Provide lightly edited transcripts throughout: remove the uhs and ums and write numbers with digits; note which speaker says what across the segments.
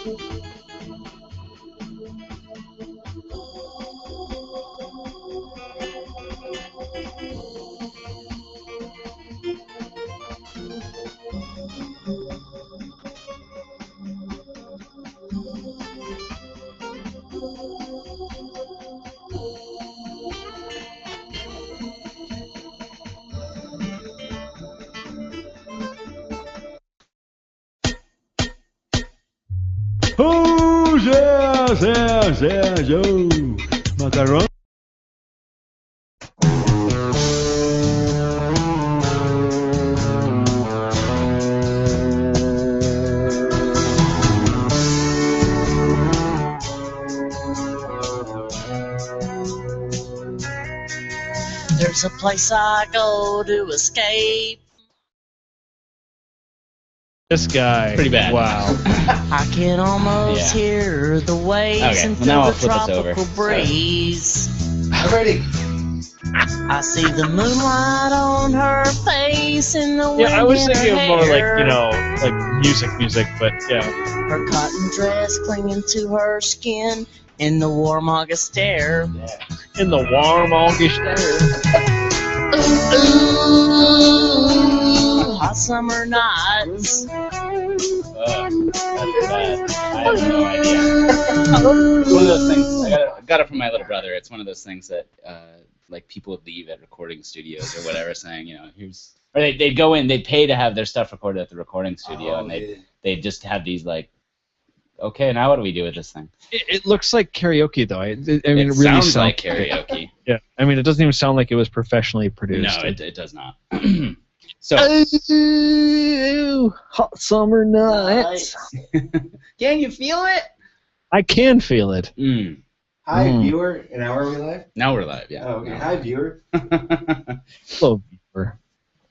Speaker 1: Oh, yeah, yo. Macaron.
Speaker 2: There's a place I go to escape.
Speaker 1: This guy.
Speaker 3: Pretty bad.
Speaker 1: Wow.
Speaker 2: I can almost hear the waves
Speaker 3: Okay,
Speaker 2: and
Speaker 3: well, now
Speaker 2: feel
Speaker 3: I'll
Speaker 2: the
Speaker 3: flip us over.
Speaker 2: tropical breeze.
Speaker 4: I'm ready.
Speaker 2: I see the moonlight on her face and the wind
Speaker 1: Yeah, I was
Speaker 2: in
Speaker 1: thinking
Speaker 2: her
Speaker 1: of more like,
Speaker 2: hair.
Speaker 1: you know, like music, but yeah.
Speaker 2: Her cotton dress clinging to her skin in the warm August air.
Speaker 1: In the warm August air.
Speaker 2: Ooh, hot summer nights.
Speaker 3: That's bad. I have no idea. One of those things. I got it from my little brother. It's one of those things that like people would leave at recording studios or whatever, saying, you know, here's. Or they'd go in, they'd pay to have their stuff recorded at the recording studio, and they'd just have these like, okay, now what do we do with this thing?
Speaker 1: It looks like karaoke, though. I mean, it really
Speaker 3: sounds like karaoke.
Speaker 1: Yeah, I mean, it doesn't even sound like it was professionally produced.
Speaker 3: No, it does not. So,
Speaker 1: ooh, hot summer nights.
Speaker 3: can you feel it?
Speaker 1: I can feel it.
Speaker 4: Hi, viewer. And now are we live?
Speaker 3: Now we're live, yeah.
Speaker 4: Oh, okay. Hi, viewer.
Speaker 1: Hello,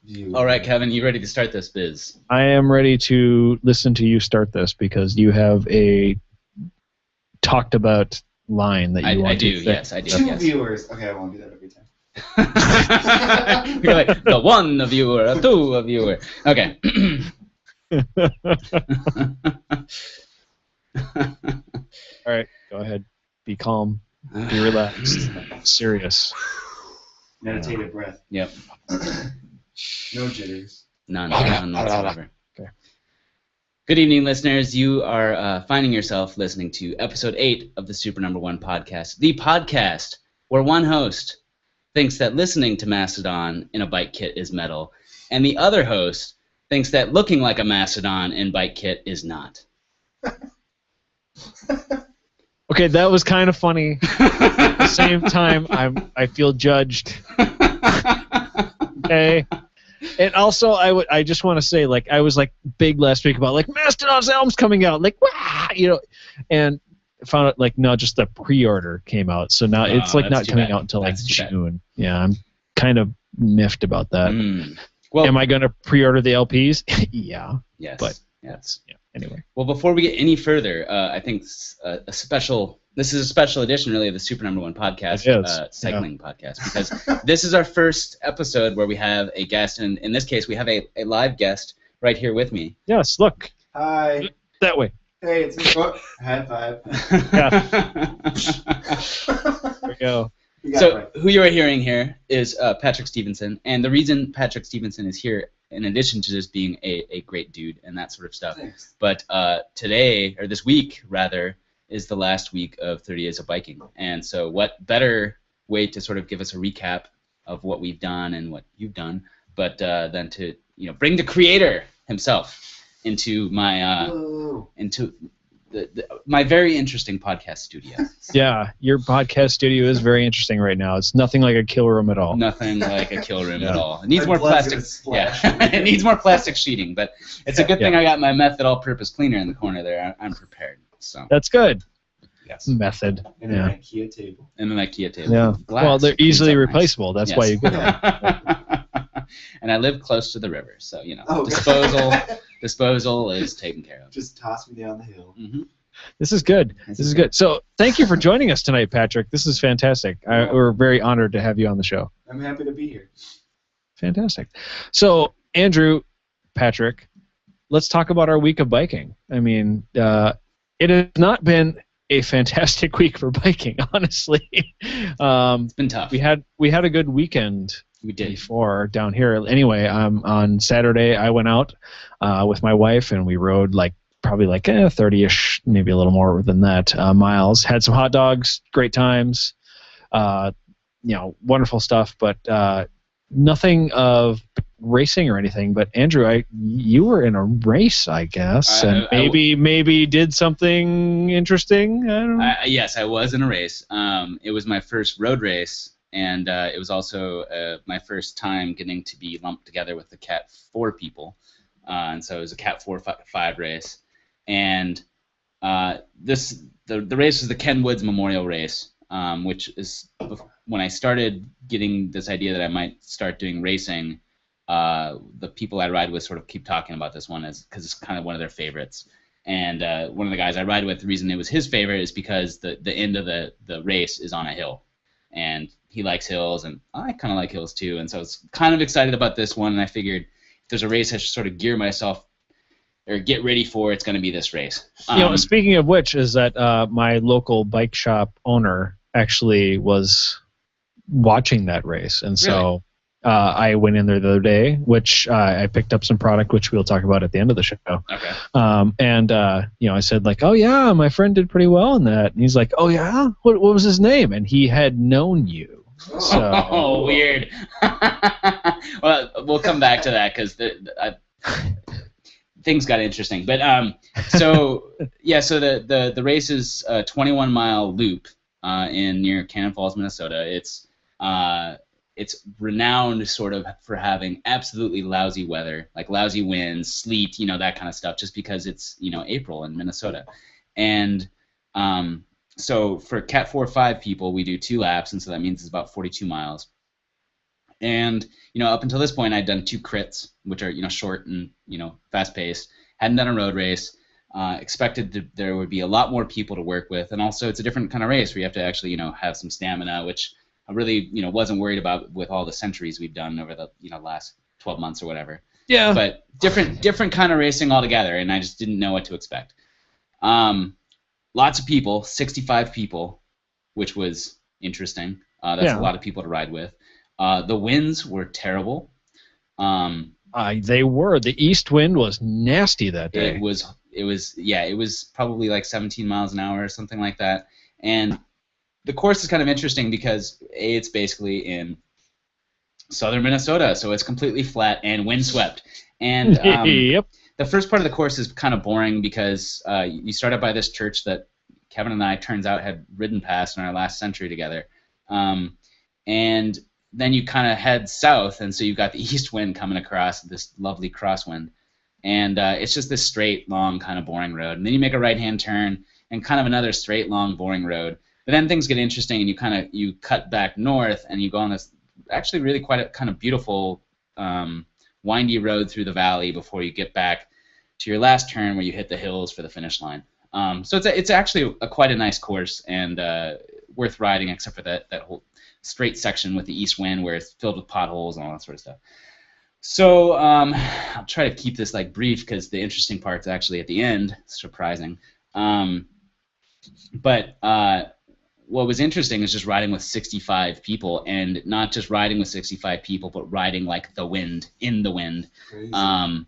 Speaker 1: viewer.
Speaker 3: All right, Kevin, you ready to start this biz?
Speaker 1: I am ready to listen to you start this because you have a talked about line that you want to say.
Speaker 3: Yes, I do.
Speaker 4: Two
Speaker 3: Yes.
Speaker 4: viewers. Okay, I won't do that every time.
Speaker 3: You're like, the one a viewer, a two a viewer. Okay.
Speaker 1: All right, go ahead. Be calm. Be relaxed. Serious.
Speaker 4: Meditative breath.
Speaker 3: Yep.
Speaker 4: No jitters.
Speaker 3: None whatsoever.
Speaker 1: Okay.
Speaker 3: Good evening, listeners. You are finding yourself listening to episode 8 of the Super Number 1 podcast, the podcast where one host thinks that listening to Mastodon in a bike kit is metal, and the other host thinks that looking like a Mastodon in bike kit is not.
Speaker 1: Okay, that was kind of funny. At the same time, I feel judged. Okay. And also, I just want to say, like, I was like big last week about like Mastodon's album's coming out, like, wah, you know, and found out like no, just the pre-order came out, so now it's like not coming out until like June. Yeah, I'm kind of miffed about that.
Speaker 3: Well,
Speaker 1: am I going to pre-order the LPs? Yeah.
Speaker 3: Yes.
Speaker 1: But
Speaker 3: yes.
Speaker 1: Yeah. Anyway.
Speaker 3: Well, before we get any further, I think this is a special edition, really, of the Super Number 1 podcast, cycling podcast, because this is our first episode where we have a guest, and in this case, we have a live guest right here with me.
Speaker 1: Yes, look.
Speaker 4: Hi.
Speaker 1: That way.
Speaker 4: Hey, it's me. High five.
Speaker 1: Yeah. There we go.
Speaker 3: So who you are hearing here is Patrick Stephenson, and the reason Patrick Stephenson is here, in addition to just being a great dude and that sort of stuff, but today, or this week, rather, is the last week of 30 Days of Biking. And so what better way to sort of give us a recap of what we've done and what you've done, but than to bring the creator himself into my my very interesting podcast studio.
Speaker 1: Yeah, your podcast studio is very interesting right now. It's nothing like a kill room at all.
Speaker 3: Nothing like a kill room at all. It needs more plastic. Yeah, it needs more plastic sheeting, but it's a good thing I got my Method all-purpose cleaner in the corner there. I'm prepared. So
Speaker 1: that's good.
Speaker 3: Yes.
Speaker 1: Method.
Speaker 4: And an IKEA table.
Speaker 3: And an IKEA table.
Speaker 1: Yeah.
Speaker 3: Glass.
Speaker 1: Well, they're easily replaceable. That's why you get them.
Speaker 3: And I live close to the river, so disposal is taken care of.
Speaker 4: Just toss me down the hill.
Speaker 3: Mm-hmm.
Speaker 1: This is good. This is good. So thank you for joining us tonight, Patrick. This is fantastic. We're very honored to have you on the show.
Speaker 4: I'm happy to be here.
Speaker 1: Fantastic. So, Andrew, Patrick, let's talk about our week of biking. I mean, It has not been a fantastic week for biking, honestly.
Speaker 3: It's been tough.
Speaker 1: We had a good weekend
Speaker 3: We did.
Speaker 1: before down here. Anyway, on Saturday I went out with my wife and we rode probably 30-ish, maybe a little more than that miles. Had some hot dogs, great times, wonderful stuff, but nothing of racing or anything. But Andrew, you were in a race, I guess, and maybe did something interesting. I don't know.
Speaker 3: Yes, I was in a race. It was my first road race, and it was also my first time getting to be lumped together with the Cat 4 people, and so it was a Cat 4-5 race, and the race was the Ken Woods Memorial Race, which is when I started getting this idea that I might start doing racing. The people I ride with sort of keep talking about this one because it's kind of one of their favorites. And one of the guys I ride with, the reason it was his favorite is because the end of the race is on a hill. And he likes hills, and I kind of like hills too. And so I was kind of excited about this one, and I figured if there's a race I should sort of gear myself or get ready for, it's going to be this race.
Speaker 1: Speaking of which, is that my local bike shop owner actually was watching that race. And so...
Speaker 3: Really?
Speaker 1: I went in there the other day, which I picked up some product, which we'll talk about at the end of the show.
Speaker 3: Okay.
Speaker 1: I said oh yeah, my friend did pretty well in that. And he's like, oh yeah, what was his name? And he had known you. So.
Speaker 3: Oh, weird. Well, we'll come back to that because things got interesting. But so the race is a 21-mile loop near Cannon Falls, Minnesota. It's renowned sort of for having absolutely lousy weather, like lousy winds, sleet, that kind of stuff, just because it's, April in Minnesota. And so for Cat 4-5 people, we do 2 laps, and so that means it's about 42 miles. And, up until this point, I'd done 2 crits, which are, short and, fast-paced. Hadn't done a road race. Expected there would be a lot more people to work with. And also it's a different kind of race where you have to actually, have some stamina, which I really, wasn't worried about with all the centuries we've done over the, last 12 months or whatever.
Speaker 1: Yeah.
Speaker 3: But different kind of racing altogether, and I just didn't know what to expect. Lots of people, 65 people, which was interesting. That's a lot of people to ride with. The winds were terrible.
Speaker 1: They were. The east wind was nasty that day.
Speaker 3: It was probably like 17 miles an hour or something like that. And the course is kind of interesting because it's basically in southern Minnesota, so it's completely flat and windswept. And
Speaker 1: yep.
Speaker 3: The first part of the course is kind of boring because you start out by this church that Kevin and I, turns out, had ridden past in our last century together. And then you kind of head south, and so you've got the east wind coming across, this lovely crosswind. And it's just this straight, long, kind of boring road. And then you make a right-hand turn and kind of another straight, long, boring road. But then things get interesting, and you cut back north, and you go on this actually really quite a kind of beautiful windy road through the valley before you get back to your last turn where you hit the hills for the finish line. So it's actually quite a nice course and worth riding, except for that whole straight section with the east wind where it's filled with potholes and all that sort of stuff. So I'll try to keep this brief because the interesting part's actually at the end. Surprising. But what was interesting is just riding with 65 people, and not just riding with 65 people, but riding like the wind, in the wind.
Speaker 4: Crazy.
Speaker 3: When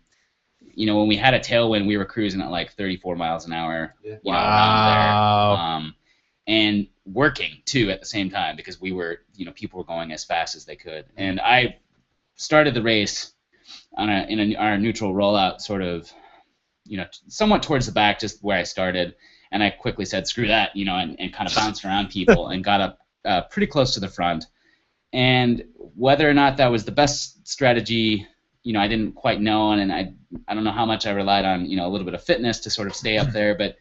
Speaker 3: we had a tailwind, we were cruising at 34 miles an hour.
Speaker 4: Yeah.
Speaker 3: Around there. And working too at the same time because we were, people were going as fast as they could. And I started the race on our neutral rollout, sort of, somewhat towards the back, just where I started. And I quickly said, screw that, and kind of bounced around people and got up pretty close to the front. And whether or not that was the best strategy, I didn't quite know. And I don't know how much I relied on, a little bit of fitness to sort of stay up there. But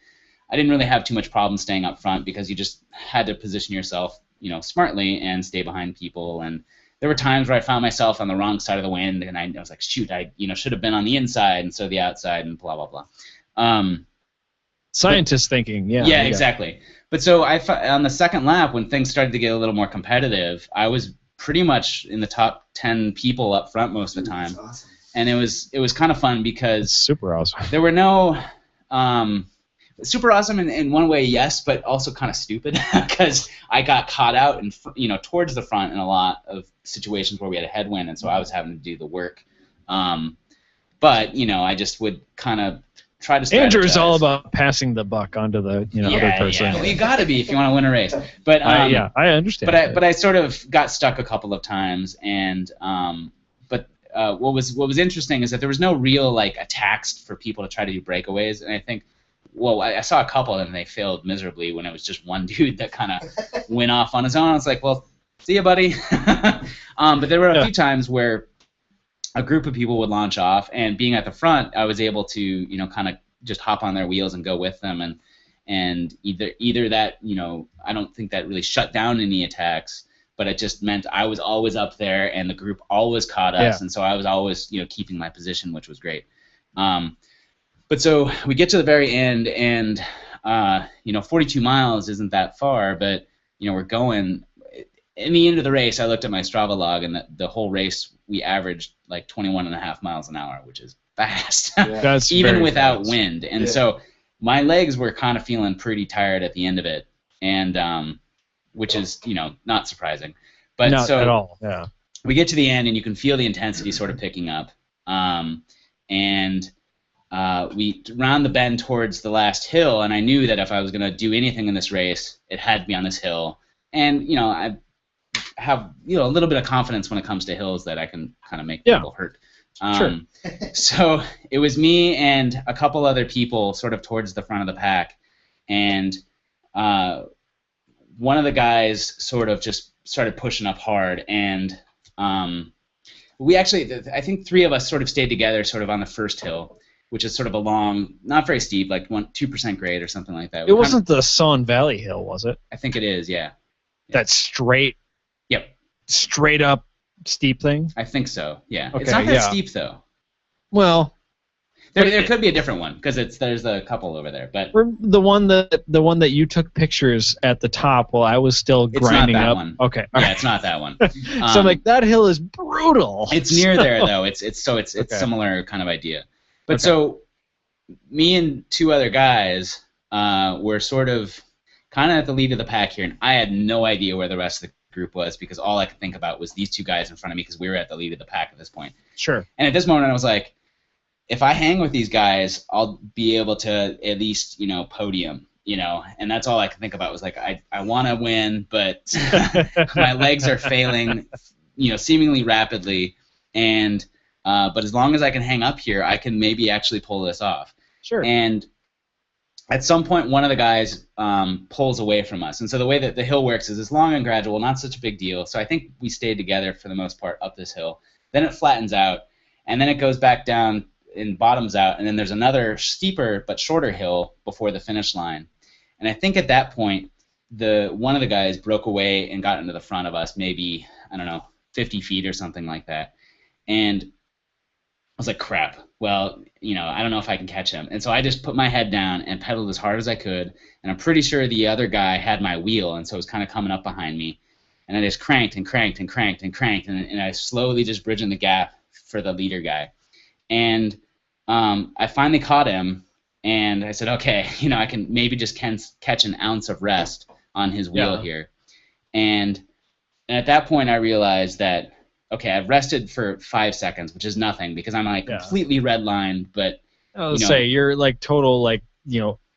Speaker 3: I didn't really have too much problem staying up front because you just had to position yourself, smartly and stay behind people. And there were times where I found myself on the wrong side of the wind, and I was like, shoot, I should have been on the inside instead of the outside, and blah, blah, blah.
Speaker 1: Scientist thinking, yeah.
Speaker 3: Yeah, exactly. But so on the second lap, when things started to get a little more competitive, I was pretty much in the top 10 people up front most of the time.
Speaker 4: Awesome.
Speaker 3: And it was kind of fun because
Speaker 1: Super awesome.
Speaker 3: there were no super awesome in one way, yes, but also kind of stupid because I got caught out in towards the front in a lot of situations where we had a headwind, and so I was having to do the work. But I just would kind of try to strategize.
Speaker 1: Andrew is all about passing the buck onto the other person.
Speaker 3: Yeah, well, you got to be if you want to win a race. But
Speaker 1: I understand.
Speaker 3: But I sort of got stuck a couple of times, and what was interesting is that there was no real attacks for people to try to do breakaways, and I think. Well, I saw a couple and they failed miserably when it was just one dude that kind of went off on his own. I was like, well, see ya, buddy. But there were a few times where a group of people would launch off, and being at the front, I was able to, kind of just hop on their wheels and go with them. And either that, I don't think that really shut down any attacks, but it just meant I was always up there and the group always caught us. And so I was always, keeping my position, which was great. But so we get to the very end, and 42 miles isn't that far, but we're going. In the end of the race, I looked at my Strava log, and the whole race we averaged 21.5 miles an hour, which is fast,
Speaker 1: That's
Speaker 3: even without
Speaker 1: fast.
Speaker 3: wind. And so my legs were kind of feeling pretty tired at the end of it, and which is not surprising. But
Speaker 1: Not
Speaker 3: so
Speaker 1: at all. Yeah.
Speaker 3: we get to the end, and you can feel the intensity sort of picking up, and we round the bend towards the last hill, and I knew that if I was going to do anything in this race, it had to be on this hill. And I have a little bit of confidence when it comes to hills that I can kind of make people hurt.
Speaker 1: Sure.
Speaker 3: So it was me and a couple other people sort of towards the front of the pack, and one of the guys sort of just started pushing up hard, and we actually, I think 3 of us sort of stayed together sort of on the first hill, which is sort of a long, not very steep, 2% grade or something like that.
Speaker 1: It wasn't the Son Valley Hill, was it?
Speaker 3: I think it is, yeah.
Speaker 1: That straight up steep thing?
Speaker 3: I think so, yeah.
Speaker 1: Okay,
Speaker 3: it's not that steep, though.
Speaker 1: Well,
Speaker 3: there could be a different one, because there's a couple over there. But
Speaker 1: the one that you took pictures at the top while I was still grinding
Speaker 3: not that
Speaker 1: up.
Speaker 3: one.
Speaker 1: Okay.
Speaker 3: Yeah, it's not that one.
Speaker 1: So I'm like, that hill is brutal.
Speaker 3: It's near there, though. It's similar kind of idea. But so me and 2 other guys were sort of kind of at the lead of the pack here, and I had no idea where the rest of the group was, because all I could think about was these 2 guys in front of me, because we were at the lead of the pack at this point.
Speaker 1: Sure.
Speaker 3: And at this moment, I was like, if I hang with these guys, I'll be able to at least, podium, and that's all I could think about was I want to win, but my legs are failing, seemingly rapidly, and but as long as I can hang up here, I can maybe actually pull this off.
Speaker 1: Sure.
Speaker 3: And at some point, one of the guys pulls away from us. And so the way that the hill works is it's long and gradual, not such a big deal. So I think we stayed together for the most part up this hill. Then it flattens out, and then it goes back down and bottoms out, and then there's another steeper but shorter hill before the finish line. And I think at that point, one of the guys broke away and got into the front of us, maybe, 50 feet or something like that. And I was like, crap. Well, I don't know if I can catch him. And so I just put my head down and pedaled as hard as I could. And I'm pretty sure the other guy had my wheel, and so it was kind of coming up behind me. And I just cranked and cranked and cranked and cranked, and I slowly just bridging the gap for the leader guy. And I finally caught him, and I said, okay, I can maybe just catch an ounce of rest on his wheel here. And at that point, I realized that, okay, I've rested for 5 seconds, which is nothing, because I'm completely redlined, but
Speaker 1: I was say you're total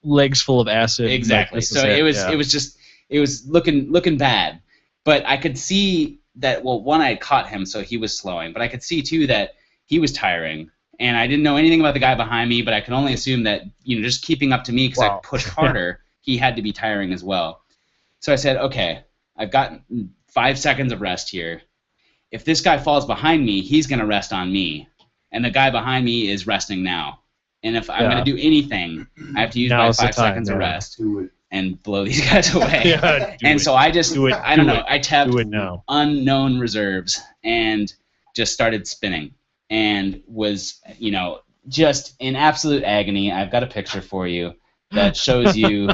Speaker 1: legs full of acid.
Speaker 3: Exactly. So it was looking bad, but I could see that. Well, one, I had caught him, so he was slowing, but I could see too that he was tiring, and I didn't know anything about the guy behind me, but I could only assume that just keeping up to me because I pushed harder, he had to be tiring as well. So I said, okay, I've got 5 seconds of rest here. If this guy falls behind me, he's going to rest on me, and the guy behind me is resting now. And if I'm going to do anything, I have to use my 5 seconds of rest and blow these guys away. So I just, I tapped unknown reserves and just started spinning and was, just in absolute agony. I've got a picture for you that shows you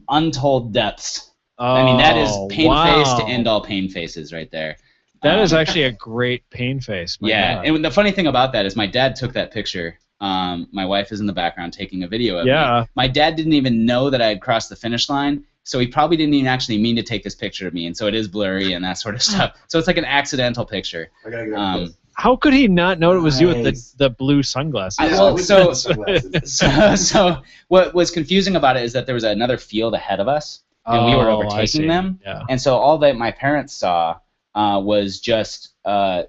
Speaker 3: untold depths. I mean, that is pain face to end all pain faces right there.
Speaker 1: That is actually a great pain face.
Speaker 3: Yeah, God. And the funny thing about that is my dad took that picture My wife is in the background taking a video of
Speaker 1: Yeah.
Speaker 3: me. My dad didn't even know that I had crossed the finish line, so he probably didn't even actually mean to take this picture of me, and so it is blurry and that sort of stuff. So it's like an accidental picture.
Speaker 4: I gotta get
Speaker 3: Um,
Speaker 1: How could he not know it was you with
Speaker 4: Nice.
Speaker 1: the blue sunglasses?
Speaker 3: I-
Speaker 4: Yeah,
Speaker 3: well,
Speaker 4: we
Speaker 3: so-
Speaker 4: did sunglasses.
Speaker 3: so what was confusing about it is that there was another field ahead of us, and we were
Speaker 1: Oh, I
Speaker 3: overtaking
Speaker 1: see.
Speaker 3: them.
Speaker 1: Yeah.
Speaker 3: And so all that my parents saw was just a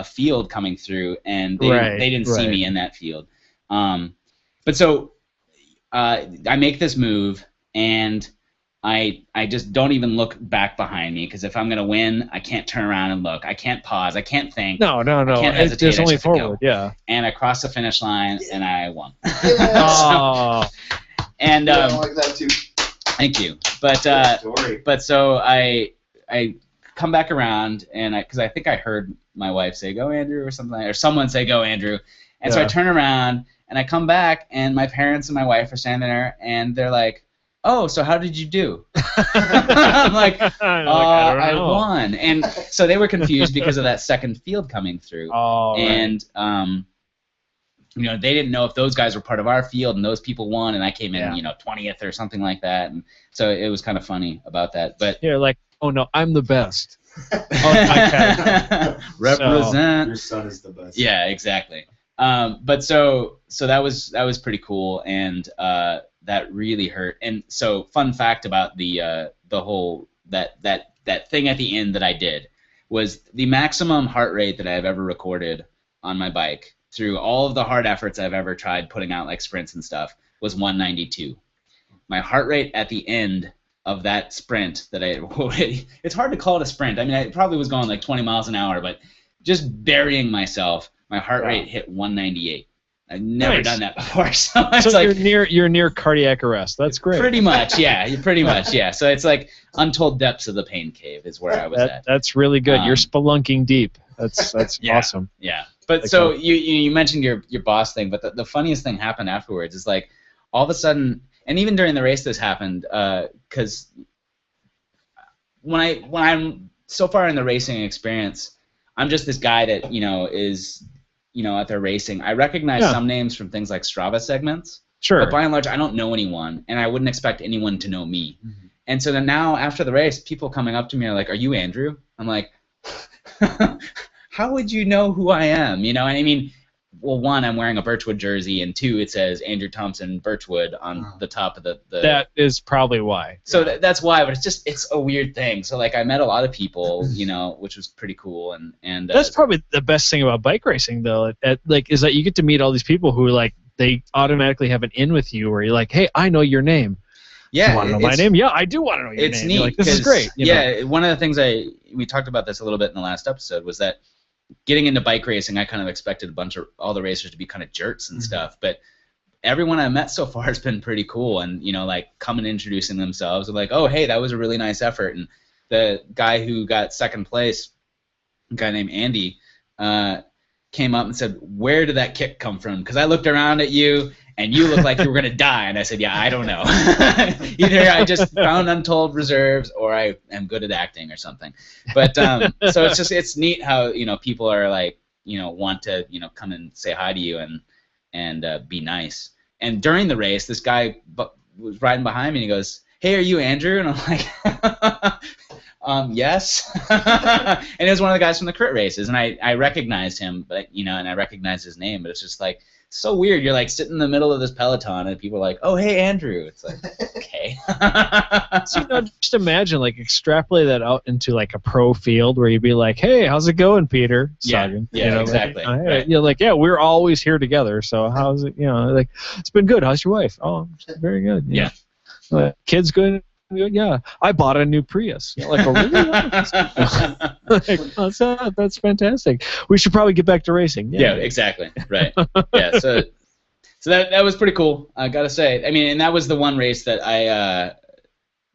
Speaker 3: field coming through, and they didn't see
Speaker 1: right.
Speaker 3: me in that field. But so I make this move, and I just don't even look back behind me, because if I'm gonna win, I can't turn around and look. I can't pause. I can't think.
Speaker 1: No.
Speaker 3: can't hesitate,
Speaker 1: There's
Speaker 3: I
Speaker 1: only
Speaker 3: just have to go.
Speaker 1: forward. Yeah.
Speaker 3: And I crossed the finish line, and I won.
Speaker 1: Oh.
Speaker 3: And
Speaker 4: I don't like that too.
Speaker 3: thank you. But
Speaker 4: Story.
Speaker 3: But so I come back around, and because I think I heard my wife say "Go Andrew" or something, or someone say "Go Andrew," and so I
Speaker 1: Yeah.
Speaker 3: turn around and I come back, and my parents and my wife are standing there, and they're like, "Oh, so how did you do?" I'm like, I
Speaker 1: know.
Speaker 3: won, and so they were confused because of that second field coming through,
Speaker 1: Oh, right.
Speaker 3: and they didn't know if those guys were part of our field and those people won, and I came in,
Speaker 1: Yeah.
Speaker 3: 20th or something like that, and so it was kind of funny about that. But
Speaker 1: You're like, oh no, I'm the best. Okay.
Speaker 3: represent.
Speaker 4: Your son is the best.
Speaker 3: Yeah, exactly. But so that was pretty cool, and that really hurt. And so, fun fact about the whole that thing at the end that I did was the maximum heart rate that I've ever recorded on my bike through all of the hard efforts I've ever tried putting out, like sprints and stuff, was 192. My heart rate at the end of that sprint that it's hard to call it a sprint. I mean, I probably was going like 20 miles an hour, but just burying myself, my heart
Speaker 4: Wow.
Speaker 3: rate hit 198. I've never
Speaker 1: Nice.
Speaker 3: done that before, so it's
Speaker 1: So
Speaker 3: like
Speaker 1: you're near cardiac arrest. That's great.
Speaker 3: pretty much, yeah. Pretty much, yeah. So it's like untold depths of the pain cave is where I was at.
Speaker 1: That's really good. You're
Speaker 3: Um,
Speaker 1: spelunking deep. That's
Speaker 3: Yeah.
Speaker 1: awesome.
Speaker 3: Yeah, but
Speaker 1: Like
Speaker 3: so you mentioned your boss thing, but the funniest thing happened afterwards is like all of a sudden, and even during the race this happened, because when I'm so far in the racing experience, I'm just this guy that is out there racing. I recognize
Speaker 1: Yeah.
Speaker 3: some names from things like Strava segments,
Speaker 1: Sure.
Speaker 3: but by and large, I don't know anyone, and I wouldn't expect anyone to know me.
Speaker 4: Mhm.
Speaker 3: And so then now after the race, people coming up to me are like, "Are you Andrew?" I'm like, "How would you know who I am?" And I mean, well, one, I'm wearing a Birchwood jersey, and two, it says Andrew Thompson Birchwood on the top of the.
Speaker 1: That is probably why.
Speaker 3: So that's why, but it's a weird thing. So like I met a lot of people, which was pretty cool, and
Speaker 1: That's probably the best thing about bike racing, though. Is that you get to meet all these people who they automatically have an in with you, where you're like, hey, I know your name.
Speaker 3: yeah,
Speaker 1: You want to know my
Speaker 3: it's-
Speaker 1: name? Yeah, I do want to know your
Speaker 3: It's
Speaker 1: name.
Speaker 3: neat.
Speaker 1: You're like, this is
Speaker 3: 'cause,
Speaker 1: great. you know?
Speaker 3: Yeah, one of the things we talked about this a little bit in the last episode was that getting into bike racing, I kind of expected all the racers to be kind of jerks and
Speaker 4: Mhm.
Speaker 3: stuff, but everyone I met so far has been pretty cool, and like coming and introducing themselves, and like, oh hey, that was a really nice effort, and the guy who got second place, a guy named Andy, came up and said, where did that kick come from? Because I looked around at you and you looked like you were going to die. And I said, yeah, I don't know. Either I just found untold reserves or I am good at acting or something. But so it's neat how, people are like, want to, come and say hi to you and be nice. And during the race, this guy was riding behind me and he goes, hey, are you Andrew? And I'm like, yes. And it was one of the guys from the crit races, and I recognized him, but and I recognized his name, but it's just like so weird. You're like sitting in the middle of this peloton, and people are like, "Oh, hey, Andrew." It's like, okay.
Speaker 1: So, just imagine, extrapolate that out into a pro field where you'd be like, "Hey, how's it going, Peter
Speaker 3: Yeah,
Speaker 1: Sagan?"
Speaker 3: yeah, exactly,
Speaker 1: Hey,
Speaker 3: right.
Speaker 1: yeah, we're always here together. So how's it? It's been good. How's your wife? Oh, very good.
Speaker 3: Yeah.
Speaker 1: Kids good. Yeah, I bought a new Prius. Oh, really? That's fantastic. We should probably get back to racing.
Speaker 3: Yeah, exactly. Right. Yeah. So that was pretty cool. I gotta say. I mean, and that was the one race that I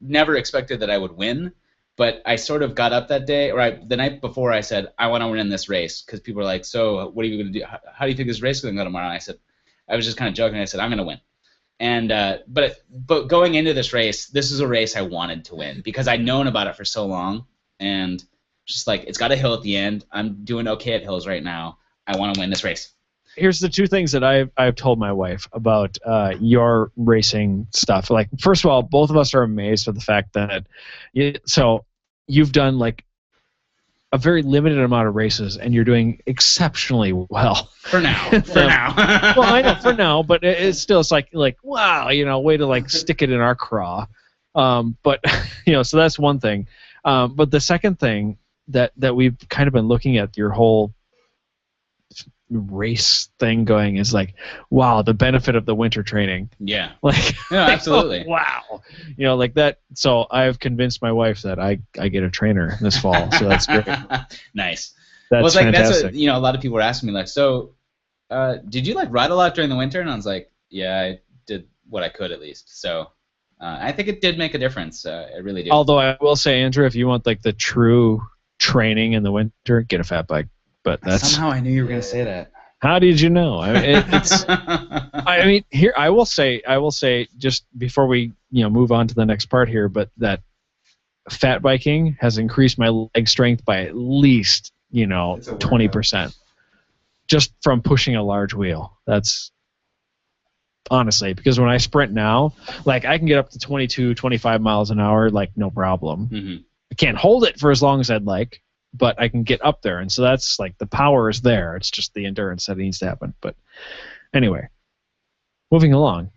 Speaker 3: never expected that I would win, but I sort of got up that day, or the night before, I said I want to win this race because people were like, "So, what are you gonna do? How do you think this race is gonna go tomorrow?" And I was just kind of joking. I said, "I'm gonna win." And but going into this race, this is a race I wanted to win because I'd known about it for so long, and just like it's got a hill at the end. I'm doing okay at hills right now. I want to win this race.
Speaker 1: here's the two things that I've told my wife about your racing stuff. Like, first of all, both of us are amazed at the fact that you've done like a very limited amount of races, and you're doing exceptionally well.
Speaker 3: For now.
Speaker 1: Well, I know for now, but it's still like wow, way to like stick it in our craw. But so that's one thing. But the second thing that we've kind of been looking at your whole race thing going is like, wow, the benefit of the winter training.
Speaker 3: Yeah.
Speaker 1: Like,
Speaker 3: yeah, absolutely.
Speaker 1: Wow. Like that. So I've convinced my wife that I get a trainer this fall. So that's great.
Speaker 3: Nice.
Speaker 1: That's
Speaker 3: it's like
Speaker 1: fantastic.
Speaker 3: that's what, a lot of people were asking me like, so did you like ride a lot during the winter? And I was like, yeah, I did what I could at least. So I think it did make a difference. It really did.
Speaker 1: Although I will say, Andrew, if you want like the true training in the winter, get a fat bike. But that's
Speaker 3: somehow I knew you were going to say that.
Speaker 1: How did you know? I mean, it's. I mean, here I will say just before we move on to the next part here, but that fat biking has increased my leg strength by at least 20%, just from pushing a large wheel. That's honestly, because when I sprint now, like I can get up to 22, 25 miles an hour, like no problem.
Speaker 3: Mm-hmm.
Speaker 1: I can't hold it for as long as I'd like, but I can get up there, and so that's like the power is there. It's just the endurance that needs to happen. But anyway, moving along,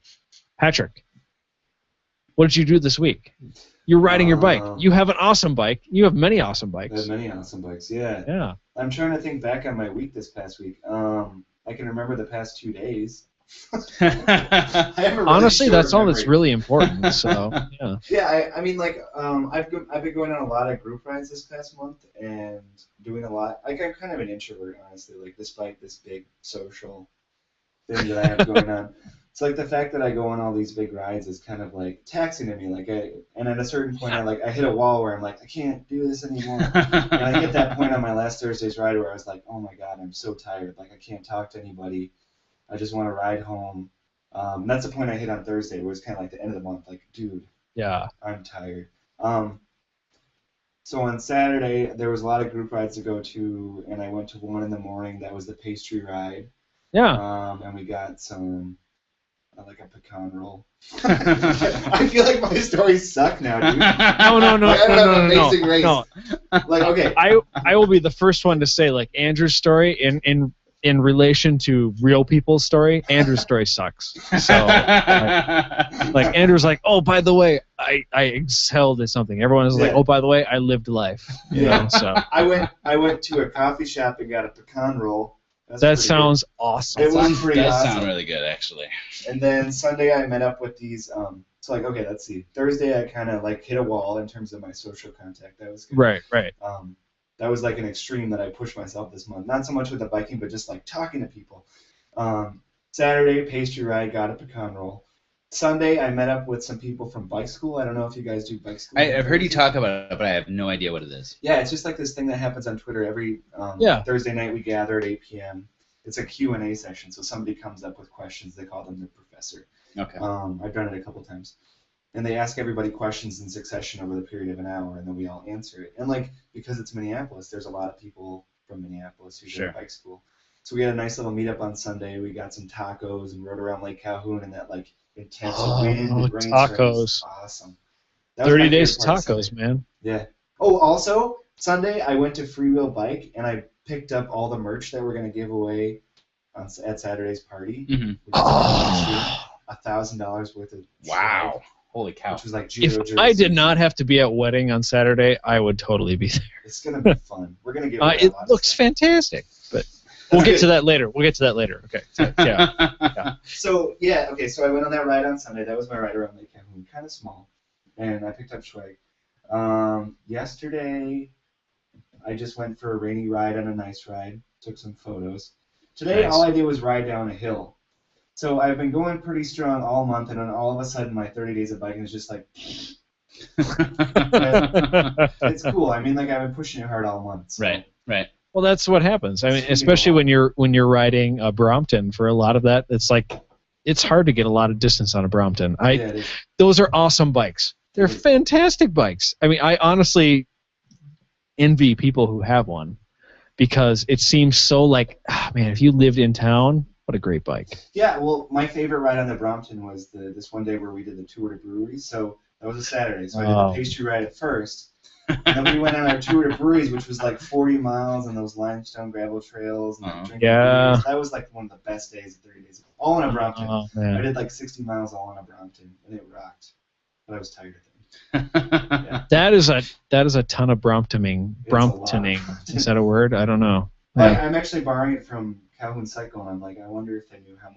Speaker 1: Patrick, what did you do this week? You're riding your bike. You have an awesome bike. You have many awesome
Speaker 4: I
Speaker 1: bikes.
Speaker 4: have many awesome bikes, yeah.
Speaker 1: Yeah.
Speaker 4: I'm trying to think back on my week this past week. I can remember the past 2 days. I have a really
Speaker 1: Honestly,
Speaker 4: short
Speaker 1: that's all that's
Speaker 4: memory.
Speaker 1: really important. So yeah.
Speaker 4: Yeah, I mean, like, I've been going on a lot of group rides this past month and doing a lot. Like, I'm kind of an introvert, honestly. Like, despite this big social thing that I have going on, it's like the fact that I go on all these big rides is kind of like taxing to me. Like, and at a certain point, I hit a wall where I'm like, I can't do this anymore. And I hit that point on my last Thursday's ride where I was like, oh my god, I'm so tired. Like, I can't talk to anybody. I just want to ride home. And that's the point I hit on Thursday, where it's kind of like the end of the month. Like, dude,
Speaker 1: Yeah.
Speaker 4: I'm tired. So on Saturday, there was a lot of group rides to go to, and I went to one in the morning. That was the pastry ride.
Speaker 1: Yeah.
Speaker 4: And we got some, like a pecan roll. I feel like my stories suck now, dude.
Speaker 1: No.
Speaker 4: I don't have an amazing race.
Speaker 1: No.
Speaker 4: Like, okay.
Speaker 1: I will be the first one to say, like, Andrew's story in relation to real people's story, Andrew's story sucks. So like Andrew's like, oh, by the way, I excelled at something. Everyone is like, oh, by the way, I lived life. You know, so
Speaker 4: I went to a coffee shop and got a pecan roll.
Speaker 1: That sounds awesome.
Speaker 4: It was pretty
Speaker 3: does
Speaker 4: awesome.
Speaker 3: sound really good, actually.
Speaker 4: And then Sunday I met up with these. So like, okay, let's see. Thursday I kind of like hit a wall in terms of my social contact. That was good.
Speaker 1: Right.
Speaker 4: That was like an extreme that I pushed myself this month. Not so much with the biking, but just like talking to people. Saturday, pastry ride, got a pecan roll. Sunday, I met up with some people from bike school. I don't know if you guys do bike school.
Speaker 3: I've heard you talk about it, but I have no idea what it is.
Speaker 4: Yeah, it's just like this thing that happens on Twitter every Thursday night. We gather at 8 p.m. It's a Q&A session, so somebody comes up with questions. They call them their professor.
Speaker 3: Okay.
Speaker 4: I've done it a couple times. And they ask everybody questions in succession over the period of an hour, and then we all answer it. And like, because it's Minneapolis, there's a lot of people from Minneapolis who go to bike school. So we had a nice little meetup on Sunday. We got some tacos and rode around Lake Calhoun in that like intense wind and rain.
Speaker 1: Tacos.
Speaker 4: Awesome. That was
Speaker 1: 30
Speaker 4: my
Speaker 1: days of
Speaker 4: favorite part of
Speaker 1: tacos,
Speaker 4: Sunday.
Speaker 1: man.
Speaker 4: Yeah. Oh, also Sunday I went to Free Wheel Bike and I picked up all the merch that we're gonna give away at Saturday's party.
Speaker 3: Mm-hmm.
Speaker 4: $1,000 worth of
Speaker 3: Wow.
Speaker 4: swag,
Speaker 3: Holy cow.
Speaker 4: which was like judo
Speaker 1: If I
Speaker 4: jerseys.
Speaker 1: did not have to be at wedding on Saturday, I would totally be there.
Speaker 4: It's gonna be fun. We're gonna give away a
Speaker 1: It
Speaker 4: lot of
Speaker 1: looks
Speaker 4: stuff.
Speaker 1: fantastic, but we'll get to that later. Okay. So, yeah.
Speaker 4: So yeah, okay. So I went on that ride on Sunday. That was my ride around Lake Calhoun, kind of small, and I picked up swag. Yesterday, I just went for a rainy ride on a nice ride. Took some photos. Today,
Speaker 1: Nice.
Speaker 4: all I did was ride down a hill. So I've been going pretty strong all month, and then all of a sudden, my 30 days of biking is just like. It's cool. I mean, like I've been pushing it hard all month. So.
Speaker 3: Right.
Speaker 1: Well, that's what happens. I mean,
Speaker 4: It's
Speaker 1: especially
Speaker 4: gonna
Speaker 1: when you're riding a Brompton. For a lot of that, it's like it's hard to get a lot of distance on a Brompton.
Speaker 4: Yeah, it is.
Speaker 1: Those are awesome bikes. They're
Speaker 4: It is.
Speaker 1: fantastic bikes. I mean, I honestly envy people who have one because it seems so like, man, if you lived in town, what a great bike.
Speaker 4: Yeah, well, my favorite ride on the Brompton was this one day where we did the tour to breweries. So that was a Saturday. So I did the pastry ride at first. And then we went on our tour to breweries, which was like 40 miles on those limestone gravel trails and like drinking beers. That was like one of the best days of 30 days. All in a Brompton. I did like 60 miles all in a Brompton, and it rocked. But I was tired of it. Yeah.
Speaker 1: That is a ton of Bromptoning. Bromptoning. Is that a word? I don't know.
Speaker 4: I'm actually borrowing it from Calhoun Cycle, and I'm like, I wonder if they knew how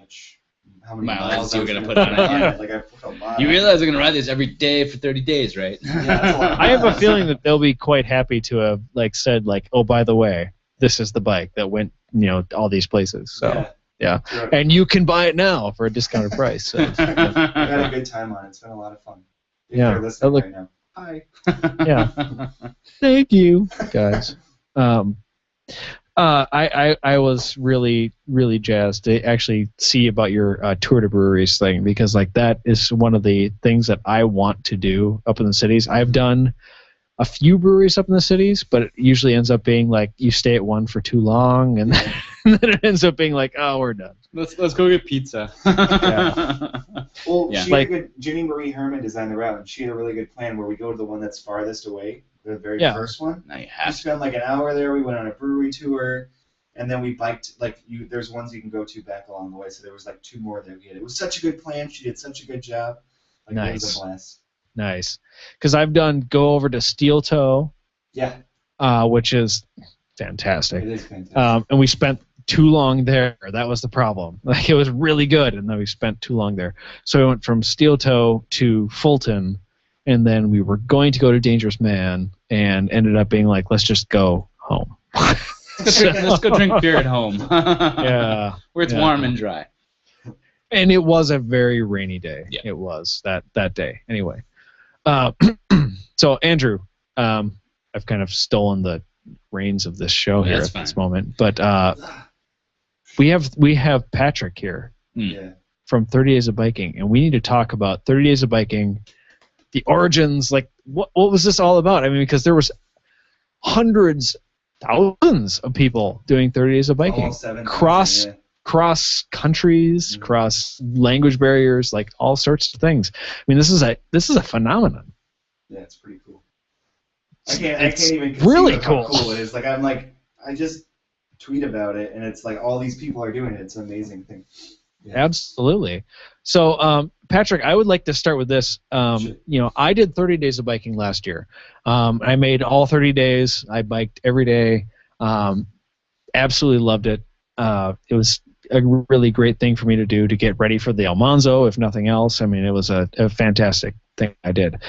Speaker 4: many miles
Speaker 3: you were going to put on it.
Speaker 4: Like I put a lot.
Speaker 3: You realize they're going to ride this every day for 30 days, right?
Speaker 4: Yeah, that's a lot.
Speaker 1: I have a feeling that they'll be quite happy to have like said like, oh, by the way, this is the bike that went, all these places. So yeah.
Speaker 4: Sure.
Speaker 1: And you can buy it now for a discounted price. So,
Speaker 4: I had a good time on it. It's been a lot of fun. If
Speaker 1: Yeah.
Speaker 4: you're listening right now. Hi.
Speaker 1: Yeah. Thank you, guys. I was really, really jazzed to actually see about your tour to breweries thing, because like that is one of the things that I want to do up in the cities. I've done a few breweries up in the cities, but it usually ends up being like you stay at one for too long, and then it ends up being like, oh, we're done.
Speaker 3: Let's go get pizza.
Speaker 4: Well,
Speaker 3: Yeah.
Speaker 4: Ginny Marie Herman designed the route, and she had a really good plan where we go to the one that's farthest away, the very first one.
Speaker 3: Now you
Speaker 4: We
Speaker 3: have to.
Speaker 4: spent like an hour there. We went on a brewery tour, and then we biked. There's ones you can go to back along the way. So there was like 2 more that we had. It was such a good plan. She did such a good job. It was
Speaker 1: Nice.
Speaker 4: a blast.
Speaker 1: Nice. Because I've done go over to Steel Toe,
Speaker 4: Yeah,
Speaker 1: which is fantastic.
Speaker 4: it is fantastic.
Speaker 1: And we spent too long there. That was the problem. Like it was really good, and then we spent too long there. So we went from Steel Toe to Fulton, and then we were going to go to Dangerous Man, and ended up being like, let's just go home.
Speaker 3: Let's go drink beer at home.
Speaker 1: Yeah.
Speaker 3: Where it's warm and dry.
Speaker 1: And it was a very rainy day.
Speaker 3: Yeah.
Speaker 1: It was that day. Anyway. So Andrew, I've kind of stolen the reins of this show here
Speaker 3: That's
Speaker 1: at this
Speaker 3: fine.
Speaker 1: moment, but we have Patrick here
Speaker 4: Yeah.
Speaker 1: from 30 Days of Biking, and we need to talk about 30 Days of Biking, the origins. Like, what was this all about? I mean, because there was hundreds, thousands of people doing 30 Days of Biking,
Speaker 4: Almost 7,000,
Speaker 1: cross countries, cross language barriers, like all sorts of things. I mean, this is a phenomenon.
Speaker 4: Yeah, it's pretty cool. I can't even conceive
Speaker 1: really
Speaker 4: of how
Speaker 1: cool.
Speaker 4: cool it is. Like I just tweet about it, and it's like all these people are doing it. It's an amazing thing. Yeah.
Speaker 1: Absolutely. So, Patrick, I would like to start with this.
Speaker 4: Sure.
Speaker 1: I did 30 Days of Biking last year. I made all 30 days. I biked every day. Absolutely loved it. It was a really great thing for me to do to get ready for the Almanzo, if nothing else. I mean, it was a fantastic thing I did.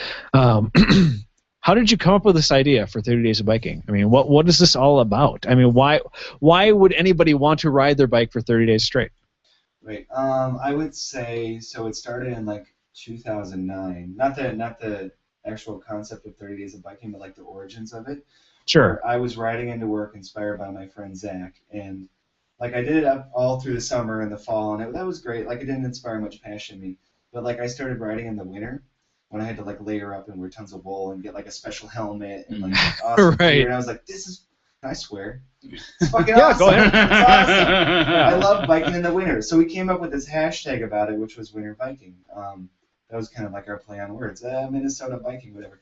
Speaker 1: How did you come up with this idea for 30 Days of Biking? I mean, what is this all about? I mean, why would anybody want to ride their bike for 30 days straight?
Speaker 4: Right. I would say so. It started in like 2009. Not the actual concept of 30 Days of Biking, but like the origins of it.
Speaker 1: Sure.
Speaker 4: I was riding into work inspired by my friend Zach, and like I did it up all through the summer and the fall, and that was great. Like it didn't inspire much passion in me, but like I started riding in the winter when I had to like layer up and wear tons of wool and get like a special helmet and like awesome
Speaker 1: Right.
Speaker 4: gear, and I was like, this is. Can I swear? It's fucking
Speaker 1: Yeah,
Speaker 4: awesome.
Speaker 1: go ahead.
Speaker 4: It's awesome. I love biking in the winter. So we came up with this hashtag about it, which was winter biking. That was kind of like our play on words. Minnesota biking, whatever.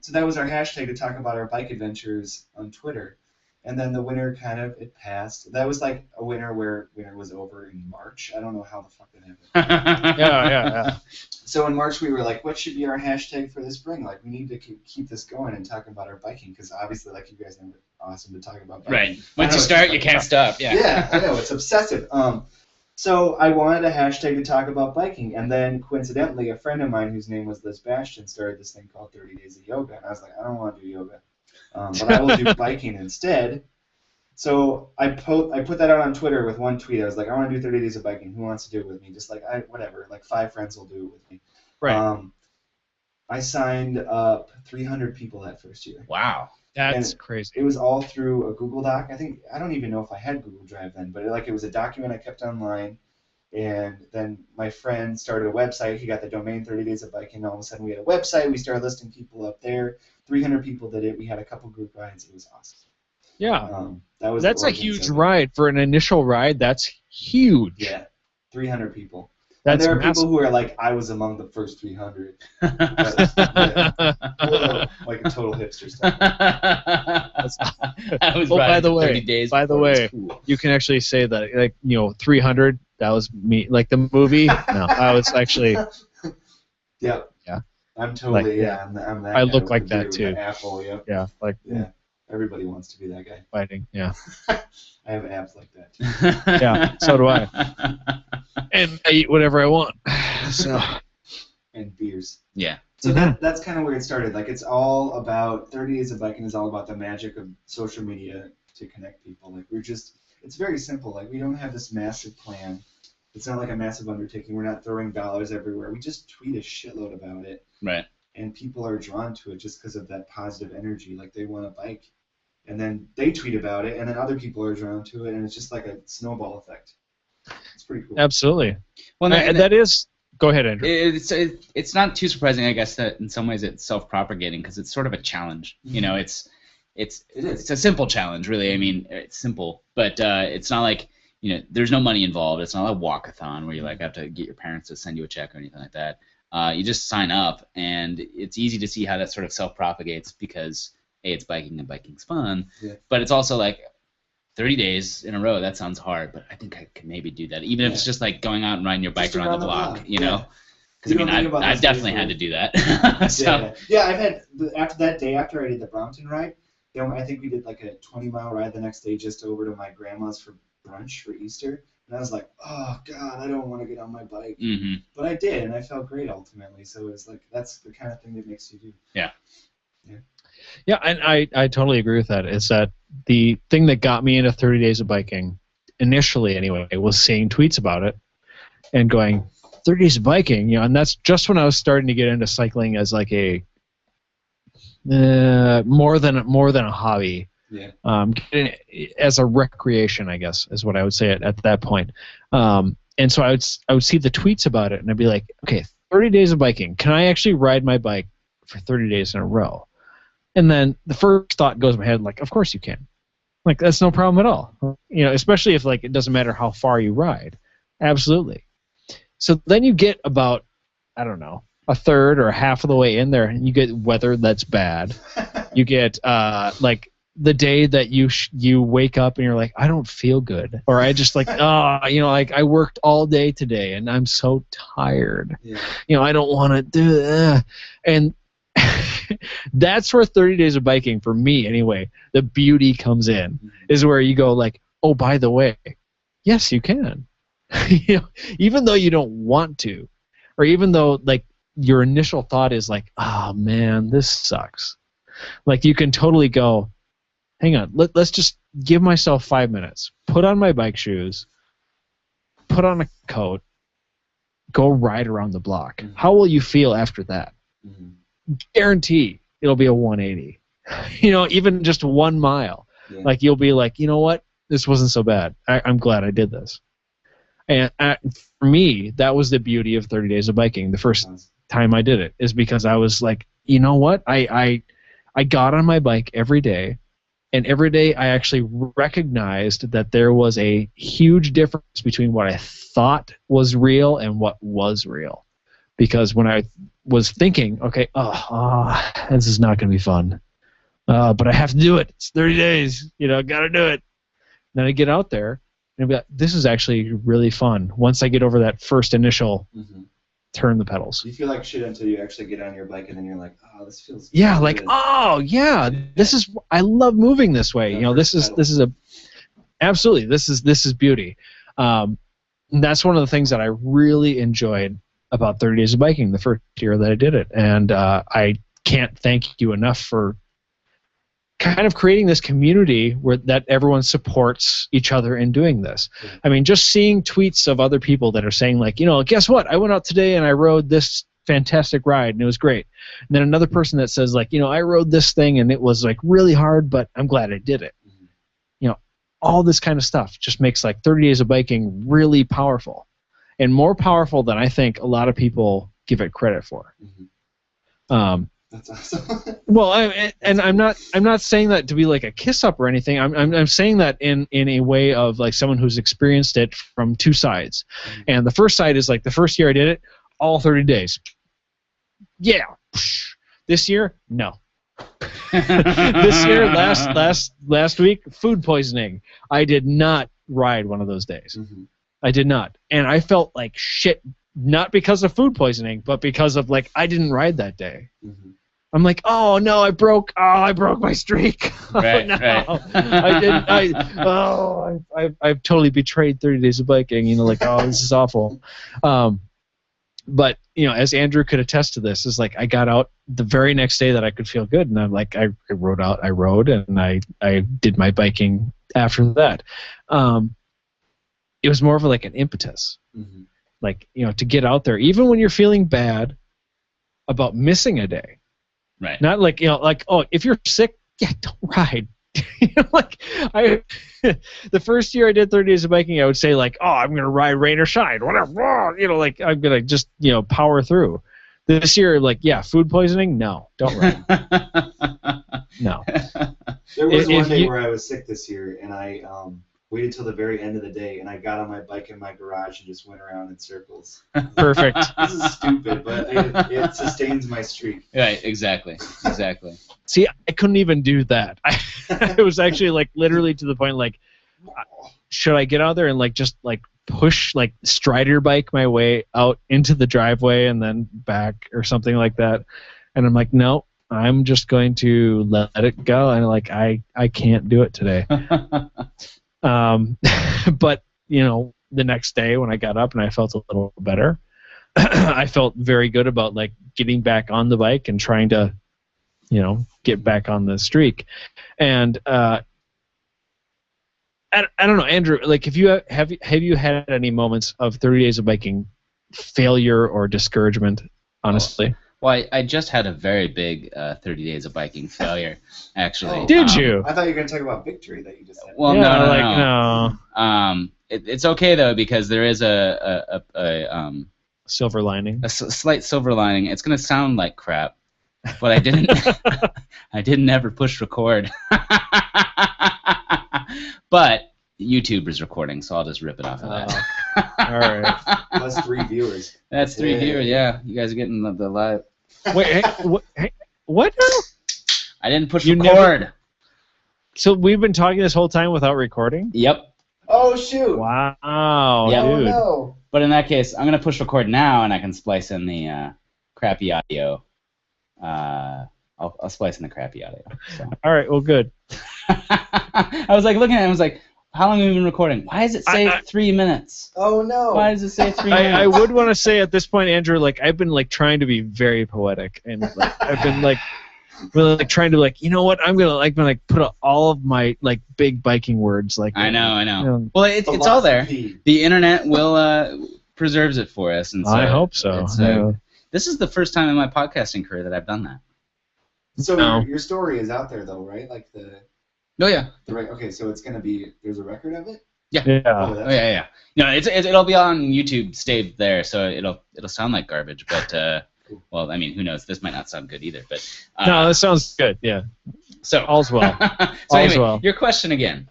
Speaker 4: So that was our hashtag to talk about our bike adventures on Twitter. And then the winter it passed. That was like a winter where winter was over in March. I don't know how the fuck that happened.
Speaker 1: Yeah.
Speaker 4: So in March we were like, what should be our hashtag for the spring? Like we need to keep this going and talk about our biking, because obviously like you guys know we're awesome to talk about biking.
Speaker 3: Right. Once you start, you can't stop. Yeah.
Speaker 4: Yeah, I know, it's obsessive. So I wanted a hashtag to talk about biking, and then coincidentally a friend of mine whose name was Liz Bastion started this thing called 30 Days of Yoga, and I was like, I don't want to do yoga, but I will do biking instead. So I put that out on Twitter with one tweet. I was like, I want to do 30 Days of Biking. Who wants to do it with me? Just like, whatever. Like 5 friends will do it with me.
Speaker 1: Right.
Speaker 4: I signed up 300 people that first year.
Speaker 3: Wow.
Speaker 1: That's
Speaker 4: And
Speaker 1: crazy.
Speaker 4: It was all through a Google Doc. I don't even know if I had Google Drive then, but it was a document I kept online. And then my friend started a website. He got the domain 30 Days of Biking. All of a sudden we had a website. We started listing people up there. 300 people did it. We had a couple group rides. It was awesome.
Speaker 1: Yeah.
Speaker 4: That was
Speaker 1: That's
Speaker 4: the
Speaker 1: a
Speaker 4: origins
Speaker 1: huge
Speaker 4: of it.
Speaker 1: ride for an initial ride. That's huge.
Speaker 4: Yeah, 300 people.
Speaker 1: That's
Speaker 4: and there are
Speaker 1: massive.
Speaker 4: people who are like, I was among the first 300. But, yeah. Whoa, like a total hipster stuff.
Speaker 3: I was
Speaker 1: Oh, by
Speaker 3: riding
Speaker 1: the
Speaker 3: for 30
Speaker 1: way,
Speaker 3: days.
Speaker 1: by the
Speaker 3: before it was
Speaker 1: way,
Speaker 3: cool.
Speaker 1: you can actually say that, like, 300. That was me, like the movie. No, I was actually.
Speaker 4: Yep.
Speaker 1: Yeah.
Speaker 4: I'm totally,
Speaker 1: Like,
Speaker 4: I'm that
Speaker 1: I
Speaker 4: guy
Speaker 1: look
Speaker 4: with
Speaker 1: like
Speaker 4: the
Speaker 1: that
Speaker 4: beard with
Speaker 1: too.
Speaker 4: the apple, yep.
Speaker 1: Yeah, like
Speaker 4: Yeah. Everybody wants to be that guy.
Speaker 1: fighting. Yeah.
Speaker 4: I have abs like that too.
Speaker 1: Yeah, so do I. And I eat whatever I want. So.
Speaker 4: And beers.
Speaker 3: Yeah.
Speaker 4: So that's kind of where it started. Like, it's all about 30 Days of Biking is all about the magic of social media to connect people. Like, it's very simple. Like, we don't have this massive plan. It's not like a massive undertaking. We're not throwing dollars everywhere. We just tweet a shitload about it.
Speaker 3: Right.
Speaker 4: And people are drawn to it just because of that positive energy. Like, they want a bike. And then they tweet about it, and then other people are drawn to it, and it's just like a snowball effect. It's pretty cool.
Speaker 1: Absolutely.
Speaker 3: Well,
Speaker 1: that is. Go ahead, Andrew.
Speaker 3: It's not too surprising, I guess, that in some ways it's self-propagating because it's sort of a challenge.
Speaker 4: Mm-hmm.
Speaker 3: You know, it's a simple challenge, really. I mean, it's simple, but it's not like, there's no money involved. It's not a walkathon where you like have to get your parents to send you a check or anything like that. You just sign up, and it's easy to see how that sort of self-propagates because A, it's biking and biking's fun, but it's also like 30 days in a row, that sounds hard, but I think I could maybe do that, even if it's just like going out and riding your bike around the block, you know? Because, I've definitely had to do that. So.
Speaker 4: Yeah, I've had, after that day after I did the Brompton ride, I think we did like a 20-mile ride the next day just over to my grandma's for brunch for Easter, and I was like, oh, God, I don't want to get on my bike.
Speaker 3: Mm-hmm.
Speaker 4: But I did, and I felt great ultimately, so it's like, that's the kind of thing that makes you do.
Speaker 3: Yeah.
Speaker 1: Yeah, and I totally agree with that. It's that the thing that got me into 30 Days of Biking, initially anyway, was seeing tweets about it and going, 30 Days of Biking, and that's just when I was starting to get into cycling as like a more than a hobby.
Speaker 4: Yeah.
Speaker 1: As a recreation, I guess, is what I would say at that point. And so I would see the tweets about it, and I'd be like, okay, 30 Days of Biking. Can I actually ride my bike for 30 days in a row? And then the first thought goes in my head, like, of course you can. Like, that's no problem at all. Especially if, like, it doesn't matter how far you ride. Absolutely. So then you get about, I don't know, a third or a half of the way in there, and you get weather that's bad. You get, like, the day that you wake up and you're like, I don't feel good. Or I just, like, like, I worked all day today, and I'm so tired.
Speaker 4: Yeah.
Speaker 1: I don't want to do that. And that's where 30 Days of Biking, for me anyway, the beauty comes in, is where you go like, oh, by the way, yes, you can. Even though you don't want to, or even though like your initial thought is like, oh man, this sucks. Like, you can totally go, hang on, let's just give myself 5 minutes, put on my bike shoes, put on a coat, go ride around the block.
Speaker 4: Mm-hmm.
Speaker 1: How will you feel after that?
Speaker 4: Mm-hmm.
Speaker 1: Guarantee it'll be a 180. Even just 1 mile.
Speaker 4: Yeah.
Speaker 1: Like, you'll be like, you know what? This wasn't so bad. I'm glad I did this. And for me, that was the beauty of 30 Days of Biking. The first time I did it is because I was like, you know what? I got on my bike every day, and every day I actually recognized that there was a huge difference between what I thought was real and what was real. Because when I was thinking, okay, this is not going to be fun, but I have to do it. It's 30 days, got to do it. Then I get out there, and I'd be like, this is actually really fun. Once I get over that first initial turn the pedals.
Speaker 4: You feel like shit until you actually get on your bike, and then you're like, oh, this feels
Speaker 1: yeah,
Speaker 4: good.
Speaker 1: like, oh, yeah, I love moving this way. This is absolutely, this is beauty. That's one of the things that I really enjoyed about 30 Days of Biking the first year that I did it. And I can't thank you enough for kind of creating this community where that everyone supports each other in doing this. I mean, just seeing tweets of other people that are saying like, guess what? I went out today and I rode this fantastic ride and it was great. And then another person that says like, I rode this thing and it was like really hard, but I'm glad I did it. All this kind of stuff just makes like 30 Days of Biking really powerful. And more powerful than I think a lot of people give it credit for.
Speaker 4: That's awesome.
Speaker 1: Well, I'm not saying that to be like a kiss up or anything. I'm saying that in a way of like someone who's experienced it from two sides. And the first side is like the first year I did it, all 30 days. Yeah. This year, no. This year, last week, food poisoning. I did not ride one of those days.
Speaker 4: Mm-hmm.
Speaker 1: I did not, and I felt like shit. Not because of food poisoning, but because of like I didn't ride that day.
Speaker 4: Mm-hmm.
Speaker 1: I'm like, oh no, I broke my streak.
Speaker 3: Right,
Speaker 1: no,
Speaker 3: right.
Speaker 1: I've totally betrayed 30 days of biking. You know, like, oh, this is awful. But you know, as Andrew could attest to this, is like I got out the very next day that I could feel good, and I'm like, I rode, and I did my biking after that. It was more of like an impetus.
Speaker 4: Mm-hmm.
Speaker 1: Like, you know, to get out there, even when you're feeling bad about missing a day.
Speaker 3: Right.
Speaker 1: Not like, you know, like, oh, if you're sick, yeah, don't ride. You know, like, the first year I did 30 days of biking, I would say like, oh, I'm gonna ride rain or shine, whatever. You know, like I'm gonna just, you know, power through. This year, like, yeah, food poisoning, no, don't ride. No.
Speaker 4: There was one day where I was sick this year, and I waited till the very end of the day, and I got on my bike in my garage and just went around in circles.
Speaker 1: Perfect.
Speaker 4: This is stupid, but it sustains my streak.
Speaker 3: Right, exactly.
Speaker 1: See, I couldn't even do that. I was actually like literally to the point like, should I get out there and like just like push like Strider bike my way out into the driveway and then back or something like that? And I'm like, no, I'm just going to let it go. And like, I can't do it today. But you know, the next day when I got up and I felt a little better, I felt very good about like getting back on the bike and trying to, you know, get back on the streak. And I don't know, Andrew, like if you have you had any moments of 30 days of biking failure or discouragement, honestly?
Speaker 3: Well, I just had a very big 30 days of biking failure, actually.
Speaker 4: Oh,
Speaker 1: Did you?
Speaker 4: I thought you were going to talk about victory that you just had.
Speaker 3: Well,
Speaker 1: Yeah,
Speaker 3: no. It's okay though, because there is a
Speaker 1: silver lining.
Speaker 3: slight silver lining. It's gonna sound like crap, but I didn't ever push record. But YouTube is recording, so I'll just rip it off of that.
Speaker 1: All right.
Speaker 4: Plus 3 viewers.
Speaker 3: That's 3 viewers. Yeah, you guys are getting the live.
Speaker 1: Wait, what now?
Speaker 3: I didn't push
Speaker 1: You
Speaker 3: record.
Speaker 1: So we've been talking this whole time without recording?
Speaker 3: Yep.
Speaker 4: Oh, shoot.
Speaker 1: Wow,
Speaker 3: Yeah.
Speaker 4: Oh,
Speaker 1: dude.
Speaker 4: no.
Speaker 3: But in that case, I'm gonna push record now, and I can splice in the crappy audio. I'll splice in the crappy audio. So.
Speaker 1: All right, well, good.
Speaker 3: I was like looking at it, I was like, how long have we been recording? Why does it say 3 minutes?
Speaker 4: Oh, no.
Speaker 3: Why does it say 3 minutes?
Speaker 1: I would want to say at this point, Andrew, like I've been like trying to be very poetic, and like I've been like really like trying to like, you know what, I'm gonna put all of my like big biking words like.
Speaker 3: I know.
Speaker 1: You know,
Speaker 3: Well, it's all there. The internet will preserves it for us, and so
Speaker 1: I hope so. Yeah.
Speaker 3: This is the first time in my podcasting career that I've done that.
Speaker 4: So
Speaker 1: No.
Speaker 4: your story is out there, though, right? Like
Speaker 3: Oh yeah.
Speaker 4: okay, so it's going to be, there's a record of it?
Speaker 1: Yeah.
Speaker 4: Oh,
Speaker 3: Oh yeah. No, it'll be on YouTube, saved there, so it'll sound like garbage, but well, I mean, who knows? This might not sound good either, but
Speaker 1: No, that sounds good. Yeah.
Speaker 3: So
Speaker 1: All's well.
Speaker 3: so
Speaker 1: All's
Speaker 3: anyway,
Speaker 1: well.
Speaker 3: your question again.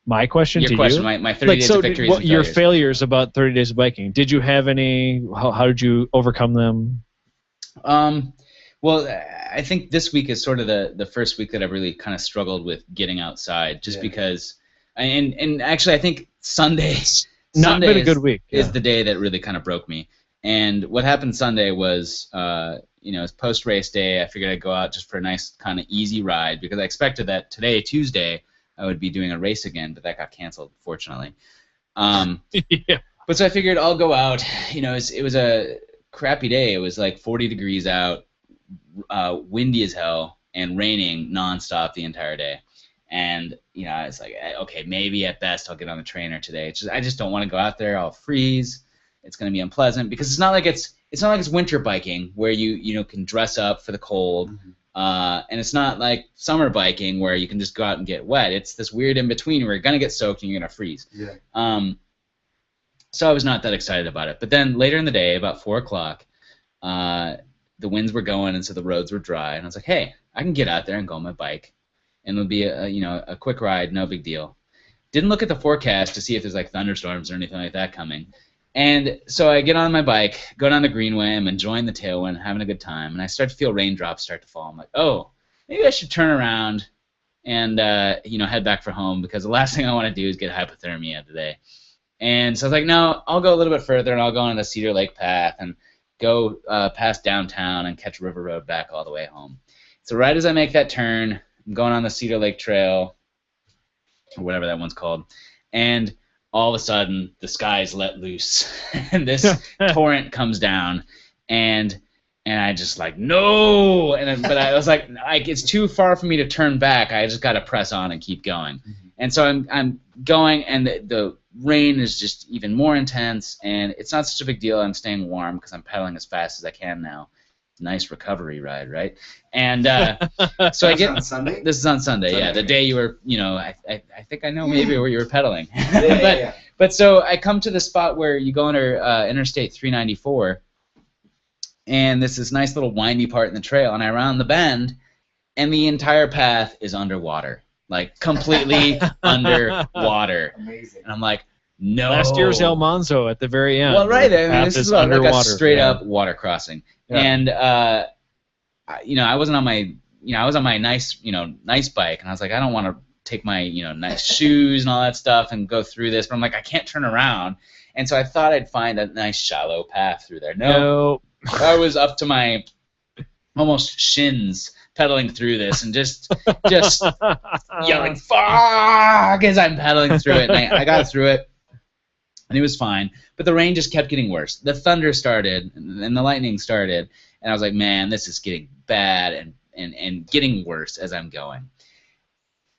Speaker 1: My question
Speaker 3: Your
Speaker 1: to
Speaker 3: question,
Speaker 1: you.
Speaker 3: my 30 days of victories and
Speaker 1: your
Speaker 3: failures.
Speaker 1: failures about 30 days of biking. Did you have any? How did you overcome them?
Speaker 3: Well, I think this week is sort of the first week that I've really kind of struggled with getting outside, just because, and actually I think Sunday
Speaker 1: Been a good week.
Speaker 3: is the day that really kind of broke me. And what happened Sunday was, it's post-race day. I figured I'd go out just for a nice kind of easy ride, because I expected that today, Tuesday, I would be doing a race again, but that got canceled, fortunately.
Speaker 1: Yeah.
Speaker 3: But so I figured I'll go out. It was a crappy day. It was like 40 degrees out, windy as hell, and raining nonstop the entire day. And I was like, okay, maybe at best I'll get on the trainer today. I just don't want to go out there. I'll freeze. It's going to be unpleasant, because it's not like it's winter biking where you can dress up for the cold.
Speaker 4: Mm-hmm.
Speaker 3: And it's not like summer biking where you can just go out and get wet. It's this weird in between where you're gonna get soaked and you're gonna freeze.
Speaker 4: Yeah.
Speaker 3: So I was not that excited about it. But then later in the day, about 4 o'clock, the winds were going, and so the roads were dry. And I was like, hey, I can get out there and go on my bike, and it'll be a quick ride, no big deal. Didn't look at the forecast to see if there's like thunderstorms or anything like that coming. And so I get on my bike, go down the greenway, I'm enjoying the tailwind, having a good time, and I start to feel raindrops start to fall. I'm like, oh, maybe I should turn around and head back for home, because the last thing I want to do is get hypothermia today. And so I was like, no, I'll go a little bit further, and I'll go on the Cedar Lake path and go past downtown and catch River Road back all the way home. So right as I make that turn, I'm going on the Cedar Lake Trail, or whatever that one's called, and all of a sudden the skies let loose, and this torrent comes down, and I just like, no, but I was like, it's too far for me to turn back. I just got to press on and keep going. Mm-hmm. And so I'm going, and the rain is just even more intense, and it's not such a big deal. I'm staying warm because I'm pedaling as fast as I can now. Nice recovery ride, right? And so I get
Speaker 4: on Sunday?
Speaker 3: This is on Sunday, yeah. The day you were, I think I know maybe where you were pedaling.
Speaker 4: Yeah.
Speaker 3: But so I come to the spot where you go under Interstate 394, and this is nice little windy part in the trail, and I round the bend, and the entire path is underwater, like completely underwater.
Speaker 4: Amazing.
Speaker 3: And I'm like, no.
Speaker 1: Last year's El Monzo at the very end.
Speaker 3: Well, right. I mean, this is like a straight up water crossing. Yeah. And I wasn't on my, I was on my nice bike, and I was like, I don't want to take my, nice shoes and all that stuff and go through this, but I'm like, I can't turn around. And so I thought I'd find a nice shallow path through there. No. I was up to my almost shins pedaling through this, and just yelling "fuck" as I'm pedaling through it. And I got through it, and it was fine. But the rain just kept getting worse. The thunder started, and the lightning started, and I was like, man, this is getting bad and getting worse as I'm going.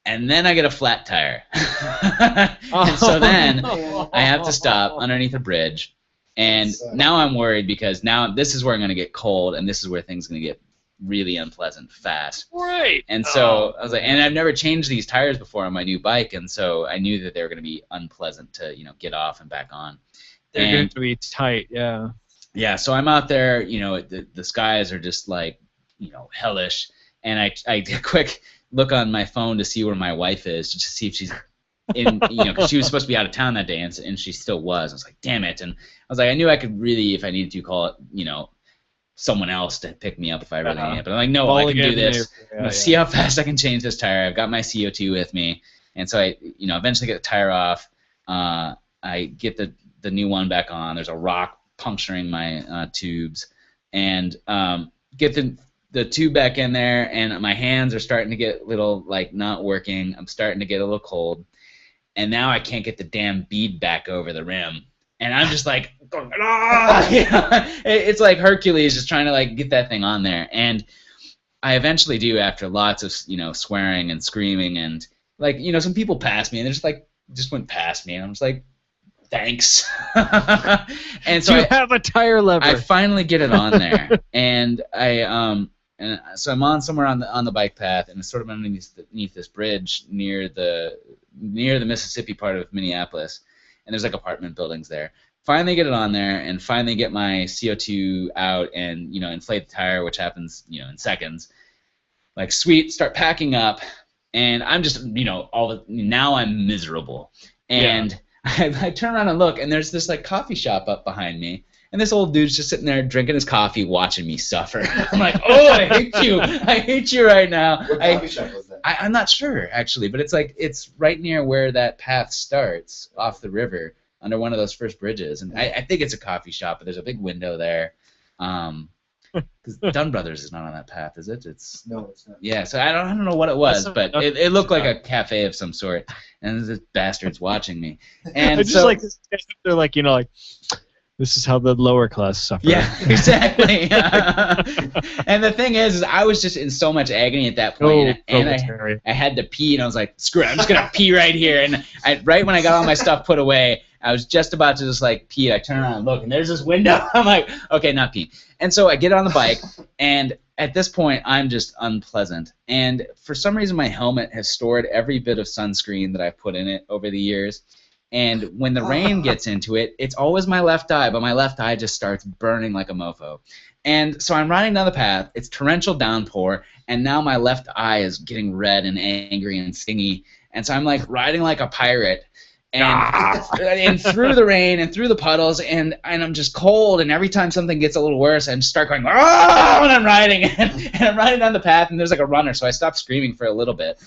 Speaker 3: And then I get a flat tire. And so then I have to stop underneath a bridge. And now I'm worried, because now this is where I'm going to get cold, and this is where things are going to get really unpleasant fast.
Speaker 1: Right.
Speaker 3: And so I was like, and I've never changed these tires before on my new bike, and so I knew that they were going to be unpleasant to, get off and back on.
Speaker 1: They're going to be tight, yeah.
Speaker 3: Yeah, so I'm out there, the skies are just like, hellish, and I did a quick look on my phone to see where my wife is, just to see if she's in, because she was supposed to be out of town that day, and she still was. I was like, damn it. And I was like, I knew I could really, if I needed to, call it, someone else to pick me up if I really needed. But I'm like, no, I can do this. I'm going to see how fast I can change this tire. I've got my CO2 with me. And so I, eventually get the tire off. I get the new one back on. There's a rock puncturing my tubes. And get the tube back in there, and my hands are starting to get a little, not working. I'm starting to get a little cold. And now I can't get the damn bead back over the rim. And I'm just like, it's like Hercules just trying to get that thing on there. And I eventually do, after lots of swearing and screaming, and some people pass me, and they're just went past me, and I'm just like, thanks. And so
Speaker 1: you have a tire lever.
Speaker 3: I finally get it on there, and so I'm on somewhere on the bike path, and it's sort of underneath this bridge near the Mississippi part of Minneapolis. And there's apartment buildings there. Finally get it on there, and finally get my CO2 out, and inflate the tire, which happens in seconds. Sweet, start packing up, and I'm just now I'm miserable. And I turn around and look, and there's this coffee shop up behind me, and this old dude's just sitting there drinking his coffee, watching me suffer. I'm like, oh, I hate you. I hate you right now.
Speaker 4: What coffee shop was that?
Speaker 3: I'm not sure, actually, but it's right near where that path starts off the river, under one of those first bridges. And I think it's a coffee shop, but there's a big window there. Because Dunn Brothers is not on that path, is it?
Speaker 4: No, it's not.
Speaker 3: Yeah, so I don't know what it was, but it looked like a cafe of some sort, and this bastard's watching me. And
Speaker 1: it's just they're this is how the lower class suffer.
Speaker 3: Yeah, exactly. And the thing is I was just in so much agony at that point, and I had to pee, and I was like, screw it, I'm just gonna pee right here. And right when I got all my stuff put away, I was just about to just pee. I turn around and look, and there's this window. I'm like, okay, not pee. And so I get on the bike, and at this point I'm just unpleasant. And for some reason my helmet has stored every bit of sunscreen that I've put in it over the years. And when the rain gets into it, it's always my left eye, but my left eye just starts burning like a mofo. And so I'm riding down the path. It's torrential downpour, and now my left eye is getting red and angry and stingy. And so I'm like riding like a pirate, and through the rain and through the puddles, and I'm just cold. And every time something gets a little worse, I just start going "Ah!" when I'm riding, and I'm riding down the path, and there's like a runner, so I stopped screaming for a little bit.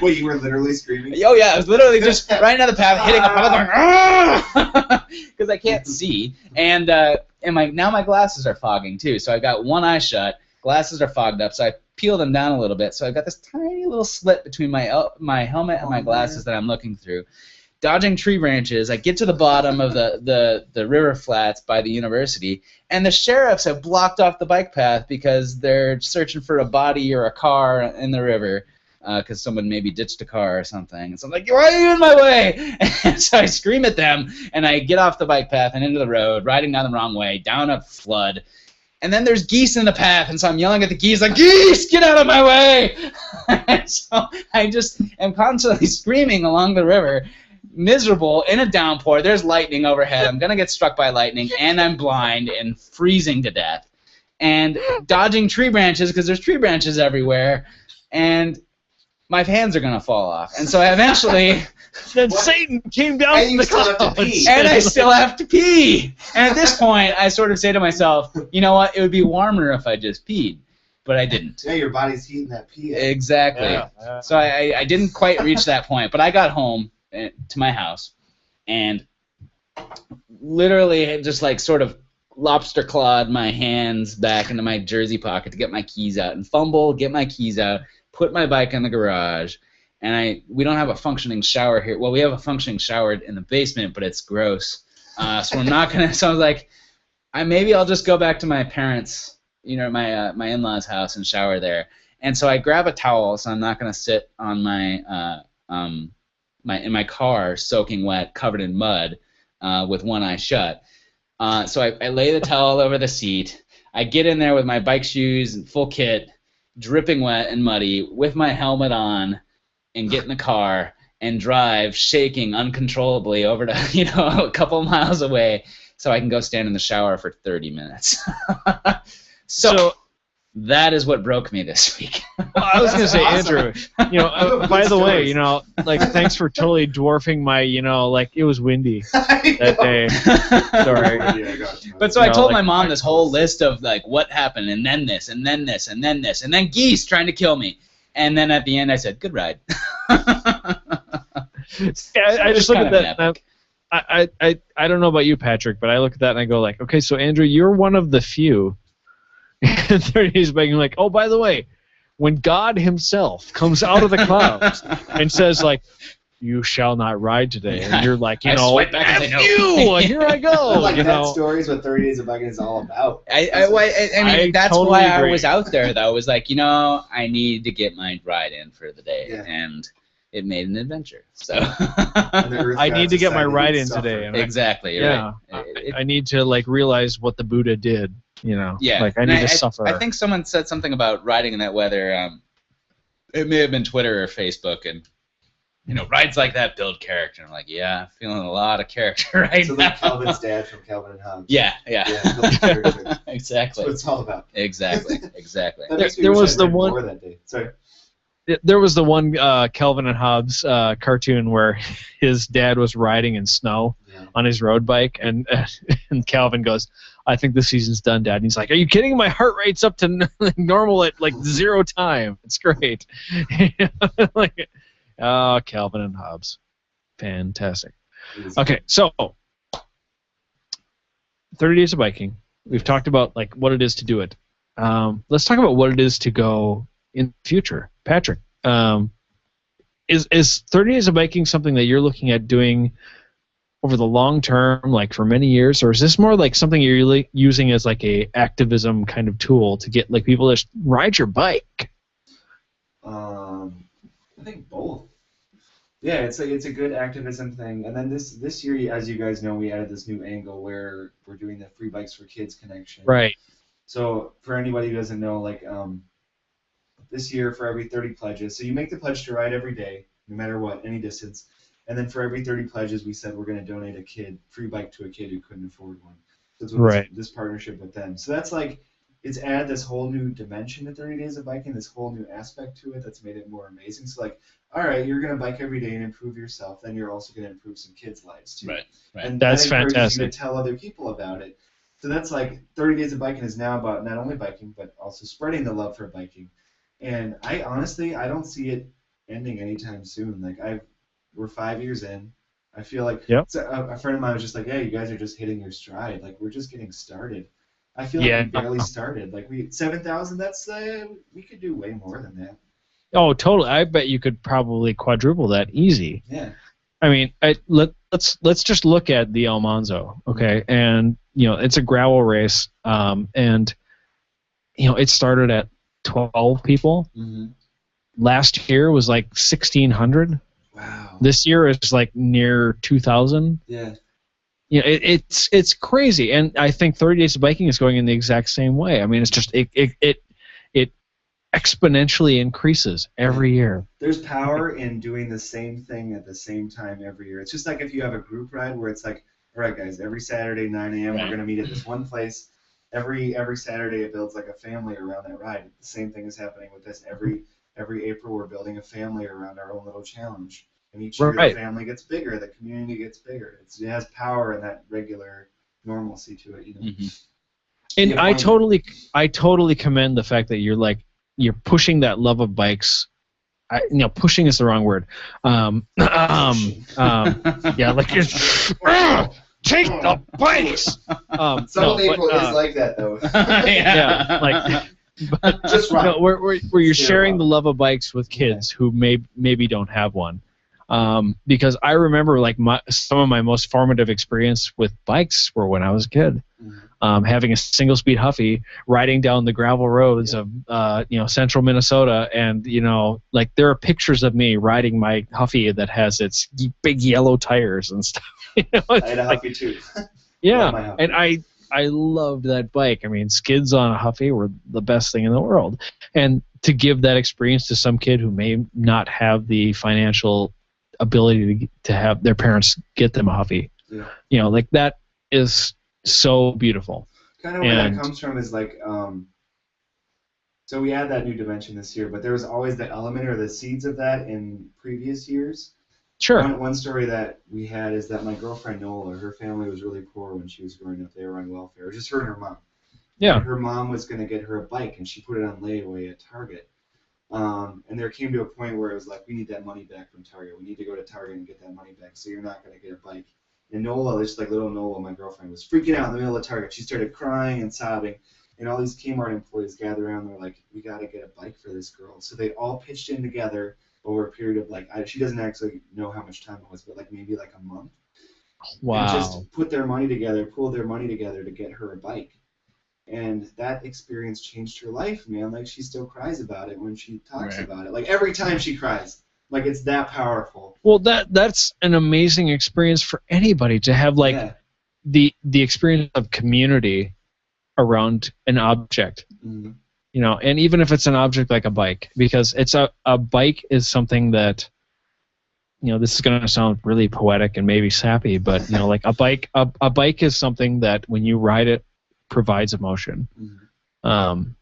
Speaker 4: Wait, you were literally screaming?
Speaker 3: Oh yeah, I was literally just riding down the path, hitting a puddle, going "Ah!" because I can't see, and now my glasses are fogging too, so I've got one eye shut, glasses are fogged up, so I peel them down a little bit, so I've got this tiny little slit between my helmet and my glasses that I'm looking through. Dodging tree branches, I get to the bottom of the river flats by the university, and the sheriffs have blocked off the bike path because they're searching for a body or a car in the river because someone maybe ditched a car or something. And so I'm like, why are you in my way? And so I scream at them, and I get off the bike path and into the road, riding down the wrong way, down a flood. And then there's geese in the path, and so I'm yelling at the geese, like, geese, get out of my way! And so I just am constantly screaming along the river, miserable, in a downpour. There's lightning overhead. I'm going to get struck by lightning, and I'm blind and freezing to death. And dodging tree branches, because there's tree branches everywhere, and my hands are going to fall off. And so I eventually...
Speaker 1: Then Satan came down from the clouds.
Speaker 3: And I still have to pee. And at this point, I sort of say to myself, you know what, it would be warmer if I just peed. But I didn't.
Speaker 4: Yeah, your body's heating that pee.
Speaker 3: Exactly.
Speaker 1: Yeah.
Speaker 3: So I didn't quite reach that point. But I got home to my house and literally just like sort of lobster clawed my hands back into my jersey pocket to get my keys out and fumble, get my keys out, put my bike in the garage. And we don't have a functioning shower here. Well, we have a functioning shower in the basement, but it's gross. So I'm not gonna. So I was like, maybe I'll just go back to my parents, my in-laws' house and shower there. And so I grab a towel, so I'm not gonna sit on in my car, soaking wet, covered in mud, with one eye shut. So I lay the towel over the seat. I get in there with my bike shoes and full kit, dripping wet and muddy, with my helmet on, and get in the car and drive, shaking uncontrollably over to a couple miles away, so I can go stand in the shower for 30 minutes. So that is what broke me this week.
Speaker 1: Well, I was going to say,
Speaker 4: awesome.
Speaker 1: Andrew, by the way, thanks for totally dwarfing my, it was windy that day. Sorry.
Speaker 3: But so I told my mom this whole list of, what happened, and then this, and then this, and then this, and then geese trying to kill me. And then at the end I said, good ride.
Speaker 1: Yeah, I just look at that. And I don't know about you, Patrick, but I look at that and I go like, okay, so Andrew, you're one of the few. And 30 days back, you're like, oh, by the way, when God himself comes out of the clouds and says like, you shall not ride today, and you're like, F you, here I go.
Speaker 4: That story is what 30 Days of Biking is all about.
Speaker 3: I mean, that's
Speaker 1: totally
Speaker 3: why
Speaker 1: agree.
Speaker 3: I was out there, though. I was like, I need to get my ride in for the day, and it made an adventure. So
Speaker 1: I need to get my ride in today.
Speaker 3: Exactly.
Speaker 1: Yeah.
Speaker 3: Right.
Speaker 1: I need to realize what the Buddha did.
Speaker 3: Yeah.
Speaker 1: I need to suffer.
Speaker 3: I think someone said something about riding in that weather. It may have been Twitter or Facebook, and rides like that build character. I'm like, yeah, feeling a lot of character right
Speaker 4: so
Speaker 3: now.
Speaker 4: like Calvin's dad from Calvin and Hobbes.
Speaker 3: Yeah.
Speaker 4: That's
Speaker 3: Exactly.
Speaker 4: what it's all about.
Speaker 3: Exactly.
Speaker 4: That makes me
Speaker 1: There
Speaker 4: wish
Speaker 1: was
Speaker 4: I'd
Speaker 1: the
Speaker 4: read
Speaker 1: one-
Speaker 4: more that day. Sorry.
Speaker 1: There was the one Calvin and Hobbes cartoon where his dad was riding in snow on his road bike, and Calvin goes, I think the season's done, Dad. And he's like, are you kidding? My heart rate's up to normal at 0 time. It's great. Oh, Calvin and Hobbes. Fantastic. Okay, so 30 Days of Biking. We've talked about what it is to do it. Let's talk about what it is to go in the future. Patrick, is 30 Days of Biking something that you're looking at doing over the long term, for many years, or is this more like something you're really using as a activism kind of tool to get people to ride your bike?
Speaker 4: I think both. Yeah, it's a good activism thing. And then this year, as you guys know, we added this new angle where we're doing the Free Bikes for Kids connection.
Speaker 1: Right.
Speaker 4: So for anybody who doesn't know, this year for every 30 pledges, so you make the pledge to ride every day, no matter what, any distance. And then for every 30 pledges, we said we're going to donate a free bike to a kid who couldn't afford one. So it's
Speaker 1: Right.
Speaker 4: this partnership with them. So that's like, it's added this whole new dimension to 30 Days of Biking, this whole new aspect to it that's made it more amazing. So like, all right, you're going to bike every day and improve yourself, then you're also going to improve some kids' lives too.
Speaker 3: Right.
Speaker 4: And
Speaker 1: That's
Speaker 4: that encourages
Speaker 1: fantastic.
Speaker 4: you to tell other people about it. So that's like 30 Days of Biking is now about not only biking, but also spreading the love for biking. And I honestly, I don't see it ending anytime soon. Like we're 5 years in. I feel like so a friend of mine was just like, "Hey, you guys are just hitting your stride. Like we're just getting started." I feel like we barely started. Like 7,000. That's we could do way more than that.
Speaker 1: Oh, totally. I bet you could probably quadruple that easy.
Speaker 4: Yeah.
Speaker 1: I mean, let's just look at the Almanzo, okay? And it's a gravel race, and it started at 12 people.
Speaker 4: Mm-hmm.
Speaker 1: Last year was like 1,600.
Speaker 4: Wow.
Speaker 1: This year is like near 2,000.
Speaker 4: Yeah.
Speaker 1: It's crazy, and I think 30 Days of Biking is going in the exact same way. I mean, it's just it exponentially increases every year.
Speaker 4: There's power in doing the same thing at the same time every year. It's just like if you have a group ride where it's like, all right, guys, every Saturday 9 a.m. we're gonna meet at this one place. Every Saturday it builds like a family around that ride. The same thing is happening with this. Every April we're building a family around our own little challenge. And each year the family gets bigger, the community gets bigger. It has power and that regular normalcy to it,
Speaker 3: Mm-hmm.
Speaker 1: And I totally commend the fact that you're pushing that love of bikes. Pushing is the wrong word. Yeah, like you're take the bikes.
Speaker 4: Some people is like that though.
Speaker 1: Yeah, like. But,
Speaker 4: just right.
Speaker 1: Where you're sharing the love of bikes with kids who maybe don't have one. Because I remember like some of my most formative experience with bikes were when I was a kid. Having a single-speed Huffy, riding down the gravel roads of central Minnesota, and like there are pictures of me riding my Huffy that has its big yellow tires and stuff.
Speaker 4: I had a Huffy too.
Speaker 1: Yeah, and I loved that bike. I mean, skids on a Huffy were the best thing in the world, and to give that experience to some kid who may not have the financial ability to have their parents get them a Huffy, like that is so beautiful.
Speaker 4: Kind of where that comes from is like, so we had that new dimension this year, but there was always the element or the seeds of that in previous years.
Speaker 1: Sure.
Speaker 4: One story that we had is that my girlfriend Nola, her family was really poor when she was growing up. They were on welfare. It was just her and her mom.
Speaker 1: Yeah.
Speaker 4: And her mom was going to get her a bike, and she put it on layaway at Target. And there came to a point where it was like, we need that money back from Target. We need to go to Target and get that money back, so you're not going to get a bike. And Nola, just like little Nola, my girlfriend, was freaking out in the middle of Target. She started crying and sobbing. And all these Kmart employees gathered around. They're like, we got to get a bike for this girl. So they all pitched in together over a period of like, she doesn't actually know how much time it was, but like maybe like a month.
Speaker 1: Wow.
Speaker 4: And just put their money together, pooled their money together to get her a bike. And that experience changed her life, man. Like, she still cries about it when she talks about it. Like, every time she cries. Like, it's that powerful.
Speaker 1: Well, that's an amazing experience for anybody to have, like, the experience of community around an object.
Speaker 4: Mm-hmm.
Speaker 1: And even if it's an object like a bike, because it's a bike is something that, this is going to sound really poetic and maybe sappy, but, like a bike is something that when you ride it, provides emotion.
Speaker 4: Mm-hmm.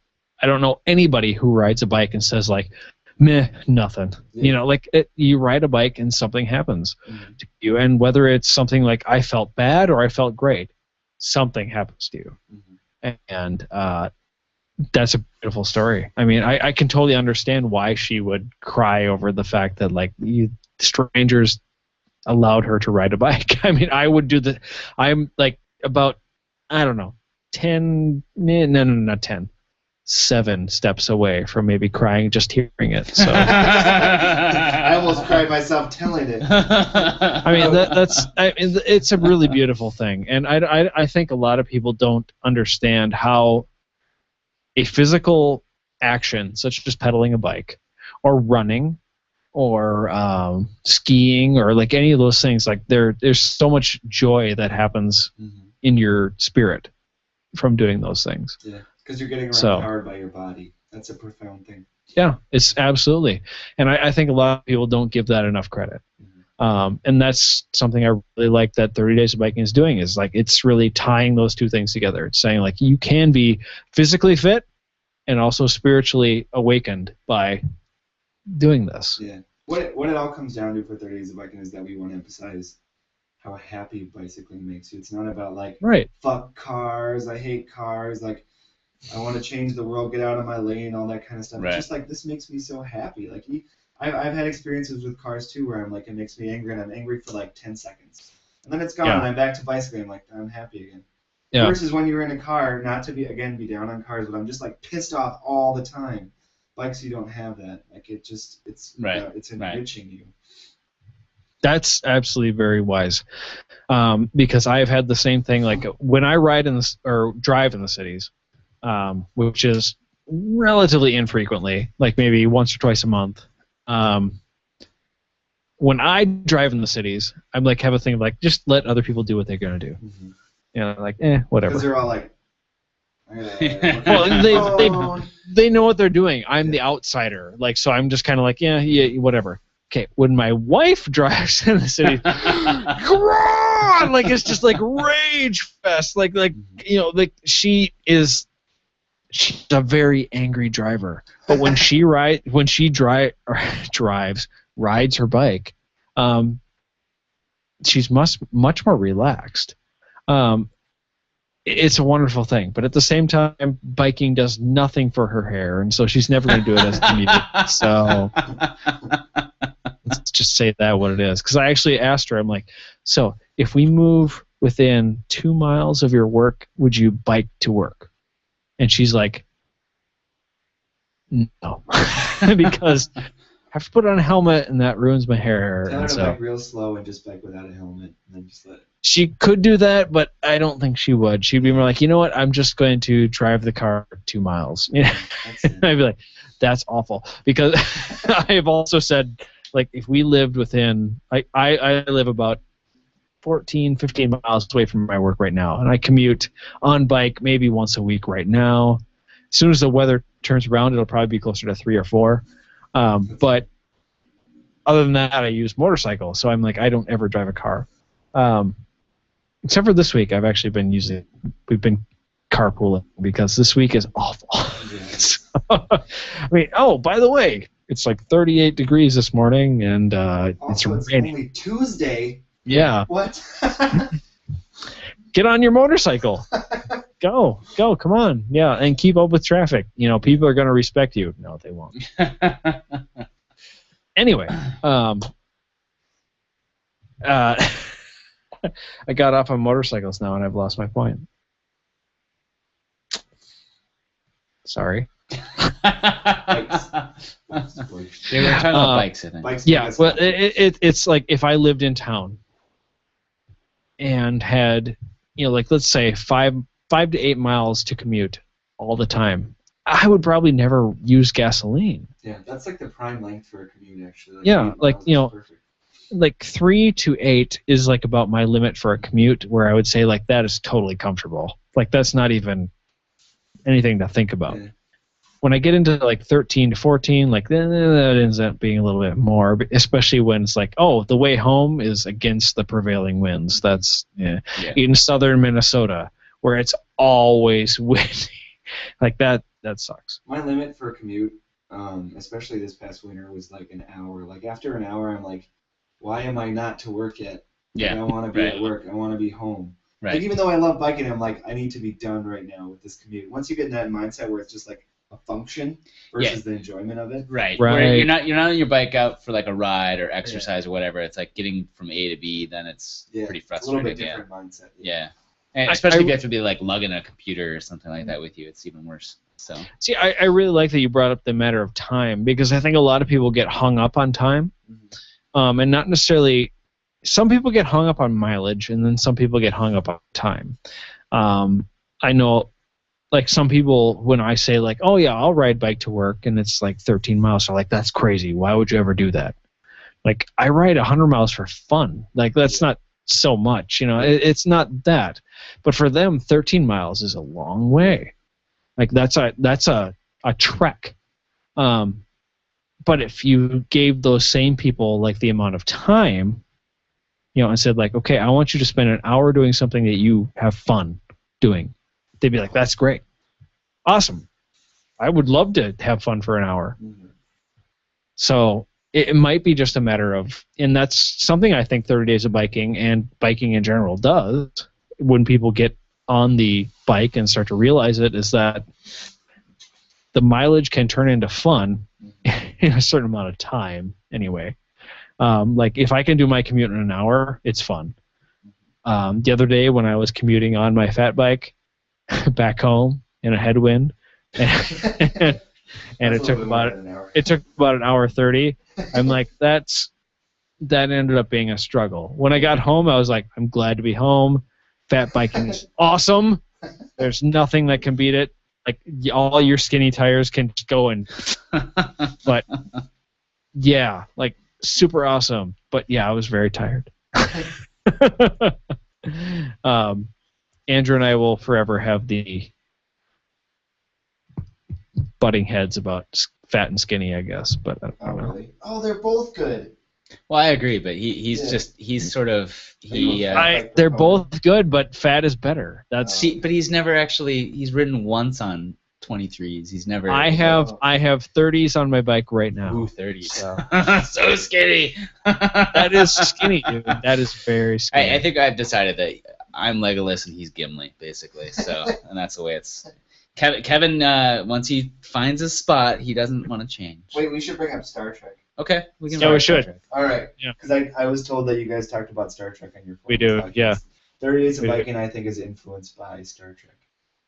Speaker 1: I don't know anybody who rides a bike and says like, meh, nothing. Like you ride a bike and something happens to you, and whether it's something like I felt bad or I felt great, something happens to you, and that's a beautiful story. I mean, I can totally understand why she would cry over the fact that like strangers allowed her to ride a bike. I mean, I would do I'm like about, I don't know, 7 steps away from maybe crying just hearing it. So
Speaker 4: I almost cried myself telling it.
Speaker 1: I mean, it's a really beautiful thing, and I think a lot of people don't understand how a physical action such as pedaling a bike or running or skiing or like any of those things, like there's so much joy that happens in your spirit from doing those things.
Speaker 4: Yeah, because you're getting around hard by your body. That's a profound thing.
Speaker 1: Yeah, it's absolutely. And I think a lot of people don't give that enough credit. And that's something I really like that 30 Days of Biking is doing, is like it's really tying those two things together. It's saying like you can be physically fit and also spiritually awakened by doing this.
Speaker 4: Yeah. What it all comes down to for 30 Days of Biking is that we want to emphasize how happy bicycling makes you. It's not about like,
Speaker 1: Right.
Speaker 4: fuck cars, I hate cars, like I want to change the world, get out of my lane, all that kind of stuff.
Speaker 3: Right.
Speaker 4: It's just like, this makes me so happy. Like I've had experiences with cars too where I'm like, it makes me angry and I'm angry for like 10 seconds. And then it's gone and I'm back to bicycling. I'm like, I'm happy again.
Speaker 1: Yeah.
Speaker 4: Versus when you're in a car, not to be down on cars, but I'm just like pissed off all the time. Bikes, you don't have that. Like it's it's enriching you.
Speaker 1: That's absolutely very wise, because I've had the same thing. Like when I ride or drive in the cities, which is relatively infrequently, like maybe once or twice a month. When I drive in the cities, I'm like have a thing of like just let other people do what they're gonna do.
Speaker 4: Mm-hmm.
Speaker 1: You know, like whatever.
Speaker 4: Because they're all like.
Speaker 1: Well, they know what they're doing. I'm the outsider, like so. I'm just kind of like yeah, whatever. Okay, when my wife drives in the city, come on, like it's just like rage fest. Like you know, like she's a very angry driver. But when she rides her bike, she's much more relaxed. It's a wonderful thing, but at the same time, biking does nothing for her hair, and so she's never going to do it as a comedian. So let's just say that what it is. Because I actually asked her, I'm like, so if we move within 2 miles of your work, would you bike to work? And she's like, no, because I have to put on a helmet, and that ruins my hair.
Speaker 4: Tell her to
Speaker 1: so
Speaker 4: bike real slow and just bike without a helmet, and then just let it.
Speaker 1: she could do that, but I don't think she would. She'd be more like, you know what? I'm just going to drive the car 2 miles. You know? I'd be like, that's awful. Because I have also said, like, if we lived within, I live about 14, 15 miles away from my work right now, and I commute on bike maybe once a week right now. As soon as the weather turns around, it'll probably be closer to 3 or 4. But other than that, I use motorcycle, so I'm like, I don't ever drive a car. Except for this week, we've been carpooling because this week is awful. So, I mean, oh, by the way, it's like 38 degrees this morning, and
Speaker 4: Also, it's
Speaker 1: raining.
Speaker 4: only Tuesday.
Speaker 1: Yeah.
Speaker 4: What?
Speaker 1: Get on your motorcycle. Go, come on. Yeah, and keep up with traffic. You know, people are going to respect you. No, they won't. Anyway, I got off on motorcycles now, and I've lost my point. Sorry.
Speaker 3: They were talking about bikes, I think.
Speaker 4: Bikes
Speaker 1: Yeah, well, it's like if I lived in town and had, you know, like let's say 5 to 8 miles to commute all the time, I would probably never use gasoline.
Speaker 4: Yeah, that's like the prime length for a commute, actually. Like
Speaker 1: Yeah,
Speaker 4: 8
Speaker 1: like,
Speaker 4: miles
Speaker 1: you
Speaker 4: is
Speaker 1: know,
Speaker 4: perfect.
Speaker 1: Like 3 to 8 is like about my limit for a commute, where I would say like that is totally comfortable. Like that's not even anything to think about.
Speaker 4: Yeah.
Speaker 1: When I get into like 13 to 14, like then that ends up being a little bit more, especially when it's like, oh, the way home is against the prevailing winds. That's in southern Minnesota, where it's always windy. Like that sucks.
Speaker 4: My limit for a commute, especially this past winter, was like an hour. Like after an hour, I'm like, why am I not to work yet?
Speaker 3: Yeah.
Speaker 4: Like, I want to be at work. I want to be home.
Speaker 3: Right.
Speaker 4: Like even though I love biking, I'm like, I need to be done right now with this commute. Once you get in that mindset where it's just like a function versus the enjoyment of it.
Speaker 3: Right.
Speaker 1: Right.
Speaker 3: Where you're not on your bike out for like a ride or exercise or whatever. It's like getting from A to B. Then it's pretty
Speaker 4: It's a little
Speaker 3: frustrating.
Speaker 4: bit different mindset.
Speaker 3: Yeah. And especially if you have to be like lugging a computer or something like that with you, it's even worse. So.
Speaker 1: See, I really like that you brought up the matter of time, because I think a lot of people get hung up on time, and not necessarily. Some people get hung up on mileage, and then some people get hung up on time. I know, like some people, when I say like, oh yeah, I'll ride bike to work, and it's like 13 miles, they're like, that's crazy. Why would you ever do that? Like I ride 100 miles for fun. Like that's not so much, you know. It's not that, but for them, 13 miles is a long way. Like that's a trek. But if you gave those same people like the amount of time, and said like, okay, I want you to spend an hour doing something that you have fun doing, they'd be like, that's great. Awesome. I would love to have fun for an hour.
Speaker 4: Mm-hmm.
Speaker 1: So it might be just a matter of, and that's something I think 30 Days of Biking and biking in general does when people get on the bike and start to realize it, is that the mileage can turn into fun in a certain amount of time anyway. Like if I can do my commute in an hour, it's fun. The other day when I was commuting on my fat bike back home in a headwind, and it took about an hour 30. I'm like, that ended up being a struggle. When I got home, I was like, I'm glad to be home. Fat biking is awesome. There's nothing that can beat it. Like all your skinny tires can just go and, but yeah, like super awesome. But yeah, I was very tired. Andrew and I will forever have the butting heads about fat and skinny, I guess. But I don't know.
Speaker 4: Really? Oh, they're both good.
Speaker 3: Well, I agree, but he's sort of
Speaker 1: they're both good, but fat is better.
Speaker 3: But he's never actually ridden once on 23s. He's never.
Speaker 1: I have 30s on my bike right now.
Speaker 3: Ooh, 30s. So skinny.
Speaker 1: That is skinny, dude. That is very skinny.
Speaker 3: I think I've decided that I'm Legolas and he's Gimli, basically. So, and that's the way it's. Kevin, once he finds his spot, he doesn't want to change.
Speaker 4: Wait, we should bring up Star Trek.
Speaker 3: Okay, we can.
Speaker 1: Yeah, we should.
Speaker 4: All right.
Speaker 1: Yeah.
Speaker 4: Because I was told that you guys talked about Star Trek on your phone.
Speaker 1: We do,
Speaker 4: podcast.
Speaker 1: yeah.
Speaker 4: 30 Days of Biking, I think, is influenced by Star Trek.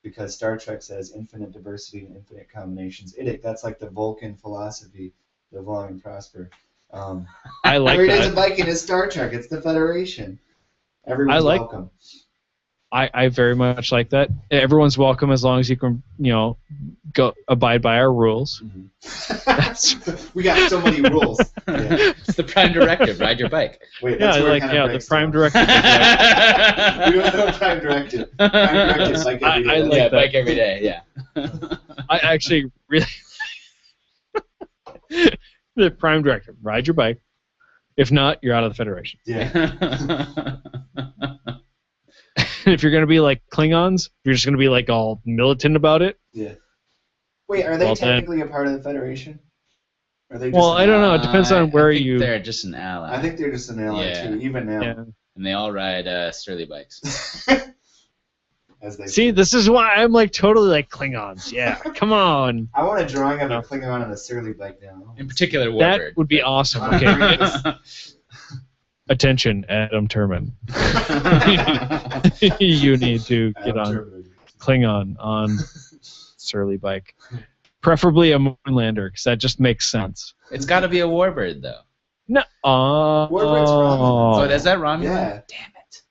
Speaker 4: Because Star Trek says infinite diversity and infinite combinations. That's like the Vulcan philosophy, live long and prosper.
Speaker 1: I like
Speaker 4: 30
Speaker 1: that.
Speaker 4: Days of Biking is Star Trek. It's the Federation. Everyone's welcome.
Speaker 1: I very much like that. Everyone's welcome as long as you can, go abide by our rules.
Speaker 4: Mm-hmm. We got so many rules. Yeah.
Speaker 3: It's the prime directive. Ride your bike.
Speaker 4: Wait, that's where
Speaker 1: the prime directive.
Speaker 4: We don't know prime directive. Prime directive, bike every day.
Speaker 1: I like that.
Speaker 3: Bike every day. Yeah.
Speaker 1: I actually really the prime directive. Ride your bike. If not, you're out of the Federation.
Speaker 4: Yeah.
Speaker 1: If you're going to be like Klingons, you're just going to be like all militant about it.
Speaker 4: Yeah. Wait, are they technically a part of the Federation? Are they?
Speaker 1: Well, I don't know. It depends on where you.
Speaker 3: They're just an ally.
Speaker 4: I think they're just an ally too, even now.
Speaker 1: Yeah.
Speaker 3: And they all ride Sturley bikes.
Speaker 4: As they
Speaker 1: See, this is why I'm like totally like Klingons. Yeah, come on.
Speaker 4: I want a drawing of a Klingon on a Surly bike now.
Speaker 3: In particular, Warbird.
Speaker 1: That would be awesome. Okay. Attention, Adam Turman. You need to get on Klingon on Surly bike. Preferably a Moonlander, because that just makes sense.
Speaker 3: It's got to be a Warbird, though.
Speaker 1: No.
Speaker 4: Warbird's Romulan.
Speaker 3: Oh, is that Romulan?
Speaker 4: Yeah.
Speaker 3: Damn it.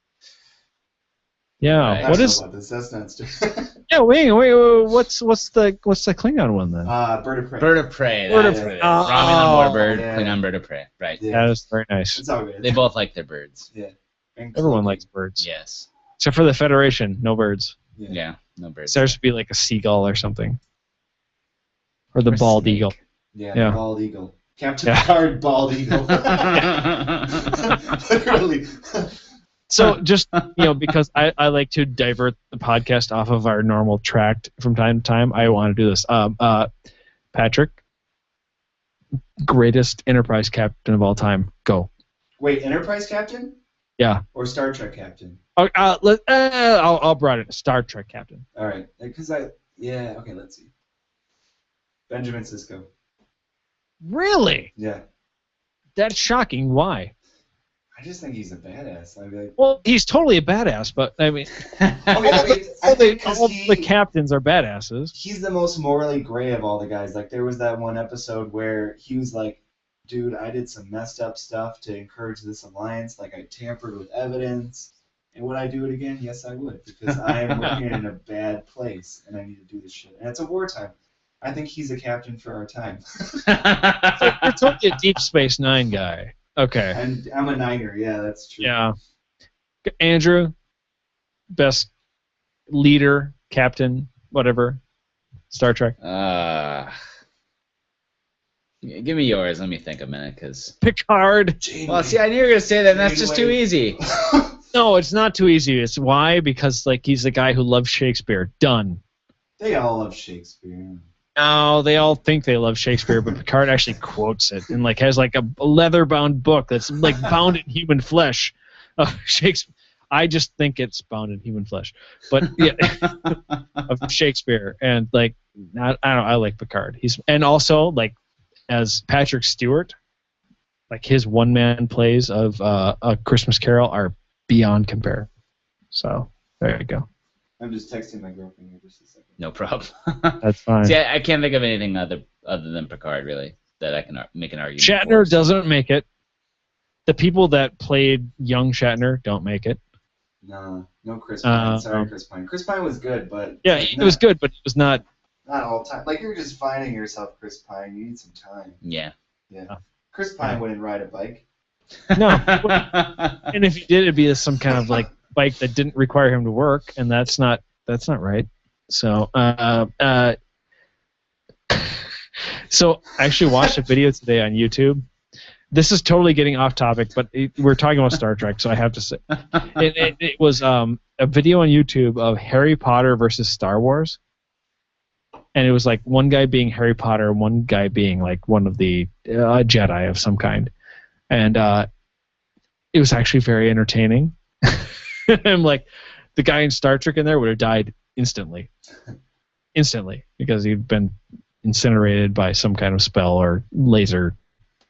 Speaker 1: Yeah.
Speaker 3: Right.
Speaker 1: What is?
Speaker 4: That's not stupid.
Speaker 1: Yeah. Wait. What's the Klingon one then?
Speaker 4: Bird of Prey.
Speaker 3: Bird of Prey.
Speaker 1: Bird of
Speaker 3: That's
Speaker 1: Prey.
Speaker 3: it. Romulan Warbird,
Speaker 4: yeah.
Speaker 3: Klingon Bird of Prey. Right.
Speaker 4: Yeah.
Speaker 1: That is very nice.
Speaker 4: It's all good.
Speaker 3: They both like their birds.
Speaker 4: Yeah. And
Speaker 1: Everyone
Speaker 4: Cloaky.
Speaker 1: likes birds.
Speaker 3: Yes.
Speaker 1: Except for the Federation, no birds.
Speaker 3: Yeah. No birds.
Speaker 1: There should be like a seagull or something. Or the
Speaker 3: Or
Speaker 1: bald
Speaker 3: snake.
Speaker 1: eagle.
Speaker 4: Yeah,
Speaker 1: Yeah.
Speaker 4: the bald eagle. Captain
Speaker 1: Yeah.
Speaker 4: Picard, bald eagle. Literally.
Speaker 1: So just, because I like to divert the podcast off of our normal track from time to time, I want to do this. Patrick, greatest Enterprise captain of all time. Go.
Speaker 4: Wait, Enterprise captain?
Speaker 1: Yeah.
Speaker 4: Or Star Trek captain?
Speaker 1: I'll broaden it. Star Trek captain.
Speaker 4: All right. Because okay, let's see. Benjamin Sisko.
Speaker 1: Really?
Speaker 4: Yeah.
Speaker 1: That's shocking. Why?
Speaker 4: I just think he's a badass. I'd be like,
Speaker 1: Well, he's totally a badass, but I mean,
Speaker 4: I think 'cause
Speaker 1: all the captains are badasses.
Speaker 4: he's the most morally gray of all the guys. Like, there was that one episode where he was like, dude, I did some messed up stuff to encourage this alliance. Like, I tampered with evidence. And would I do it again? Yes, I would. Because I am working in a bad place, and I need to do this shit. And it's a wartime. I think he's a captain for our time.
Speaker 1: So you're totally a Deep Space Nine guy. Okay.
Speaker 4: And I'm a Niner. Yeah, that's true.
Speaker 1: Yeah. Andrew, best leader, captain, whatever, Star Trek.
Speaker 3: Give me yours. Let me think a minute, cause.
Speaker 1: Picard.
Speaker 3: Well, see, I knew you were gonna say that, and that's just too easy.
Speaker 1: No, it's not too easy. It's why? Because like he's the guy who loves Shakespeare. Done.
Speaker 4: They all love Shakespeare.
Speaker 1: No, they all think they love Shakespeare, but Picard actually quotes it and like has like a leather-bound book that's like bound in human flesh. Shakespeare. I just think it's bound in human flesh, but yeah, of Shakespeare and like I don't know. I like Picard. And also like as Patrick Stewart, like his one-man plays of A Christmas Carol are beyond compare. So there you go.
Speaker 4: I'm just texting my girlfriend here just a second.
Speaker 3: No problem.
Speaker 1: That's fine.
Speaker 3: See, I can't think of anything other than Picard really that I can make an argument.
Speaker 1: Shatner doesn't make it. The people that played young Shatner don't make it.
Speaker 4: No Chris Pine. Sorry, Chris Pine. Chris Pine was good, but
Speaker 1: yeah, it was good, but it was not.
Speaker 4: Not all time. Like you're just finding yourself, Chris Pine. You need some time.
Speaker 3: Yeah.
Speaker 4: Yeah. Chris Pine wouldn't ride a bike.
Speaker 1: No. And if he did, it'd be some kind of like bike that didn't require him to work, and that's not right. So, so I actually watched a video today on YouTube. This is totally getting off topic, but we're talking about Star Trek, so I have to say, it was a video on YouTube of Harry Potter versus Star Wars, and it was like one guy being Harry Potter, and one guy being like one of the Jedi of some kind, and it was actually very entertaining. I'm like, the guy in Star Trek in there would have died instantly, because he'd been incinerated by some kind of spell or laser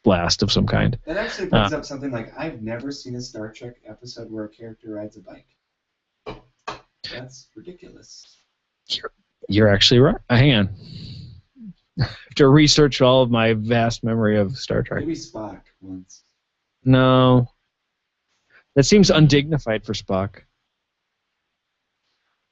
Speaker 1: blast of some kind.
Speaker 4: That actually brings up something like I've never seen a Star Trek episode where a character rides a bike. That's ridiculous.
Speaker 1: You're actually right. Hang on. I have to research all of my vast memory of Star Trek.
Speaker 4: Maybe Spock once.
Speaker 1: No. That seems undignified for Spock.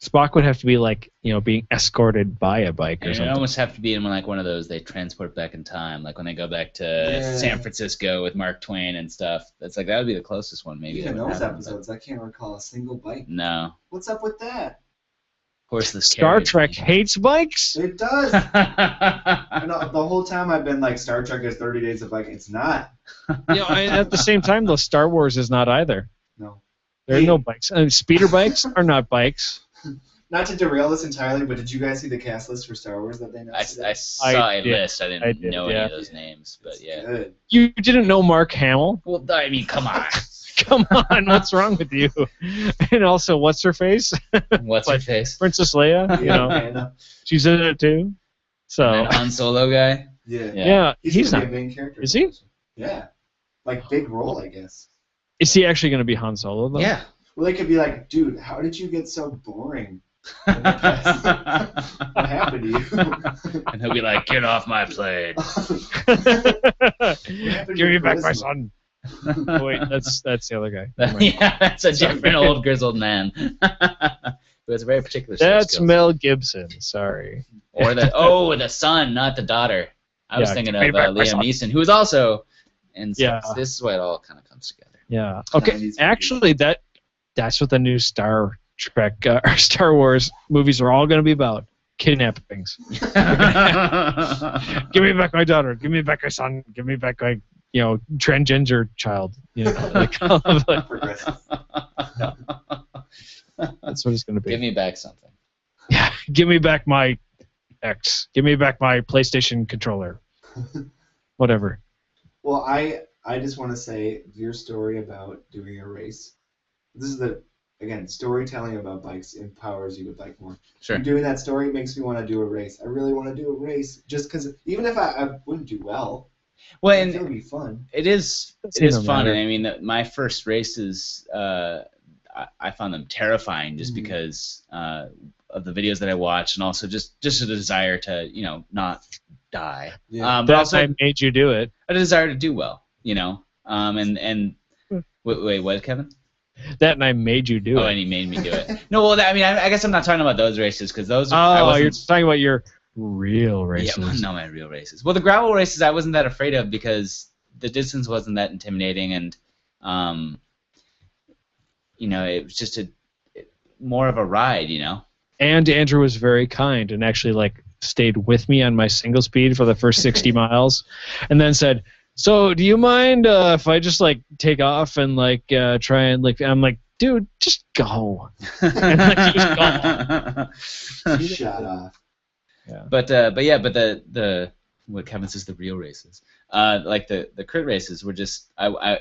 Speaker 1: Spock would have to be like, being escorted by a bike or
Speaker 3: It
Speaker 1: something.
Speaker 3: almost have to be in like one of those they transport back in time, like when they go back to San Francisco with Mark Twain and stuff. That's like that would be the closest one, maybe.
Speaker 4: Even those episodes, I can't recall a single bike.
Speaker 3: No.
Speaker 4: What's up with that?
Speaker 3: Horseless
Speaker 1: Star Trek hates bikes?
Speaker 4: It does. And the whole time I've been like, Star Trek is 30 Days of Bike. It's not.
Speaker 1: At the same time, though, Star Wars is not either.
Speaker 4: No.
Speaker 1: There are no bikes. Speeder bikes are not bikes.
Speaker 4: Not to derail this entirely, but did you guys see the cast list for Star Wars that they announced?
Speaker 3: I saw a list. I didn't know any of those names, but yeah.
Speaker 4: Good.
Speaker 1: You didn't know Mark Hamill?
Speaker 3: Well, I mean, come on.
Speaker 1: Come on, what's wrong with you? And also, what's her face?
Speaker 3: What's her face?
Speaker 1: Princess Leia. She's in it too. So.
Speaker 3: And Han Solo guy.
Speaker 4: Yeah. He's
Speaker 1: not
Speaker 4: a main character.
Speaker 1: Is he?
Speaker 4: Yeah. Like big role, I guess.
Speaker 1: Is he actually going to be Han Solo though?
Speaker 3: Yeah.
Speaker 4: Well, they could be like, dude, how did you get so boring? What happened to you?
Speaker 3: And he'll be like, get off my plane.
Speaker 1: Give me back my son. Oh, wait, that's the other guy.
Speaker 3: Yeah, that's a different old grizzled man. Who has a very particular set of
Speaker 1: That's
Speaker 3: skills.
Speaker 1: Mel Gibson. Sorry.
Speaker 3: Or the son, not the daughter. I was thinking of Liam Neeson, who is also in.
Speaker 1: Yeah.
Speaker 3: This is why it all kind of comes together.
Speaker 1: Yeah. Okay. Actually, that's what the new Star Trek or Star Wars movies are all going to be about. Kidnappings. Give me back my daughter. Give me back my son. Give me back my transgender child. That's what it's going to be.
Speaker 3: Give me back something.
Speaker 1: Yeah. Give me back my X. Give me back my PlayStation controller. Whatever.
Speaker 4: Well, I just want to say your story about doing a race. This is again, storytelling about bikes empowers you to bike more.
Speaker 3: Sure.
Speaker 4: And doing that story makes me want to do a race. I really want to do a race just because even if I wouldn't do well,
Speaker 3: well,
Speaker 4: it would be fun.
Speaker 3: It is fun. And I mean, my first races, I found them terrifying just because of the videos that I watched, and also just a desire to not die.
Speaker 1: Yeah. But also made you do it.
Speaker 3: A desire to do well, and wait, what, Kevin?
Speaker 1: That and I made you do it.
Speaker 3: Oh, and he made me do it. No, well, I mean, I guess I'm not talking about those races because those.
Speaker 1: Oh, you're talking about your real races.
Speaker 3: Yeah, no, my real races. Well, the gravel races I wasn't that afraid of because the distance wasn't that intimidating, and it was just more of a ride,
Speaker 1: And Andrew was very kind and actually stayed with me on my single speed for the first 60 miles, and then said, "So, do you mind if I just like take off and like try and like?" I'm like, "Dude, just go." And like he was gone.
Speaker 4: You shot off.
Speaker 1: Yeah.
Speaker 3: But the what Kevin says, the real races, like the crit races were just I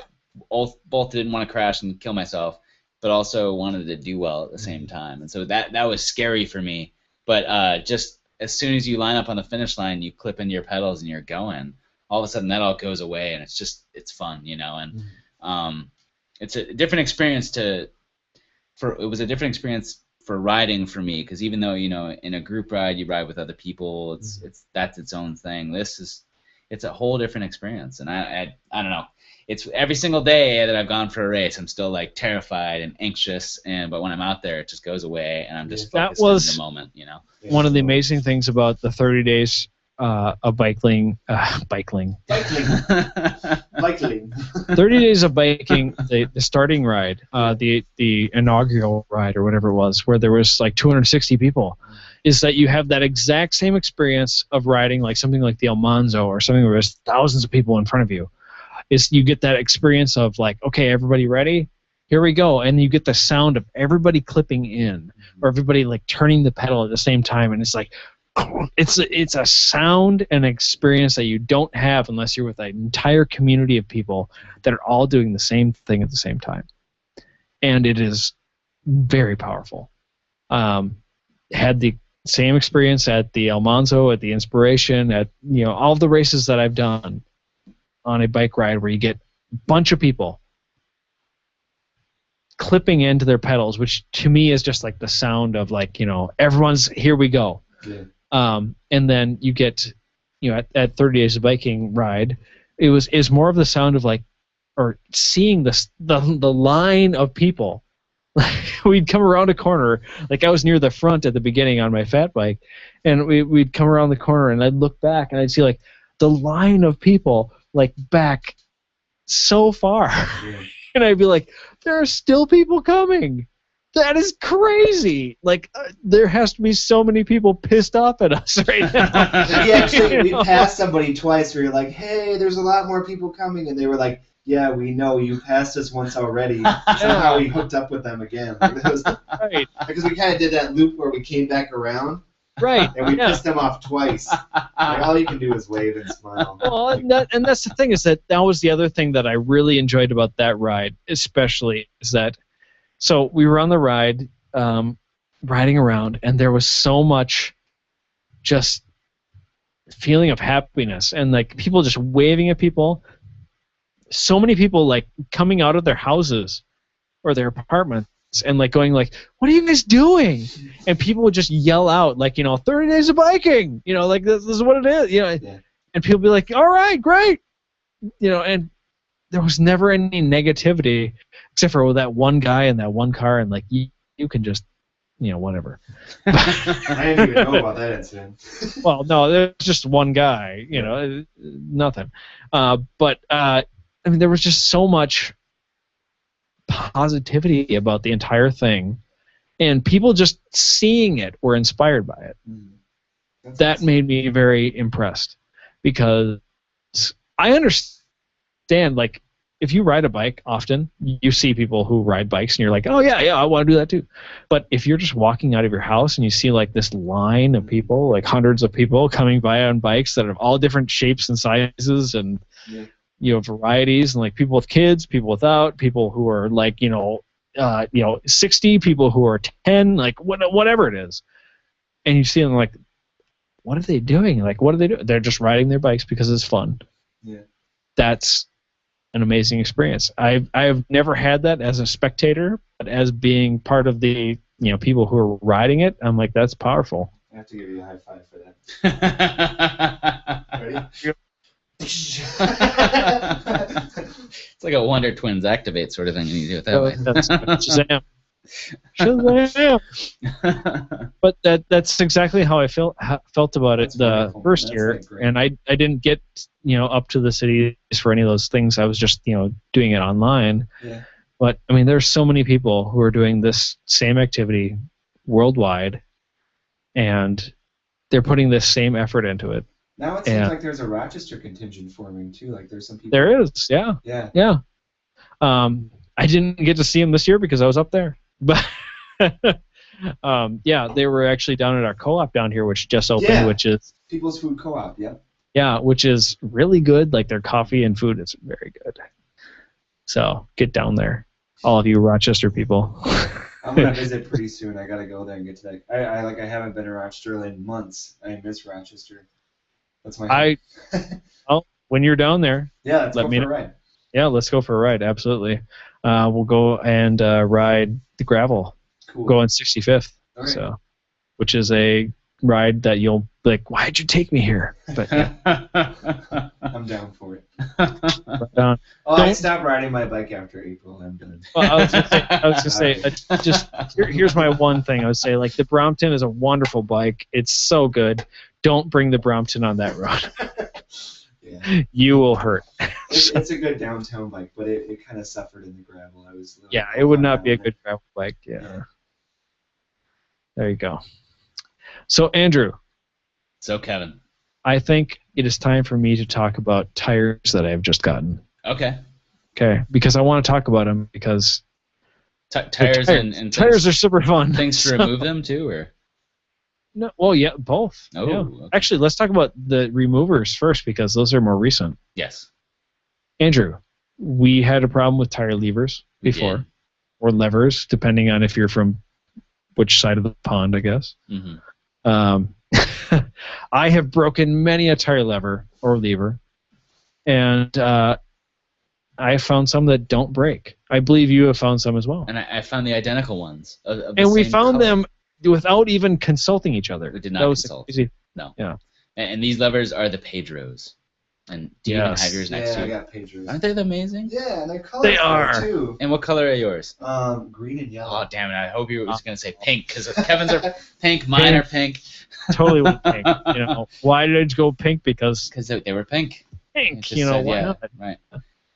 Speaker 3: both didn't want to crash and kill myself, but also wanted to do well at the same time, and so that was scary for me. But just as soon as you line up on the finish line, you clip into your pedals and you're going. All of a sudden, that all goes away, and it's fun, you know. And it's a different experience it was a different experience for riding for me, because even though, you know, in a group ride you ride with other people, that's its own thing. It's a whole different experience, and I don't know. It's every single day that I've gone for a race, I'm still like terrified and anxious, but when I'm out there, it just goes away, and I'm just focused in the moment, you know.
Speaker 1: One of the amazing things about the 30 days of biking.
Speaker 4: 30
Speaker 1: days of biking, the starting ride, the inaugural ride or whatever it was, where there was like 260 people, is that you have that exact same experience of riding like something like the Almanzo or something where there's thousands of people in front of you. Is you get that experience of like, okay, everybody ready? Here we go. And you get the sound of everybody clipping in, or everybody like turning the pedal at the same time, and it's like, it's a sound and experience that you don't have unless you're with an entire community of people that are all doing the same thing at the same time. And it is very powerful. Had the same experience at the Almanzo, at the Inspiration, at, you know, all the races that I've done on a bike ride where you get a bunch of people clipping into their pedals, which to me is just like the sound of like, you know, everyone's here we go.
Speaker 4: Yeah.
Speaker 1: And then you get, you know, at 30 Days of Biking ride, is more of the sound of like, or seeing the line of people. We'd come around a corner, like I was near the front at the beginning on my fat bike, and we'd come around the corner and I'd look back and I'd see like the line of people like back so far.
Speaker 4: Yeah.
Speaker 1: And I'd be like, there are still people coming. That is crazy. Like, there has to be so many people pissed off at us right now.
Speaker 4: We passed somebody twice where you're like, hey, there's a lot more people coming, and they were like, yeah, we know, you passed us once already. Somehow we hooked up with them again. Like,
Speaker 1: Right.
Speaker 4: Because we kind of did that loop where we came back around.
Speaker 1: Right.
Speaker 4: And we pissed them off twice. Like, all you can do is wave and smile.
Speaker 1: Well, and that's the thing, is that was the other thing that I really enjoyed about that ride, especially, is that, so we were on the ride, riding around, and there was so much just feeling of happiness, and like people just waving at people. So many people like coming out of their houses or their apartments and like going like, "What are you guys doing?" And people would just yell out like, you know, 30 days of biking, you know, like this is what it is, you know.
Speaker 4: Yeah.
Speaker 1: And people be like, "All right, great," you know, and there was never any negativity except for that one guy in that one car, and like you can just, you know, whatever.
Speaker 4: I didn't even know about that incident.
Speaker 1: Well, no, there's just one guy, you know, nothing. But I mean, there was just so much positivity about the entire thing, and people just seeing it were inspired by it. That made me very impressed, because I understand, like, if you ride a bike often, you see people who ride bikes, and you're like, oh, yeah, I want to do that too. But if you're just walking out of your house and you see, like, this line of people, like hundreds of people coming by on bikes that have all different shapes and sizes and, you know, varieties, and, like, people with kids, people without, people who are, like, 60, people who are 10, like, whatever it is. And you see them, like, what are they doing? Like, what are they doing? They're just riding their bikes because it's fun.
Speaker 4: Yeah.
Speaker 1: That's an amazing experience. I've never had that as a spectator, but as being part of the, you know, people who are riding it, I'm like, that's powerful.
Speaker 4: I have to give you a high five for that. Ready?
Speaker 3: It's like a Wonder Twins activate sort of thing, and you do it that way.
Speaker 1: That's Shazam. Shazam. But that's exactly how I felt about it the first year, and I didn't get, you know, up to the cities for any of those things. I was just, you know, doing it online.
Speaker 4: Yeah.
Speaker 1: But I mean, there's so many people who are doing this same activity worldwide, and they're putting the same effort into it.
Speaker 4: Now it seems like there's a Rochester contingent forming too. Like there's some people.
Speaker 1: There is, yeah.
Speaker 4: Yeah.
Speaker 1: I didn't get to see them this year because I was up there, but yeah, they were actually down at our co-op down here, which just opened, which is
Speaker 4: People's Food Co-op. Yeah.
Speaker 1: Yeah, which is really good. Like their coffee and food is very good. So get down there, all of you Rochester people.
Speaker 4: I'm gonna visit pretty soon. I gotta go there and get to that. I haven't been to Rochester in months. I miss Rochester. That's my.
Speaker 1: Well, when you're down there,
Speaker 4: yeah, let's
Speaker 1: let
Speaker 4: go
Speaker 1: me
Speaker 4: for a ride.
Speaker 1: Yeah, let's go for a ride. Absolutely. We'll go and ride the gravel.
Speaker 4: Cool.
Speaker 1: Go on 65th.
Speaker 4: All right.
Speaker 1: So, which is a ride that you'll be like, why'd you take me here? But yeah.
Speaker 4: I'm down for it.
Speaker 1: Right
Speaker 4: I stopped riding my bike after April. I'm done.
Speaker 1: Well, I was gonna say, here's my one thing. I would say, like, the Brompton is a wonderful bike. It's so good. Don't bring the Brompton on that road.
Speaker 4: Yeah.
Speaker 1: You will hurt.
Speaker 4: It's a good downtown bike, but it kind of suffered in the gravel.
Speaker 1: It would not be a good gravel bike. Yeah. There you go. So, Andrew.
Speaker 3: So, Kevin.
Speaker 1: I think it is time for me to talk about tires that I have just gotten.
Speaker 3: Okay.
Speaker 1: Okay, because I want to talk about them because
Speaker 3: tires and
Speaker 1: tires are super fun.
Speaker 3: Things to remove them too, or
Speaker 1: no? Well, yeah, both.
Speaker 3: Oh,
Speaker 1: yeah.
Speaker 3: Okay.
Speaker 1: Actually, let's talk about the removers first because those are more recent.
Speaker 3: Yes.
Speaker 1: Andrew, we had a problem with tire levers before, or levers, depending on if you're from which side of the pond, I guess.
Speaker 3: Mm-hmm.
Speaker 1: I have broken many a tire lever or lever, and I found some that don't break. I believe you have found some as well.
Speaker 3: And I found the identical ones.
Speaker 1: And we found them without even consulting each other.
Speaker 3: We did not consult.
Speaker 1: Easy.
Speaker 3: No.
Speaker 1: Yeah.
Speaker 3: And these levers are the Pedros. And do you even have yours next to you?
Speaker 4: Yeah, I got Pedros.
Speaker 3: Aren't they amazing?
Speaker 4: Yeah, and they're colorful too.
Speaker 3: And what color are yours?
Speaker 4: Green and yellow.
Speaker 3: Oh, damn it. I hope you were just going to say pink, because Kevin's are pink, mine are pink.
Speaker 1: Totally went pink. You know, why did I go pink? Because
Speaker 3: they were pink.
Speaker 1: Pink, you know, why not?
Speaker 3: Right.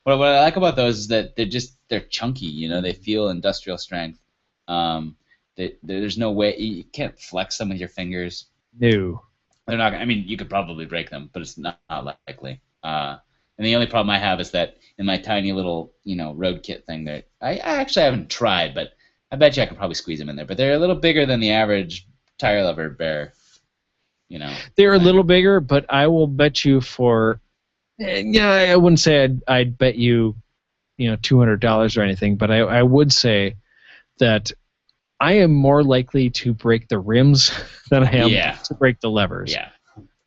Speaker 3: What I like about those is that they're chunky, you know, they feel industrial strength. There's no way, you can't flex them with your fingers.
Speaker 1: No.
Speaker 3: They're not. I mean, you could probably break them, but it's not likely. And the only problem I have is that in my tiny little, road kit thing, that I actually haven't tried, but I bet you I could probably squeeze them in there. But they're a little bigger than the average tire lever bear.
Speaker 1: They're a little bigger, but I will bet you for. Yeah, I wouldn't say I'd bet you, $200 or anything, but I would say that I am more likely to break the rims than I am to break the levers.
Speaker 3: Yeah.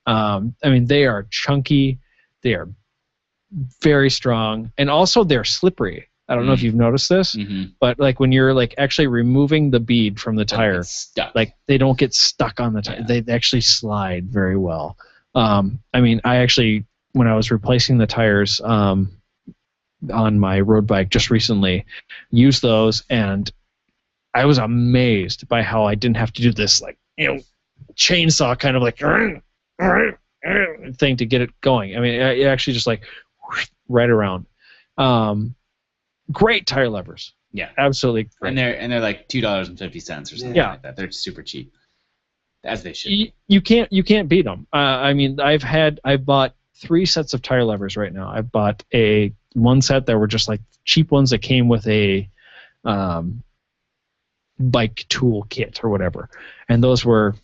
Speaker 1: I mean, they are chunky, they are very strong, and also they're slippery. I don't know if you've noticed this, but like when you're like actually removing the bead from the tire, like they don't get stuck on the tire. Yeah. They actually slide very well. I mean, I actually, when I was replacing the tires on my road bike just recently, used those, and I was amazed by how I didn't have to do this like chainsaw kind of like thing to get it going. I mean, it actually just like right around. Great tire levers.
Speaker 3: Yeah,
Speaker 1: absolutely great.
Speaker 3: And they're like $2.50 or something like that. They're super cheap, as they should be.
Speaker 1: You can't beat them. I mean, I've bought 3 sets of tire levers right now. I bought one set that were just like cheap ones that came with a bike tool kit or whatever, and those were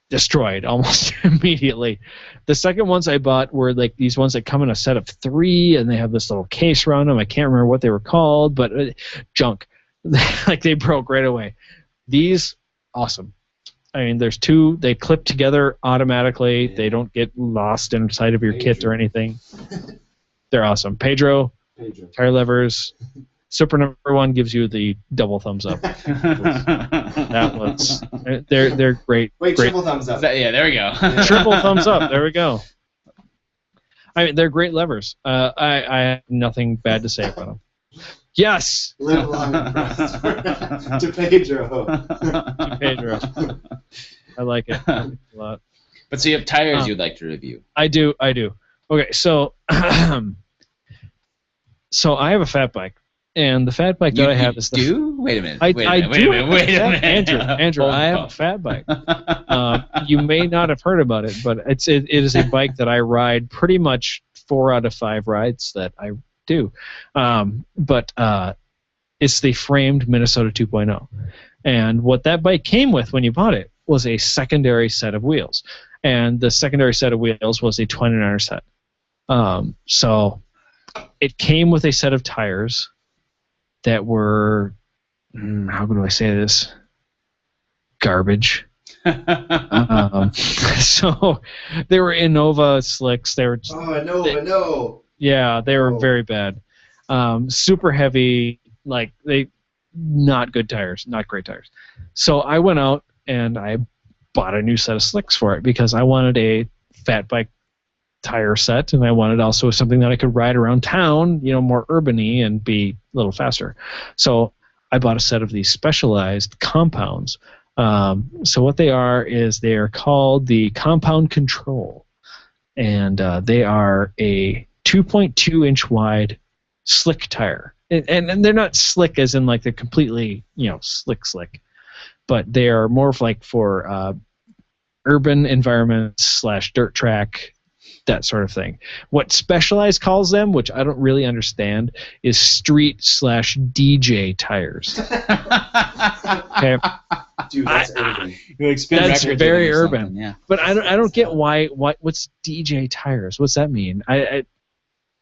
Speaker 1: destroyed almost immediately. The second ones I bought were like these ones that come in a set of 3, and they have this little case around them. I can't remember what they were called, but junk. Like they broke right away. These, awesome. I mean, there's 2. They clip together automatically. They don't get lost inside of your kit or anything. They're awesome. Pedro. Tire levers. Super number 1 gives you the double thumbs up. That was they're great.
Speaker 4: Wait,
Speaker 1: great.
Speaker 4: triple thumbs up.
Speaker 3: Yeah, there we go.
Speaker 1: Triple thumbs up. There we go. I mean, they're great levers. I have nothing bad to say about them. Yes.
Speaker 4: Live long and prosper. To Pedro.
Speaker 1: To Pedro. I like it a lot.
Speaker 3: But so you have tires you'd like to review.
Speaker 1: I do. Okay, so so I have a fat bike. And the fat bike that I have is the
Speaker 3: do? Wait a minute.
Speaker 1: I
Speaker 3: Wait a
Speaker 1: do.
Speaker 3: minute. Wait a minute.
Speaker 1: Andrew, I have a fat bike. You may not have heard about it, but it is a bike that I ride pretty much 4 out of 5 rides that I do. But it's the framed Minnesota 2.0. And what that bike came with when you bought it was a secondary set of wheels. And the secondary set of wheels was a 29er set. So it came with a set of tires that were, how do I say this? Garbage. So they were Innova slicks. They were
Speaker 4: Innova, no.
Speaker 1: Yeah, they were very bad. Super heavy, like not good tires, not great tires. So I went out and I bought a new set of slicks for it because I wanted a fat bike tire set, and I wanted also something that I could ride around town, more urban-y and be a little faster. So I bought a set of these specialized compounds. So what they are is they are called the Compound Control, and they are a 2.2-inch wide slick tire. And they're not slick as in like they're completely, slick, but they are more of like for urban environments / dirt track, that sort of thing. What Specialized calls them, which I don't really understand, is street / DJ tires. Okay.
Speaker 4: Dude, that's urban.
Speaker 1: That's very urban.
Speaker 3: Yeah.
Speaker 1: But I don't get what's DJ tires. What's that mean? I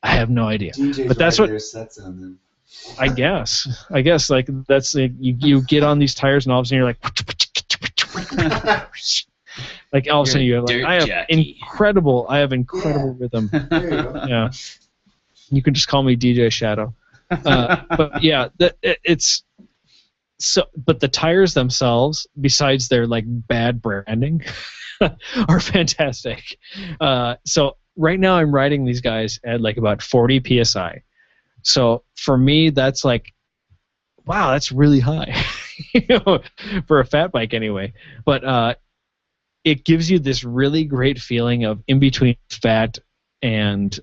Speaker 1: have no idea.
Speaker 4: DJs
Speaker 1: but that's
Speaker 4: ride
Speaker 1: what
Speaker 4: their sets on them.
Speaker 1: I guess like that's you get on these tires and all of a sudden you're like like all of a sudden you're like I have incredible rhythm.
Speaker 4: There you go.
Speaker 1: Yeah. You can just call me DJ Shadow. But yeah, it's so. But the tires themselves, besides their like bad branding, are fantastic. So right now I'm riding these guys at like about 40 psi. So for me, that's like, wow, that's really high, for a fat bike anyway. But it gives you this really great feeling of in between fat and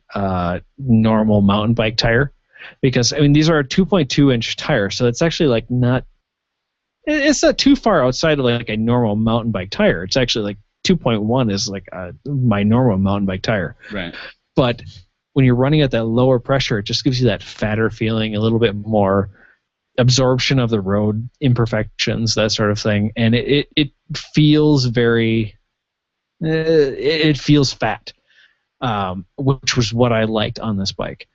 Speaker 1: normal mountain bike tire, because I mean these are a 2.2-inch tire, so it's actually like it's not too far outside of like a normal mountain bike tire. It's actually like 2.1 is like my normal mountain bike tire.
Speaker 3: Right.
Speaker 1: But when you're running at that lower pressure, it just gives you that fatter feeling, a little bit more absorption of the road imperfections, that sort of thing, and it feels very it feels fat, which was what I liked on this bike.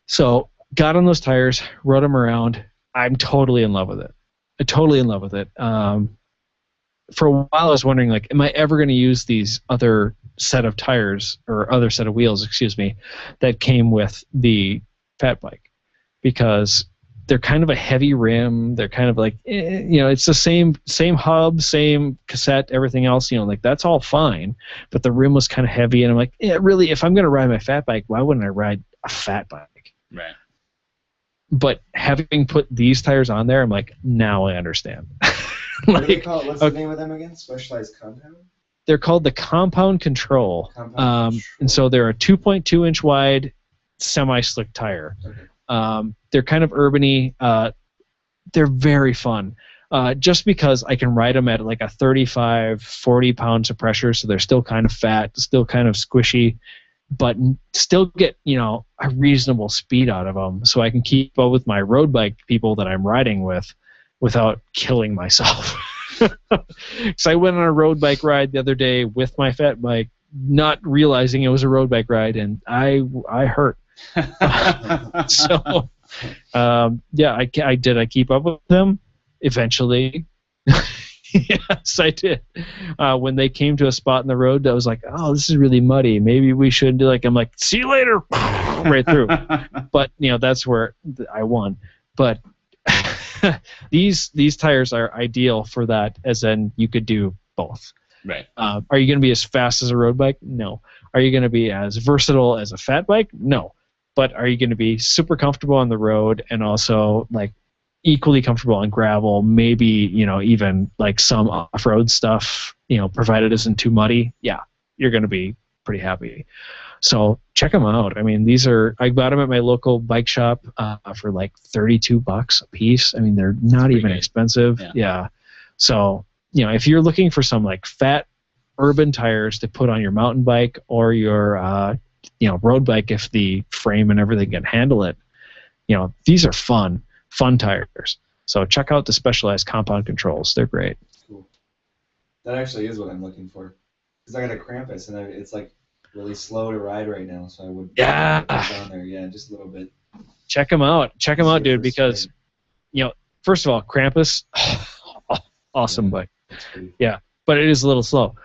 Speaker 1: So got on those tires, rode them around. I'm totally in love with it. For a while I was wondering, like, am I ever going to use these other set of tires or other set of wheels, that came with the fat bike, because they're kind of a heavy rim. They're kind of like, it's the same hub, same cassette, everything else. Like that's all fine, but the rim was kind of heavy, and I'm like, yeah, really, if I'm going to ride my fat bike, why wouldn't I ride a fat bike?
Speaker 3: Right.
Speaker 1: But having put these tires on there, I'm like, now I understand.
Speaker 4: What do they call it? What's the name of them again? Specialized Compound?
Speaker 1: They're called the Compound Control. And so they're a 2.2-inch wide semi-slick tire. Okay. They're kind of urban-y. They're very fun. Just because I can ride them at like a 35, 40 pounds of pressure, so they're still kind of fat, still kind of squishy, but still get, a reasonable speed out of them, so I can keep up with my road bike people that I'm riding with without killing myself. So I went on a road bike ride the other day with my fat bike, not realizing it was a road bike ride, and I hurt. So, yeah, I did. I keep up with them eventually. Yes, I did. When they came to a spot in the road that was like, oh, this is really muddy. Maybe we should do I'm like, see you later, right through. But that's where I won. But these tires are ideal for that, as in you could do both.
Speaker 3: Right.
Speaker 1: Are you going to be as fast as a road bike? No. Are you going to be as versatile as a fat bike? No. But are you going to be super comfortable on the road and also like equally comfortable on gravel? Maybe even like some off-road stuff. Provided it isn't too muddy. Yeah, you're going to be pretty happy. So check them out. I mean, I got them at my local bike shop for like $32 a piece. I mean, they're not even expensive. Yeah. So, if you're looking for some like fat urban tires to put on your mountain bike or your, road bike, if the frame and everything can handle it, these are fun tires. So check out the Specialized compound controls. They're great.
Speaker 4: Cool. That actually is what I'm looking for. Because I got a Krampus, and it's like really slow to ride right now, so I would put on there. Yeah, just a little bit.
Speaker 1: Check them out. Check them out, dude, because, first of all, Krampus, awesome bike. Yeah, but it is a little slow.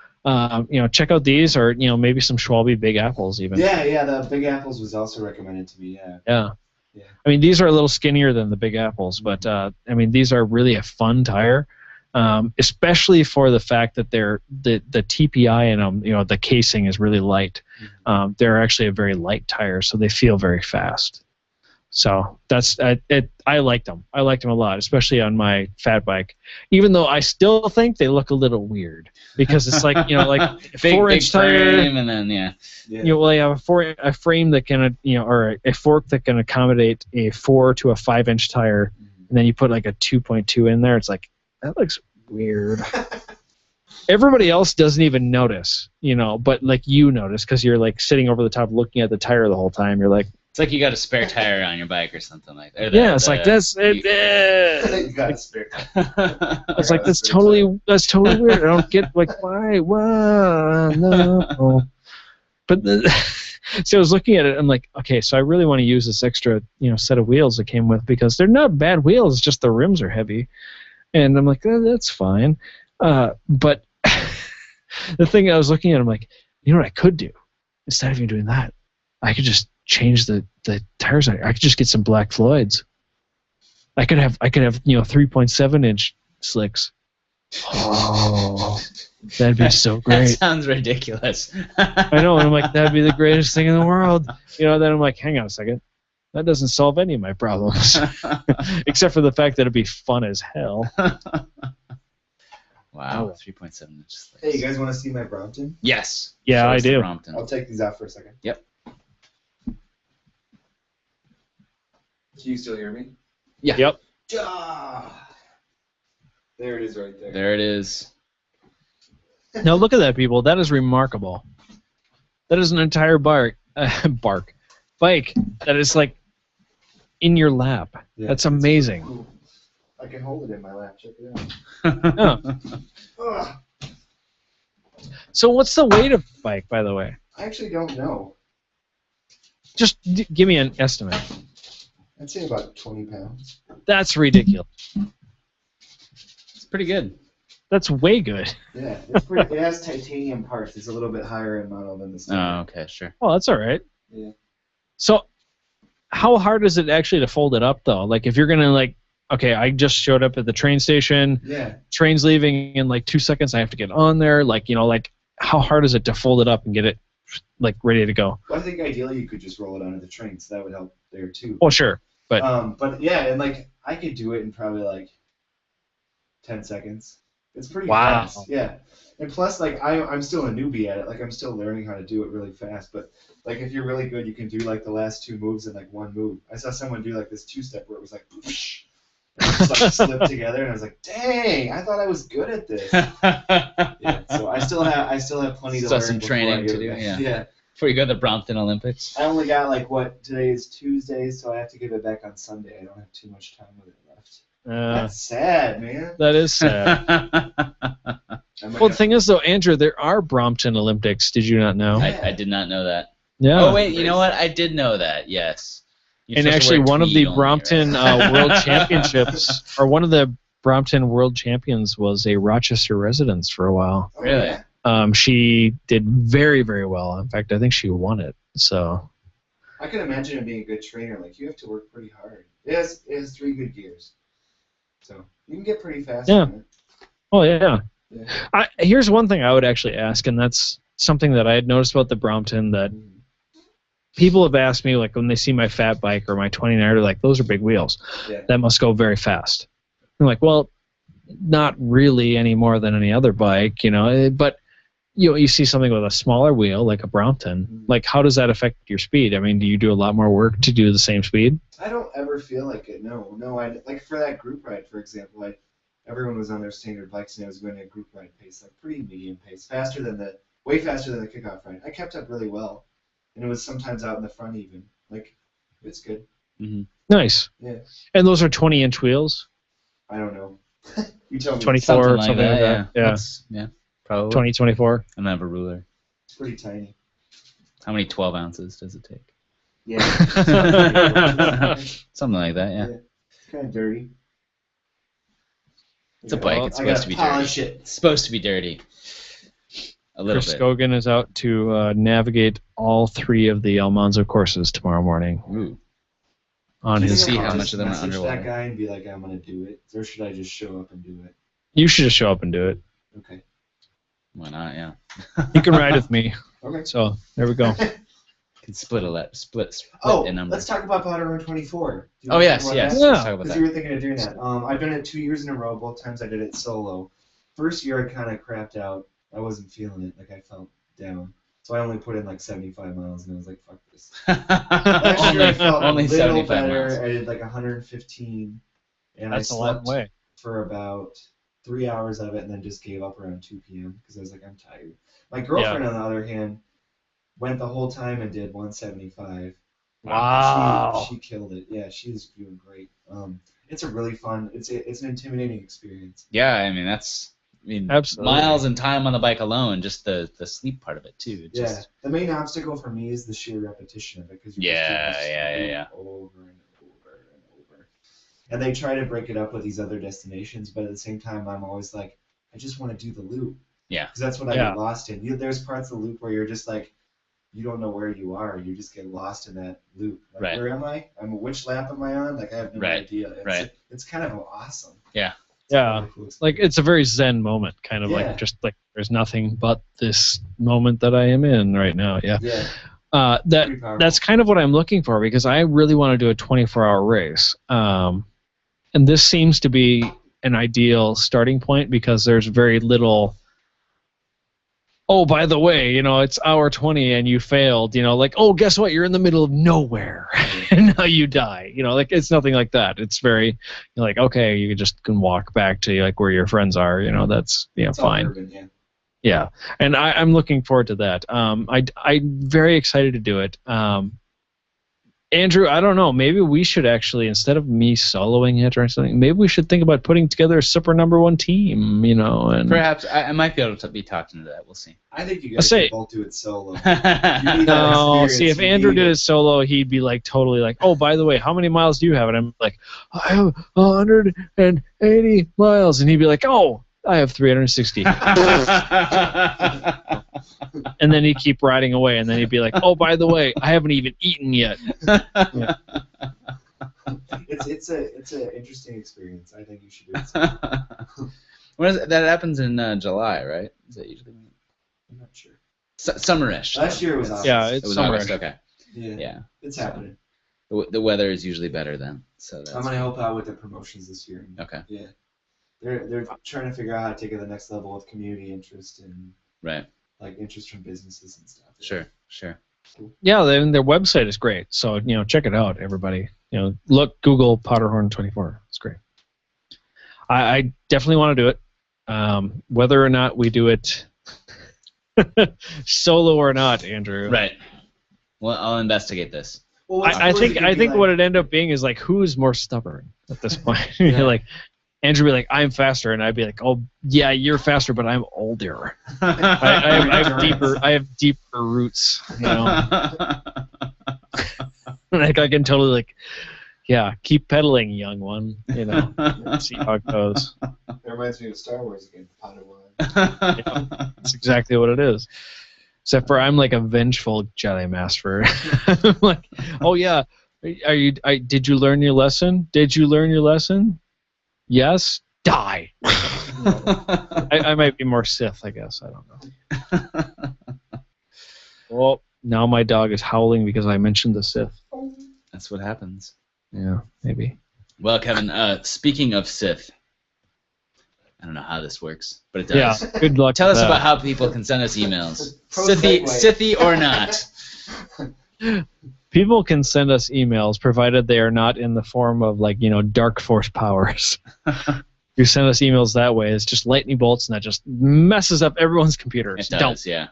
Speaker 1: Check out these or, maybe some Schwalbe Big Apples even.
Speaker 4: Yeah, the Big Apples was also recommended to me,
Speaker 1: Yeah. I mean, these are a little skinnier than the Big Apples, but, these are really a fun tire, especially for the fact that the TPI in them, the casing is really light. They're actually a very light tire, so they feel very fast. So I liked them. I liked them a lot, especially on my fat bike. Even though I still think they look a little weird because it's like like a 4-inch tire,
Speaker 3: and then
Speaker 1: you have a frame that can or a fork that can accommodate a 4 to a 5-inch tire, and then you put like a 2.2 in there. It's like that looks weird. Everybody else doesn't even notice, but like you notice because you're like sitting over the top looking at the tire the whole time. You're like.
Speaker 3: It's like you got a spare tire on your bike or something like that.
Speaker 1: It's like this.
Speaker 4: You got a spare tire.
Speaker 1: It's like that's totally weird. I don't get like why no. But so I was looking at it. I'm like, okay, so I really want to use this extra set of wheels it came with because they're not bad wheels. It's just the rims are heavy, and I'm like, that's fine. But the thing I was looking at, I'm like, what I could do instead of even doing that, I could just change the tires. I could just get some Black Floyds. I could have 3.7-inch slicks. Oh, that'd be so great.
Speaker 3: That sounds ridiculous.
Speaker 1: I know, and I'm like, that'd be the greatest thing in the world. Then I'm like, hang on a second. That doesn't solve any of my problems. Except for the fact that it'd be fun as hell.
Speaker 3: Wow, 3.7-inch slicks.
Speaker 4: Hey, you guys want to see my Brompton?
Speaker 3: Yes.
Speaker 1: Yeah, I do.
Speaker 4: I'll take these out for a second.
Speaker 3: Yep.
Speaker 4: Can you still hear me?
Speaker 3: Yeah.
Speaker 1: Yep.
Speaker 4: There it is right there.
Speaker 3: There it is.
Speaker 1: Now look at that, people. That is remarkable. That is an entire bike that is like in your lap.
Speaker 4: Yeah,
Speaker 1: that's amazing.
Speaker 4: Cool. I can hold it in my lap. Check it out.
Speaker 1: So what's the weight of the bike, by the way?
Speaker 4: I actually don't know.
Speaker 1: Just give me an estimate.
Speaker 4: I'd say about 20 pounds.
Speaker 1: That's ridiculous.
Speaker 3: It's pretty good.
Speaker 1: That's way good.
Speaker 4: Yeah, it's pretty. It has titanium parts. It's a little bit higher in model than the standard.
Speaker 3: Oh, okay, sure.
Speaker 1: Oh, that's all right.
Speaker 4: Yeah.
Speaker 1: So, how hard is it actually to fold it up, though? Like, if you're gonna okay, I just showed up at the train station.
Speaker 4: Yeah.
Speaker 1: Train's leaving in like 2 seconds. I have to get on there. How hard is it to fold it up and get it ready to go?
Speaker 4: Well, I think ideally you could just roll it onto the train, so that would help there too.
Speaker 1: Oh, sure. But
Speaker 4: yeah, and I could do it in probably 10 seconds. It's pretty
Speaker 1: wow.
Speaker 4: fast. Yeah. And plus I'm still a newbie at it. I'm still learning how to do it really fast, but if you're really good, you can do the last 2 moves in one move. I saw someone do this 2-step where it was whoosh, and it just slipped together, and I was like, dang, I thought I was good at this. Yeah, so I still have plenty to learn.
Speaker 3: Some training to do.
Speaker 4: Yeah.
Speaker 3: Before you go to the Brompton Olympics.
Speaker 4: I only got today is Tuesday, so I have to give it back on Sunday. I don't have too much time with it left. That's sad, man.
Speaker 1: That is sad. Well, the thing is, though, Andrew, there are Brompton Olympics. Did you not know?
Speaker 3: I did not know that.
Speaker 1: Yeah.
Speaker 3: Oh, wait, you know what? I did know that, yes.
Speaker 1: And actually, one of the Brompton World Championships, or one of the Brompton World Champions was a Rochester resident for a while.
Speaker 4: Oh,
Speaker 3: really?
Speaker 4: Yeah.
Speaker 1: She did very, very well. In fact, I think she won it. So.
Speaker 4: I can imagine it being a good trainer. You have to work pretty hard. It has 3 good gears, so you can get pretty fast.
Speaker 1: Yeah.
Speaker 4: On it.
Speaker 1: Oh yeah.
Speaker 4: Yeah.
Speaker 1: Here's one thing I would actually ask, and that's something that I had noticed about the Brompton that people have asked me when they see my fat bike or my 29, they're like, "Those are big wheels.
Speaker 4: Yeah.
Speaker 1: That must go very fast." I'm like, "Well, not really any more than any other bike, but." you see something with a smaller wheel like a Brompton. Like, how does that affect your speed? I mean, do you do a lot more work to do the same speed?
Speaker 4: I don't ever feel like it. No. I like for that group ride, for example. Everyone was on their standard bikes, and I was going at a group ride pace, like pretty medium pace, way faster than the kickoff ride. I kept up really well, and it was sometimes out in the front even. Like, it's good.
Speaker 3: Mm-hmm.
Speaker 1: Nice.
Speaker 4: Yeah.
Speaker 1: And those are 20-inch wheels.
Speaker 4: I don't know. You tell me.
Speaker 1: 24 or something like that. Yeah.
Speaker 3: Yeah. Probably.
Speaker 1: 20, 24.
Speaker 3: I don't have a ruler.
Speaker 4: It's pretty tiny.
Speaker 3: How many 12 ounces does it take?
Speaker 4: Yeah.
Speaker 3: Something like that, yeah.
Speaker 4: It's kind of dirty.
Speaker 3: It's a bike. It's
Speaker 4: I
Speaker 3: supposed
Speaker 4: gotta
Speaker 3: to be
Speaker 4: polish
Speaker 3: dirty.
Speaker 4: it.
Speaker 3: It's supposed to be dirty. A little
Speaker 1: Chris
Speaker 3: bit.
Speaker 1: Scogan is out to navigate all 3 of the Almanzo courses tomorrow morning.
Speaker 3: Ooh.
Speaker 1: On
Speaker 4: Do you
Speaker 1: his
Speaker 4: think
Speaker 3: see
Speaker 4: I'll
Speaker 3: how
Speaker 4: just
Speaker 3: much of them are
Speaker 4: message
Speaker 3: underwater.
Speaker 4: that guy and be like, I'm gonna do it, or should I just show up and do it?
Speaker 1: You should just show up and do it.
Speaker 4: Okay.
Speaker 3: Why not, yeah.
Speaker 1: You can ride with me.
Speaker 4: Okay.
Speaker 1: So there we go.
Speaker 3: Can split
Speaker 4: Oh,
Speaker 3: a number.
Speaker 4: let's talk about Powder Run 24. Do you
Speaker 3: Oh,
Speaker 4: wanna
Speaker 3: yes,
Speaker 4: talk about
Speaker 3: yes.
Speaker 4: that?
Speaker 1: Yeah.
Speaker 3: Let's talk about
Speaker 4: Because
Speaker 3: that.
Speaker 4: you were thinking of doing that. I've done it 2 years in a row. Both times I did it solo. First year I kind of crapped out. I wasn't feeling it. Like I felt down. So I only put in like 75 miles, and I was like, fuck this. Last year I felt
Speaker 3: only
Speaker 4: a little
Speaker 3: 75
Speaker 4: better.
Speaker 3: miles.
Speaker 4: I did like 115, and
Speaker 1: That's
Speaker 4: I
Speaker 1: a long
Speaker 4: slept
Speaker 1: way.
Speaker 4: for about 3 hours of it, and then just gave up around 2 p.m. because I was like, I'm tired. My girlfriend, on the other hand, went the whole time and did 175.
Speaker 1: Wow.
Speaker 4: She killed it. Yeah, she's doing great. It's a really fun. It's an intimidating experience.
Speaker 3: Yeah, I mean,
Speaker 1: Absolutely.
Speaker 3: miles and time on the bike alone, just the sleep part of it, too. It's
Speaker 4: Yeah,
Speaker 3: just,
Speaker 4: the main obstacle for me is the sheer repetition of it because
Speaker 3: Yeah,
Speaker 4: just
Speaker 3: yeah.
Speaker 4: over and over and over. And they try to break it up with these other destinations, but at the same time, I'm always like, I just want to do the loop.
Speaker 3: Yeah.
Speaker 4: Because that's what I
Speaker 1: Yeah.
Speaker 4: get lost in. There's parts of the loop where you're just like, you don't know where you are. You just get lost in that loop. Like,
Speaker 3: Right.
Speaker 4: where am I? Which lap am I on? Like, I have no
Speaker 3: Right.
Speaker 4: idea. It's kind of awesome.
Speaker 3: Yeah.
Speaker 4: It's a
Speaker 1: Yeah.
Speaker 4: really cool experience.
Speaker 1: Like, it's a very zen moment, kind of
Speaker 4: Yeah.
Speaker 1: like just like there's nothing but this moment that I am in right now. Yeah.
Speaker 4: Yeah.
Speaker 1: That
Speaker 4: Pretty powerful.
Speaker 1: that's kind of what I'm looking for because I really want to do a 24-hour race. And this seems to be an ideal starting point because there's very little. Oh, by the way, it's hour 20 and you failed. Like, oh, guess what? You're in the middle of nowhere and now you die. Like it's nothing like that. It's very like, okay, you just can walk back to like where your friends are. That's
Speaker 4: It's all
Speaker 1: fine.
Speaker 4: urban, yeah.
Speaker 1: Yeah, and I'm looking forward to that. I'm very excited to do it. Andrew, I don't know. Maybe we should actually, instead of me soloing it or something, maybe we should think about putting together a super #1 team. And
Speaker 3: Perhaps I might be able to be talked into that. We'll see.
Speaker 4: I think you guys
Speaker 1: say-
Speaker 4: can both do it solo. You need
Speaker 3: yeah,
Speaker 4: that
Speaker 1: no,
Speaker 4: experience.
Speaker 1: see, if
Speaker 4: You
Speaker 1: Andrew
Speaker 4: need
Speaker 1: did
Speaker 4: it.
Speaker 1: it solo, he'd be like totally like, oh, by the way, how many miles do you have? And I'm like, I have 180 miles, and he'd be like, oh, I have 360. And then he'd keep riding away, and then he'd be like, oh, by the way, I haven't even eaten yet.
Speaker 4: It's an interesting experience. I think you should do it. Solo.
Speaker 3: When is it? That happens in July, right? Is that usually
Speaker 4: I'm not sure.
Speaker 3: summerish?
Speaker 4: Last year was August.
Speaker 1: Yeah,
Speaker 3: It
Speaker 1: it's
Speaker 3: was
Speaker 1: summer.
Speaker 3: August. Okay.
Speaker 4: Yeah,
Speaker 3: Yeah.
Speaker 4: it's
Speaker 3: So-
Speaker 4: happening.
Speaker 3: The weather is usually better then, so that's
Speaker 4: I'm gonna help out with the promotions this year.
Speaker 3: okay.
Speaker 4: Yeah, they're trying to figure out how to take it to the next level with community interest and
Speaker 3: Right.
Speaker 4: like interest from businesses and stuff.
Speaker 3: Sure.
Speaker 1: Yeah, their website is great. So, check it out, everybody. Google Powderhorn 24. It's great. I definitely want to do it. Whether or not we do it solo or not, Andrew.
Speaker 3: Right. Well, I'll investigate this.
Speaker 4: Well, what's
Speaker 1: I
Speaker 4: cool is
Speaker 1: think
Speaker 4: it could
Speaker 1: I
Speaker 4: be
Speaker 1: think
Speaker 4: like-
Speaker 1: what it ended up being is like who's more stubborn at this point.
Speaker 4: Yeah.
Speaker 1: Like Andrew would be like, I'm faster, and I'd be like, oh yeah, you're faster, but I'm older. I have deeper roots. Like I can totally like, yeah, keep pedaling, young one. See how it goes.
Speaker 4: It reminds me of Star Wars again. Padawan.
Speaker 1: That's exactly what it is. Except for I'm like a vengeful Jedi Master. I'm like, oh yeah, did you learn your lesson? Did you learn your lesson? Yes. Die. I might be more Sith, I guess. I don't know. Well, now my dog is howling because I mentioned the Sith.
Speaker 3: That's what happens.
Speaker 1: Yeah, maybe.
Speaker 3: Well, Kevin, speaking of Sith, I don't know how this works, but it does.
Speaker 1: Yeah. Good luck.
Speaker 3: Tell
Speaker 1: with
Speaker 3: us
Speaker 1: that.
Speaker 3: about how people can send us emails.
Speaker 4: Pro
Speaker 3: Sithy or not.
Speaker 1: People can send us emails provided they are not in the form of dark force powers. You send us emails that way, it's just lightning bolts, and that just messes up everyone's computers.
Speaker 3: It does, yeah.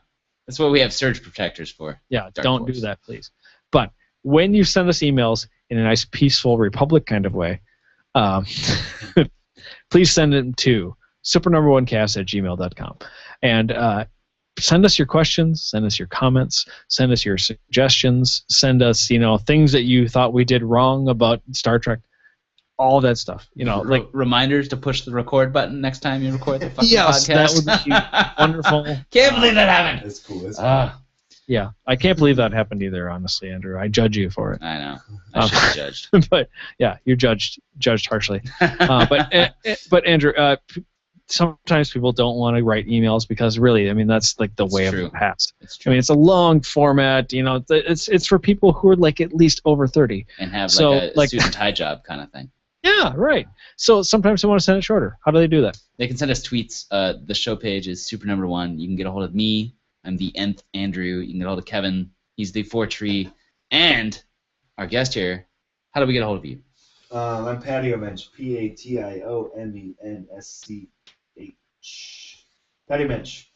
Speaker 3: That's what we have surge protectors for.
Speaker 1: Yeah,
Speaker 3: Dark
Speaker 1: don't
Speaker 3: force.
Speaker 1: do that, please. But when you send us emails in a nice, peaceful Republic kind of way, please send them to supernumber1cast@gmail.com. And send us your questions, send us your comments, send us your suggestions, send us, things that you thought we did wrong about Star Trek, all that stuff.
Speaker 3: Reminders to push the record button next time you record the fucking
Speaker 1: yes,
Speaker 3: podcast.
Speaker 1: that would be wonderful.
Speaker 3: Can't believe that happened.
Speaker 4: That's cool. That's cool.
Speaker 1: Yeah, I can't believe that happened either, honestly, Andrew. I judge you for it.
Speaker 3: I know. I should have judged.
Speaker 1: But yeah, you're judged harshly. But Andrew, sometimes people don't want to write emails because really, that's like the way of the past.
Speaker 3: It's true.
Speaker 1: It's a long format. It's for people who are like at least over 30
Speaker 3: and have
Speaker 1: So,
Speaker 3: a suit and tie job kind of thing.
Speaker 1: Yeah, right. So sometimes they want to send it shorter. How do they do that?
Speaker 3: They can send us tweets. The show page is supernumber1. You can get a hold of me. I'm the nth Andrew. You can get a hold of Kevin. He's the 4tree. And our guest here, how do we get a hold of you?
Speaker 4: I'm Patio Mensch. Patiomensch. Patio Mensch.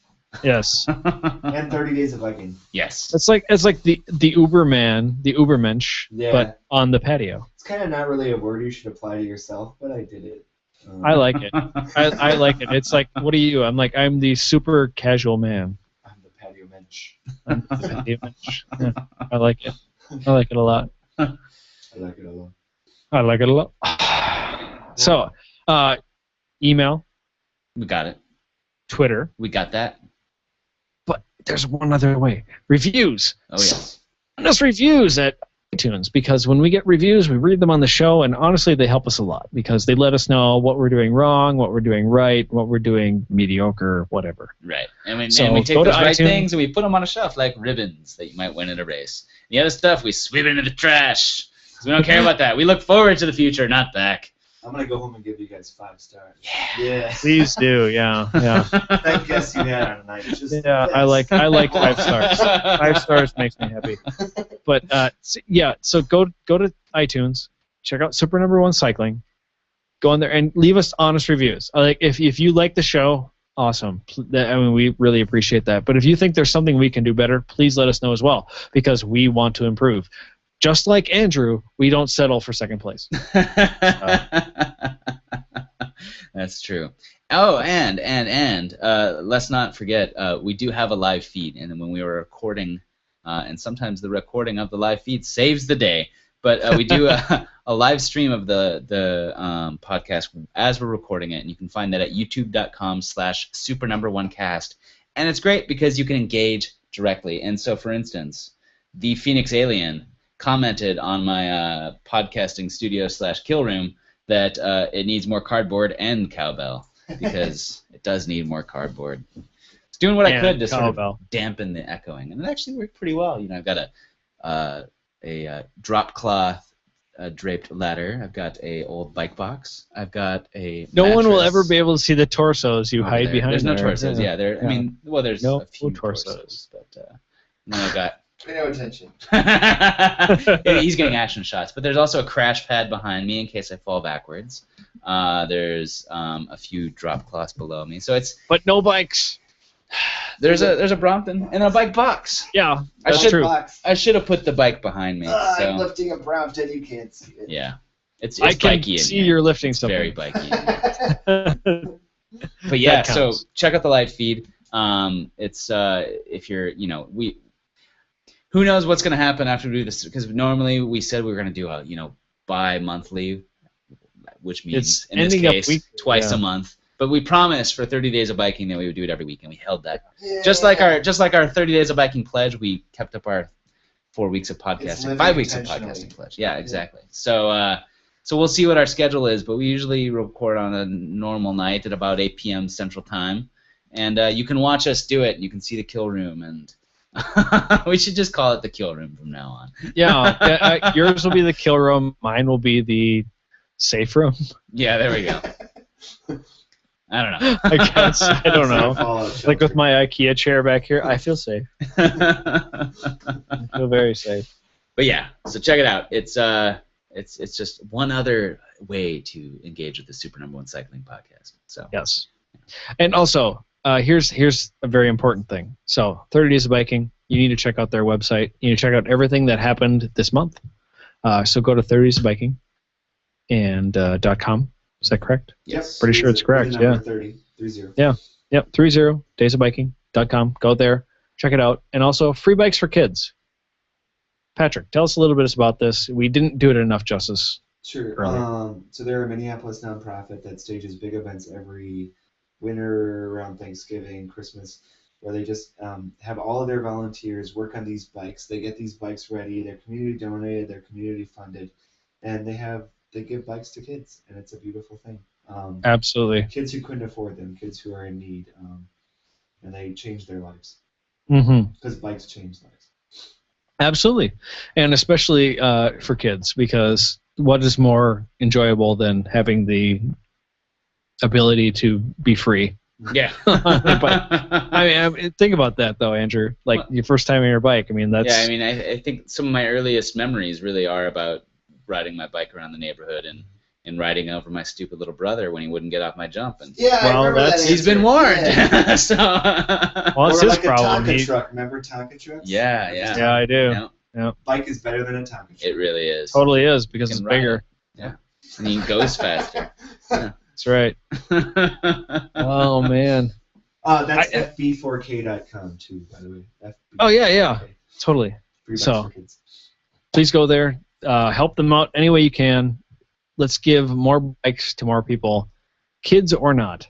Speaker 1: Yes.
Speaker 4: And 30 Days of Viking.
Speaker 3: Yes.
Speaker 1: It's like the Uberman, the Ubermensch,
Speaker 4: Yeah.
Speaker 1: but on the patio.
Speaker 4: It's kind of not really a word you should apply to yourself, but I did it.
Speaker 1: I like it. I like it. It's like, what are you? I'm the super casual man.
Speaker 4: I'm the Patio Mensch.
Speaker 1: I'm the patio mensch. Yeah, I like it. I like it a lot.
Speaker 4: I like it a lot.
Speaker 1: I like it a lot. So, email,
Speaker 3: We got it.
Speaker 1: Twitter,
Speaker 3: We got that.
Speaker 1: but there's one other way. Reviews.
Speaker 3: Oh, yes.
Speaker 1: Send us reviews at iTunes, because when we get reviews, we read them on the show, and honestly, they help us a lot because they let us know what we're doing wrong, what we're doing right, what we're doing mediocre, whatever.
Speaker 3: Right. And we
Speaker 1: So
Speaker 3: take
Speaker 1: go
Speaker 3: those
Speaker 1: to
Speaker 3: right
Speaker 1: iTunes.
Speaker 3: things and we put them on a shelf like ribbons that you might win at a race. And the other stuff, we sweep it into the trash. 'Cause we don't care about that. We look forward to the future, not back.
Speaker 4: I'm going to go home and give you guys 5 stars. Yeah.
Speaker 1: Please do, yeah.
Speaker 4: That guest you had on tonight is just the
Speaker 1: Yeah, I
Speaker 4: best.
Speaker 1: like 5 stars. 5 stars makes me happy. But so go to iTunes, check out Super Number One Cycling, go in there and leave us honest reviews. If you like the show, awesome. We really appreciate that. But if you think there's something we can do better, please let us know as well, because we want to improve. Just like Andrew, we don't settle for second place.
Speaker 3: That's true. Oh, and let's not forget, we do have a live feed, and when we were recording, and sometimes the recording of the live feed saves the day, but we do a live stream of the podcast as we're recording it, and you can find that at youtube.com/supernumber1cast, and it's great because you can engage directly. And so, for instance, the Phoenix Alien commented on my podcasting studio /kill room that it needs more cardboard and cowbell, because it does need more cardboard. It's doing what I could to sort of dampen the echoing, and it actually worked pretty well. I've got a drop cloth draped ladder. I've got a old bike box. I've got a
Speaker 1: No one will
Speaker 3: mattress
Speaker 1: ever be able to see the torsos you
Speaker 3: over
Speaker 1: hide
Speaker 3: there.
Speaker 1: behind.
Speaker 3: There's no
Speaker 1: there.
Speaker 3: torsos. Yeah, there. I mean, well, there's
Speaker 1: No
Speaker 3: a few
Speaker 1: torsos.
Speaker 3: but then I've got.
Speaker 4: Pay no attention.
Speaker 3: He's getting action shots, but there's also a crash pad behind me in case I fall backwards. There's a few drop cloths below me, so it's.
Speaker 1: But no bikes.
Speaker 3: There's a Brompton and a bike box.
Speaker 1: Yeah,
Speaker 3: I
Speaker 1: that's
Speaker 3: should
Speaker 1: true.
Speaker 3: I should have put the bike behind me. So
Speaker 4: I'm lifting a Brompton. You can't see it.
Speaker 3: yeah, it's
Speaker 1: I can
Speaker 3: bikey in
Speaker 1: see
Speaker 3: here.
Speaker 1: you're lifting
Speaker 3: It's
Speaker 1: something.
Speaker 3: very bikey. But yeah,
Speaker 1: That
Speaker 3: so
Speaker 1: counts.
Speaker 3: check out the live feed. It's if you're who knows what's going to happen after we do this, because normally we said we were going to do a bi-monthly, which means
Speaker 1: It's
Speaker 3: in this
Speaker 1: ending up
Speaker 3: case
Speaker 1: weekly,
Speaker 3: twice
Speaker 1: yeah.
Speaker 3: a month. But we promised for 30 days of biking that we would do it every week, and we held that.
Speaker 4: Yeah.
Speaker 3: Just like our 30 days of biking pledge, we kept up our 4 weeks of
Speaker 4: It's
Speaker 3: podcasting,
Speaker 4: living
Speaker 3: 5 weeks of
Speaker 4: intentionally.
Speaker 3: podcasting pledge. Yeah, exactly. So we'll see what our schedule is, but we usually record on a normal night at about 8 p.m. Central Time, and you can watch us do it, and you can see the kill room, and we should just call it the kill room from now on.
Speaker 1: Yeah, yours will be the kill room. Mine will be the safe room.
Speaker 3: Yeah, there we go. I don't know.
Speaker 1: I guess. I don't know.
Speaker 4: Fallout
Speaker 1: Like with
Speaker 4: shelter.
Speaker 1: my IKEA chair back here, I feel safe. I feel very safe.
Speaker 3: But yeah, so check it out. It's just one other way to engage with the Super Number One Cycling Podcast. So
Speaker 1: Yes. And also, here's a very important thing. So 30 Days of Biking, you need to check out their website. You need to check out everything that happened this month. So go to 30 Days of Biking and .com. Is that correct?
Speaker 3: yes,
Speaker 1: Pretty sure it's correct,
Speaker 4: With the number
Speaker 1: yeah.
Speaker 4: 30.
Speaker 1: Yeah. Yep, 30 daysofbiking.com. Go there, check it out. And also, free bikes for kids. Patrick, tell us a little bit about this. We didn't do it enough justice.
Speaker 4: Sure.
Speaker 1: Earlier.
Speaker 4: So they're a Minneapolis nonprofit that stages big events every winter around Thanksgiving, Christmas, where they just have all of their volunteers work on these bikes. They get these bikes ready. They're community donated. They're community funded, and they give bikes to kids, and it's a beautiful thing.
Speaker 1: Absolutely.
Speaker 4: Kids who couldn't afford them, kids who are in need, and they change their lives
Speaker 1: Mm-hmm.
Speaker 4: because bikes change lives.
Speaker 1: Absolutely. And especially for kids, because what is more enjoyable than having the ability to be free?
Speaker 3: yeah.
Speaker 1: I mean, think about that, though, Andrew. Like, your first time on your bike, I mean, that's...
Speaker 3: Yeah, I mean, I think some of my earliest memories really are about riding my bike around the neighborhood and riding over my stupid little brother when he wouldn't get off my jump. And
Speaker 4: Yeah,
Speaker 1: Well,
Speaker 4: I remember
Speaker 1: that's-
Speaker 4: that
Speaker 3: he's been
Speaker 4: answer.
Speaker 3: warned.
Speaker 4: Yeah.
Speaker 3: So.
Speaker 1: Well, it's
Speaker 4: Or
Speaker 1: his
Speaker 4: like
Speaker 1: problem.
Speaker 4: a Tonka
Speaker 1: He-
Speaker 4: truck. Remember Tonka trucks?
Speaker 3: Yeah, yeah.
Speaker 1: Yeah, I do.
Speaker 3: Yeah,
Speaker 4: Bike is better than a Tonka truck.
Speaker 3: it really is.
Speaker 1: Totally is, because
Speaker 3: You
Speaker 1: it's
Speaker 3: can ride
Speaker 1: bigger.
Speaker 3: it. And he goes faster.
Speaker 1: That's right. Oh, man.
Speaker 4: That's
Speaker 1: I-
Speaker 4: fb4k.com too, by the way.
Speaker 1: Oh, yeah. Totally.
Speaker 4: Free bikes
Speaker 1: So-
Speaker 4: for kids.
Speaker 1: Please go there. Help them out any way you can. Let's give more bikes to more people, kids or not,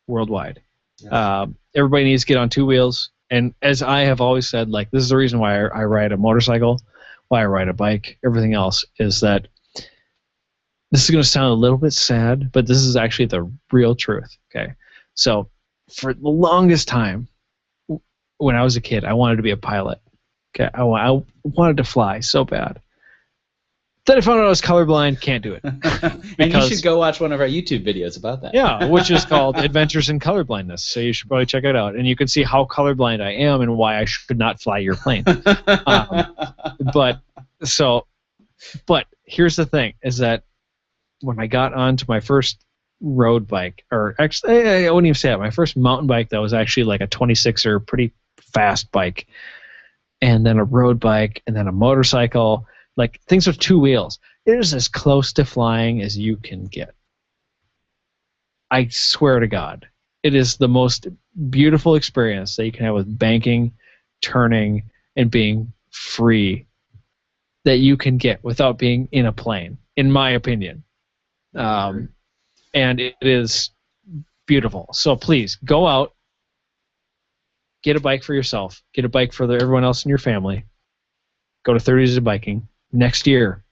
Speaker 1: worldwide.
Speaker 4: Yeah.
Speaker 1: Everybody needs to get on two wheels. And as I have always said, like, this is the reason why I ride a motorcycle, why I ride a bike, everything else, is that this is going to sound a little bit sad, but this is actually the real truth. Okay. So for the longest time, when I was a kid, I wanted to be a pilot. Okay. I wanted to fly so bad. Then I found out I was colorblind, can't do it.
Speaker 3: And you
Speaker 1: Because-
Speaker 3: should go watch one of our YouTube videos about that.
Speaker 1: Yeah, which is called Adventures in Colorblindness. So you should probably check it out. And you can see how colorblind I am and why I should not fly your plane. But here's the thing, is that when I got onto my first road bike, or actually, I wouldn't even say that, my first mountain bike that was actually like a 26er, pretty fast bike, and then a road bike, and then a motorcycle, like things with two wheels. It is as close to flying as you can get. I swear to God, it is the most beautiful experience that you can have with banking, turning, and being free that you can get without being in a plane, in my opinion. And it is beautiful. So please, go out, get a bike for yourself, get a bike for everyone else in your family, go to 30 Days of Biking. Next year,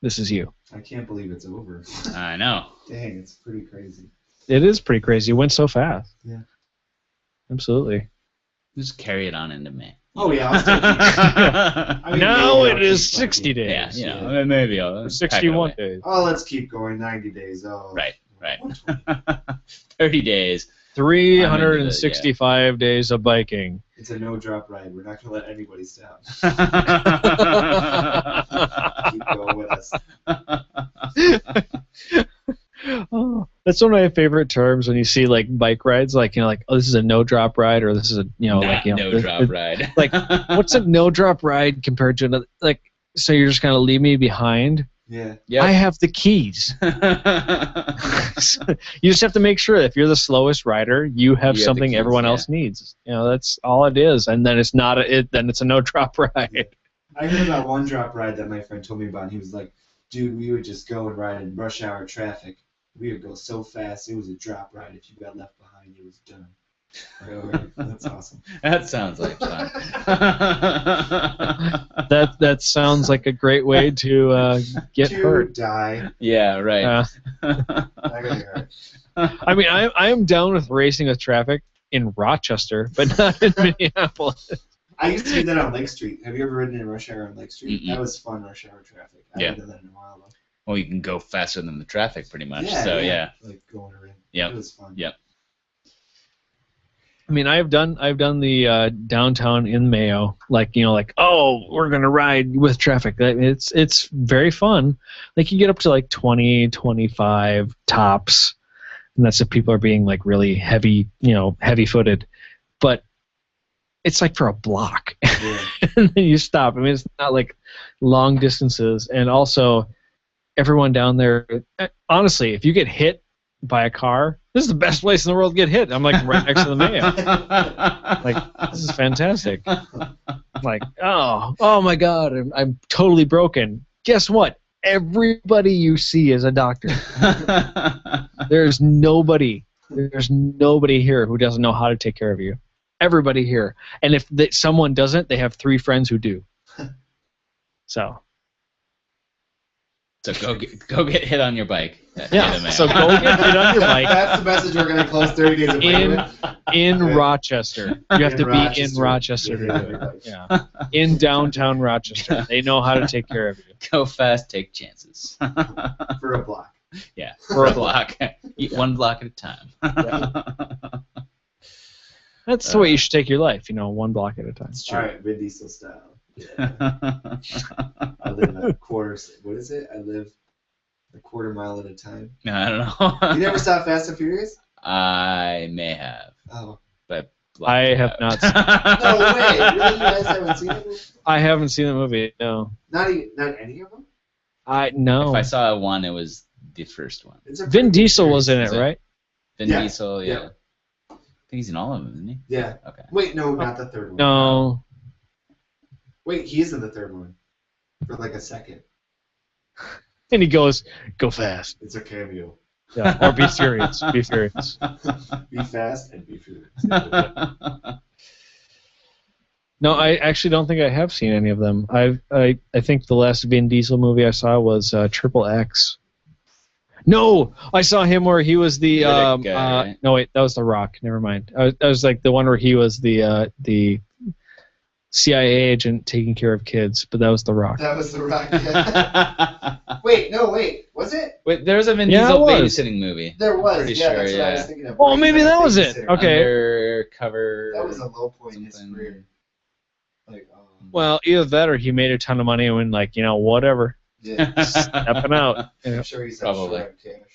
Speaker 1: this is you.
Speaker 4: I can't believe it's over.
Speaker 3: I know.
Speaker 4: Dang, it's pretty crazy.
Speaker 1: It is pretty crazy. It went so fast.
Speaker 4: Yeah.
Speaker 1: Absolutely.
Speaker 3: Just carry it on into May.
Speaker 4: Oh yeah, I'll still keep. I mean,
Speaker 1: Now
Speaker 4: maybe I'll
Speaker 1: it is
Speaker 4: keep
Speaker 1: 60
Speaker 4: biking.
Speaker 1: days.
Speaker 3: Yeah, you know, maybe I'll pack it
Speaker 1: 61
Speaker 3: away.
Speaker 1: days.
Speaker 4: Oh, let's keep going. 90 days. Oh.
Speaker 3: Right. 30 days.
Speaker 1: 365 days of biking.
Speaker 4: It's a no-drop ride. We're not gonna let anybody stop. Keep going with us.
Speaker 1: Oh, that's one of my favorite terms when you see like bike rides, like, you know, like, oh, this is a no drop ride, or this is a, you know, like, you know,
Speaker 3: no drop ride.
Speaker 1: like, what's a no drop ride compared to another? Like, so you're just gonna leave me behind?
Speaker 4: Yeah.
Speaker 3: Yep.
Speaker 1: I have the keys. You just have to make sure that if you're the slowest rider, you have
Speaker 3: the
Speaker 1: something
Speaker 3: keys,
Speaker 1: everyone
Speaker 3: yeah.
Speaker 1: else needs. You know, that's all it is. And then it's not then it's a no drop ride.
Speaker 4: I heard about one drop ride that my friend told me about. And he was like, dude, we would just go and ride in rush hour traffic. We would go so fast. It was a drop ride. If you got left behind, it was done. That's awesome.
Speaker 3: That sounds like fun.
Speaker 1: That sounds like a great way to get
Speaker 4: to
Speaker 1: hurt.
Speaker 4: die.
Speaker 3: Yeah, right.
Speaker 4: I gotta hurt.
Speaker 1: I mean, I am down with racing with traffic in Rochester, but not in Minneapolis.
Speaker 4: I used to do that on Lake Street. Have you ever ridden in rush hour on Lake Street?
Speaker 3: Mm-mm.
Speaker 4: That was fun rush hour traffic. I
Speaker 3: Yeah.
Speaker 4: haven't done that in a while though.
Speaker 3: Well, you can go faster than the traffic, pretty much.
Speaker 4: Yeah,
Speaker 3: so
Speaker 4: yeah. Like going around.
Speaker 3: Yep.
Speaker 4: It was fun.
Speaker 3: Yep.
Speaker 1: I mean, I've done the downtown in Mayo, like oh, we're gonna ride with traffic. It's very fun. Like you get up to like 20, 25 tops, and that's if people are being like really heavy, heavy-footed. But it's like for a block,
Speaker 4: Yeah.
Speaker 1: and then you stop. I mean, it's not like long distances, and also everyone down there. Honestly, if you get hit by a car, this is the best place in the world to get hit. I'm like right next to the Mayo. Like, this is fantastic. Like, oh my God, I'm totally broken. Guess what? Everybody you see is a doctor. There's nobody here who doesn't know how to take care of you. Everybody here. And if someone doesn't, they have 3 friends who do. So
Speaker 3: So go get hit on your bike.
Speaker 1: yeah. So go get hit on your bike.
Speaker 4: That's the message we're going to close 30 days of
Speaker 1: in Rochester. You have to be in
Speaker 4: Rochester.
Speaker 1: Rochester to do it. Yeah. In downtown Rochester. They know how to take care of you.
Speaker 3: Go fast, take chances.
Speaker 4: For a block.
Speaker 3: Yeah, for a block. Eat 1 block at a time.
Speaker 1: That's the way you should take your life, 1 block at a time.
Speaker 3: That's true.
Speaker 4: All right, Vin Diesel style. Yeah. I live a quarter. What is it? I live a quarter mile at a time.
Speaker 3: I don't know.
Speaker 4: You never saw Fast and Furious?
Speaker 3: I may have,
Speaker 4: Oh.
Speaker 3: but
Speaker 1: I have not seen
Speaker 4: No way. Really? You guys haven't seen it?
Speaker 1: I haven't seen the movie, no.
Speaker 4: Not any of them?
Speaker 1: No.
Speaker 3: If I saw one, it was the first one.
Speaker 4: It's a
Speaker 1: Vin
Speaker 4: pretty
Speaker 1: Diesel
Speaker 4: good
Speaker 1: was in it,
Speaker 3: Is it?
Speaker 1: right?
Speaker 3: Vin
Speaker 4: Yeah.
Speaker 3: Diesel, yeah.
Speaker 4: Yeah.
Speaker 3: I think he's in all of them, isn't he?
Speaker 4: Yeah.
Speaker 3: Okay.
Speaker 4: Wait, no, not the third one.
Speaker 1: No.
Speaker 4: Wait, he is in the third one. For like a second.
Speaker 1: And he goes, go fast.
Speaker 4: It's a cameo.
Speaker 1: Yeah. Or be furious. Be furious.
Speaker 4: Be fast and be furious.
Speaker 1: No, I actually don't think I have seen any of them. I think the last Vin Diesel movie I saw was Triple X. No, I saw him where he was the.
Speaker 3: Riddick guy, right?
Speaker 1: No, wait, that was The Rock. Never mind. I was like the one where he was the CIA agent taking care of kids, but that was The Rock.
Speaker 4: That was the Rock. Yeah. Wait, was it?
Speaker 3: Wait, there was a Vin
Speaker 1: Yeah,
Speaker 3: Diesel
Speaker 1: it was.
Speaker 3: babysitting movie.
Speaker 4: There was.
Speaker 3: Pretty
Speaker 4: Yeah,
Speaker 3: sure,
Speaker 4: that's what I
Speaker 3: yeah.
Speaker 4: was thinking of.
Speaker 1: Oh, maybe that was it. Okay.
Speaker 3: Undercover.
Speaker 4: That was a low point in his
Speaker 3: something.
Speaker 4: career. Like,
Speaker 1: Well, either that or he made a ton of money and went like, whatever,
Speaker 4: yeah.
Speaker 1: stepping out.
Speaker 4: I'm sure he's
Speaker 3: Probably.
Speaker 4: short on cash.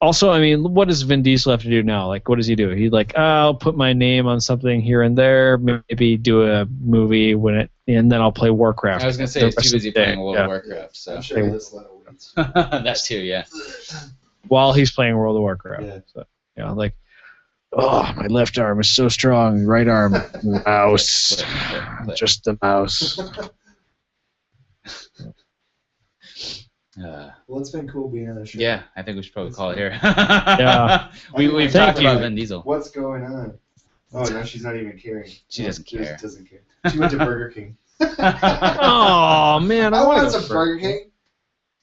Speaker 1: Also, I mean, what does Vin Diesel have to do now? Like, what does he do? He's like, I'll put my name on something here and there, maybe do a movie and then I'll play Warcraft.
Speaker 3: I was gonna say
Speaker 1: the
Speaker 3: he's
Speaker 1: rest
Speaker 3: too
Speaker 1: of
Speaker 3: busy
Speaker 1: the day.
Speaker 3: playing World
Speaker 1: Yeah.
Speaker 3: of Warcraft, so
Speaker 4: I'm sure he lifts a lot of weights.
Speaker 3: that too, yeah.
Speaker 1: While he's playing World of Warcraft.
Speaker 4: Yeah.
Speaker 1: So, like, oh, my left arm is so strong, right arm, mouse,
Speaker 3: Click.
Speaker 1: just the mouse.
Speaker 4: Well, it's been cool being on the show.
Speaker 3: Yeah, I think we should probably call it here.
Speaker 1: Yeah.
Speaker 3: We've
Speaker 1: Thank
Speaker 3: talked
Speaker 1: you.
Speaker 3: about Vin Diesel.
Speaker 4: What's going on? Oh, no, she's not even caring.
Speaker 3: She doesn't care.
Speaker 4: Doesn't care. She went to Burger King.
Speaker 1: Oh man,
Speaker 4: I
Speaker 1: wanna
Speaker 4: want
Speaker 1: go
Speaker 4: some Burger King.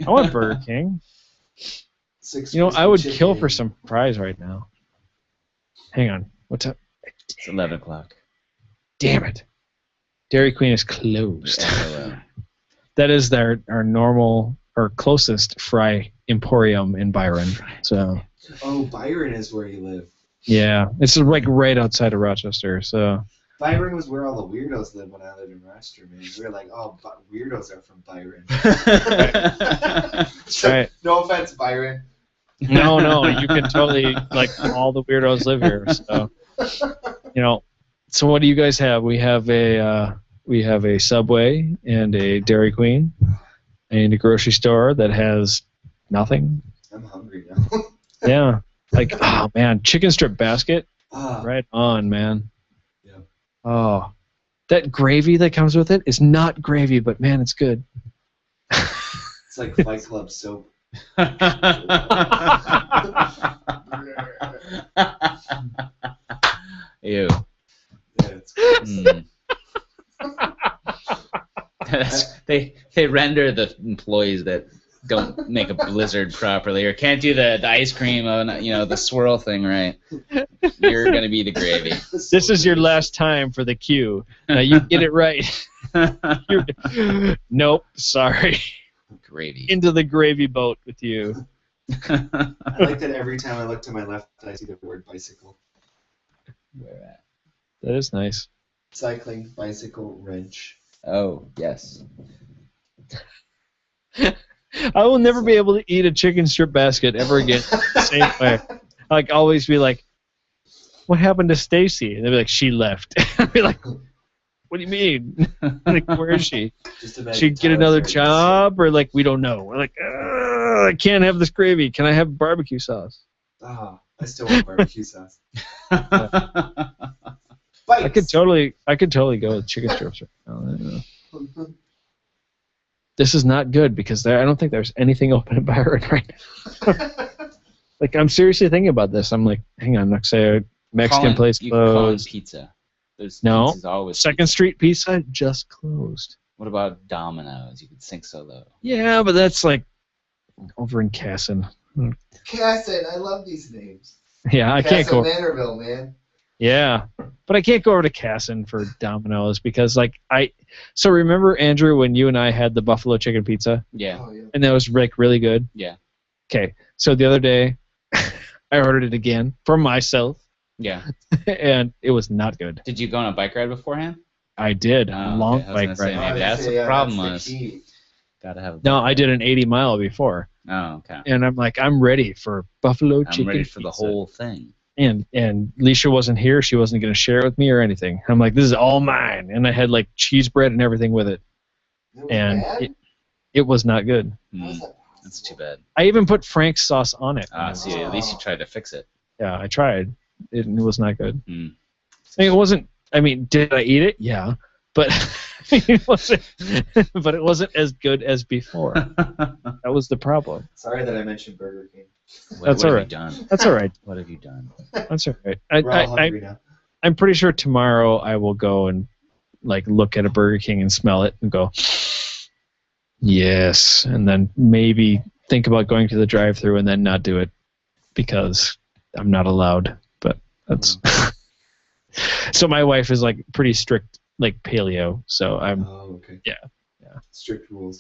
Speaker 1: I want Burger King.
Speaker 4: 6
Speaker 1: I would
Speaker 4: crispy
Speaker 1: kill
Speaker 4: chicken.
Speaker 1: for some fries right now. Hang on, what's up?
Speaker 3: It's 11 o'clock.
Speaker 1: Damn it, Dairy Queen is closed.
Speaker 3: Yeah,
Speaker 1: That is our normal or closest fry emporium in Byron. So
Speaker 4: Oh, Byron is where you live.
Speaker 1: yeah, it's like right outside of Rochester. So
Speaker 4: Byron was where all the weirdos lived when I lived in Rochester, man. We were like, oh, weirdos are from Byron.
Speaker 1: Right.
Speaker 4: No offense, Byron.
Speaker 1: no, you can totally like all the weirdos live here. So so what do you guys have? We have a Subway and a Dairy Queen and a grocery store that has nothing.
Speaker 4: I'm hungry now.
Speaker 1: Yeah, like oh man, chicken strip basket.
Speaker 4: Ah,
Speaker 1: Right on, man.
Speaker 4: Yeah.
Speaker 1: Oh, that gravy that comes with it is not gravy, but man, it's good.
Speaker 4: It's like Fight Club soap.
Speaker 3: Ew.
Speaker 4: Yeah, it's gross.
Speaker 3: Mm. They render the employees that don't make a blizzard properly or can't do the ice cream, the swirl thing right. You're gonna be the gravy.
Speaker 1: This is your last time for the queue. Now you get it right. Nope, sorry.
Speaker 3: Gross. gravy.
Speaker 1: into the gravy boat with you.
Speaker 4: I like that every time I look to my left, I see the word bicycle.
Speaker 3: Where at?
Speaker 1: That is nice.
Speaker 4: Cycling, bicycle, wrench.
Speaker 3: Oh, yes.
Speaker 1: I will never be able to eat a chicken strip basket ever again the same way. Like, always be like, what happened to Stacy? And they'll be like, she left. I'll be like, what do you mean? Like, where is she?
Speaker 4: Just imagine
Speaker 1: She get
Speaker 4: Tyler
Speaker 1: another
Speaker 4: Perry.
Speaker 1: job? Or, like, we don't know. We're like, I can't have this gravy. Can I have barbecue sauce?
Speaker 4: Ah, I still want barbecue sauce.
Speaker 1: I
Speaker 4: Bites.
Speaker 1: could totally go with chicken strips right now. I don't know. This is not good because I don't think there's anything open in Byron right now. Like, I'm seriously thinking about this. I'm like, hang on, next say a Mexican place
Speaker 3: You can call in
Speaker 1: closed.
Speaker 3: pizza. There's
Speaker 1: No.
Speaker 3: pizza's always
Speaker 1: Second
Speaker 3: pizza.
Speaker 1: Street Pizza just closed.
Speaker 3: What about Domino's? You could sink so low.
Speaker 1: Yeah, but that's like over in Casson.
Speaker 4: Casson, I love these names.
Speaker 1: Yeah, I can't go.
Speaker 4: Manorville, man.
Speaker 1: Yeah, but I can't go over to Casson for Domino's because, like, So remember, Andrew, when you and I had the buffalo chicken pizza,
Speaker 3: Yeah.
Speaker 4: Oh, yeah.
Speaker 1: and that was like really good.
Speaker 3: Yeah.
Speaker 1: Okay, so the other day, I ordered it again for myself,
Speaker 3: Yeah.
Speaker 1: and it was not good.
Speaker 3: Did you go on a bike ride beforehand?
Speaker 1: I did
Speaker 3: Oh,
Speaker 1: long
Speaker 3: okay. I was
Speaker 1: bike
Speaker 3: gonna say,
Speaker 1: ride.
Speaker 3: maybe that's the problem was. Gotta have.
Speaker 1: No, I did an 80-mile before,
Speaker 3: Oh, okay.
Speaker 1: and I'm like, I'm ready for buffalo chicken.
Speaker 3: I'm ready for the
Speaker 1: pizza.
Speaker 3: whole thing.
Speaker 1: And Leisha wasn't here. She wasn't going to share it with me or anything. I'm like, this is all mine. And I had like cheese bread and everything with it. And it was not good.
Speaker 3: That's too bad.
Speaker 1: I even put Frank's sauce on it.
Speaker 3: See, at least you tried to fix it.
Speaker 1: Yeah, I tried. It was not good.
Speaker 3: Mm.
Speaker 1: I mean, it wasn't. I mean, did I eat it? Yeah, but it wasn't. But it wasn't as good as before. That was the problem.
Speaker 4: Sorry that I mentioned Burger King.
Speaker 1: That's
Speaker 3: what
Speaker 1: all
Speaker 3: have
Speaker 1: right.
Speaker 3: you done?
Speaker 1: That's all right.
Speaker 3: What have you done?
Speaker 1: That's all right.
Speaker 4: We're all hungry now.
Speaker 1: I'm pretty sure tomorrow I will go and like look at a Burger King and smell it and go, yes, and then maybe think about going to the drive-thru and then not do it because I'm not allowed. But that's so my wife is like pretty strict, like paleo. So I'm
Speaker 4: okay.
Speaker 1: Yeah.
Speaker 4: Strict rules.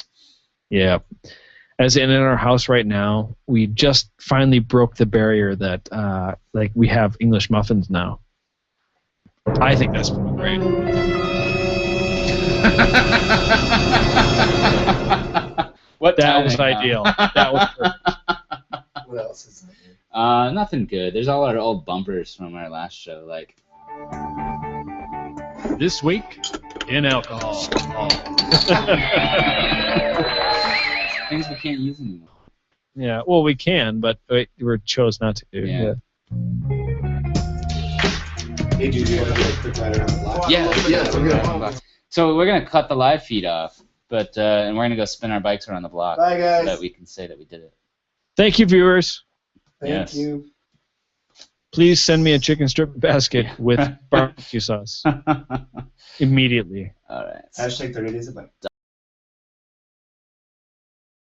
Speaker 1: Yeah. As in our house right now, we just finally broke the barrier that like we have English muffins now. I think that's pretty great. That was ideal. That was perfect.
Speaker 4: What else is there?
Speaker 3: Nothing good. There's all our old bumpers from our last show, like
Speaker 1: This week in alcohol.
Speaker 3: things we can't use anymore.
Speaker 1: Yeah, well, we can, but we chose not to.
Speaker 3: Yeah.
Speaker 4: Hey, dude, you want to do a quick ride around the block?
Speaker 3: Yeah, we're gonna. So we're gonna cut the live feed off, but and we're gonna go spin our bikes around the block
Speaker 4: Bye, guys.
Speaker 3: so that we can say that we did it.
Speaker 1: Thank you, viewers.
Speaker 4: Thank
Speaker 3: Yes.
Speaker 4: you.
Speaker 1: Please send me a chicken strip basket with barbecue sauce immediately.
Speaker 3: All right.
Speaker 4: Hashtag 30 days of bike.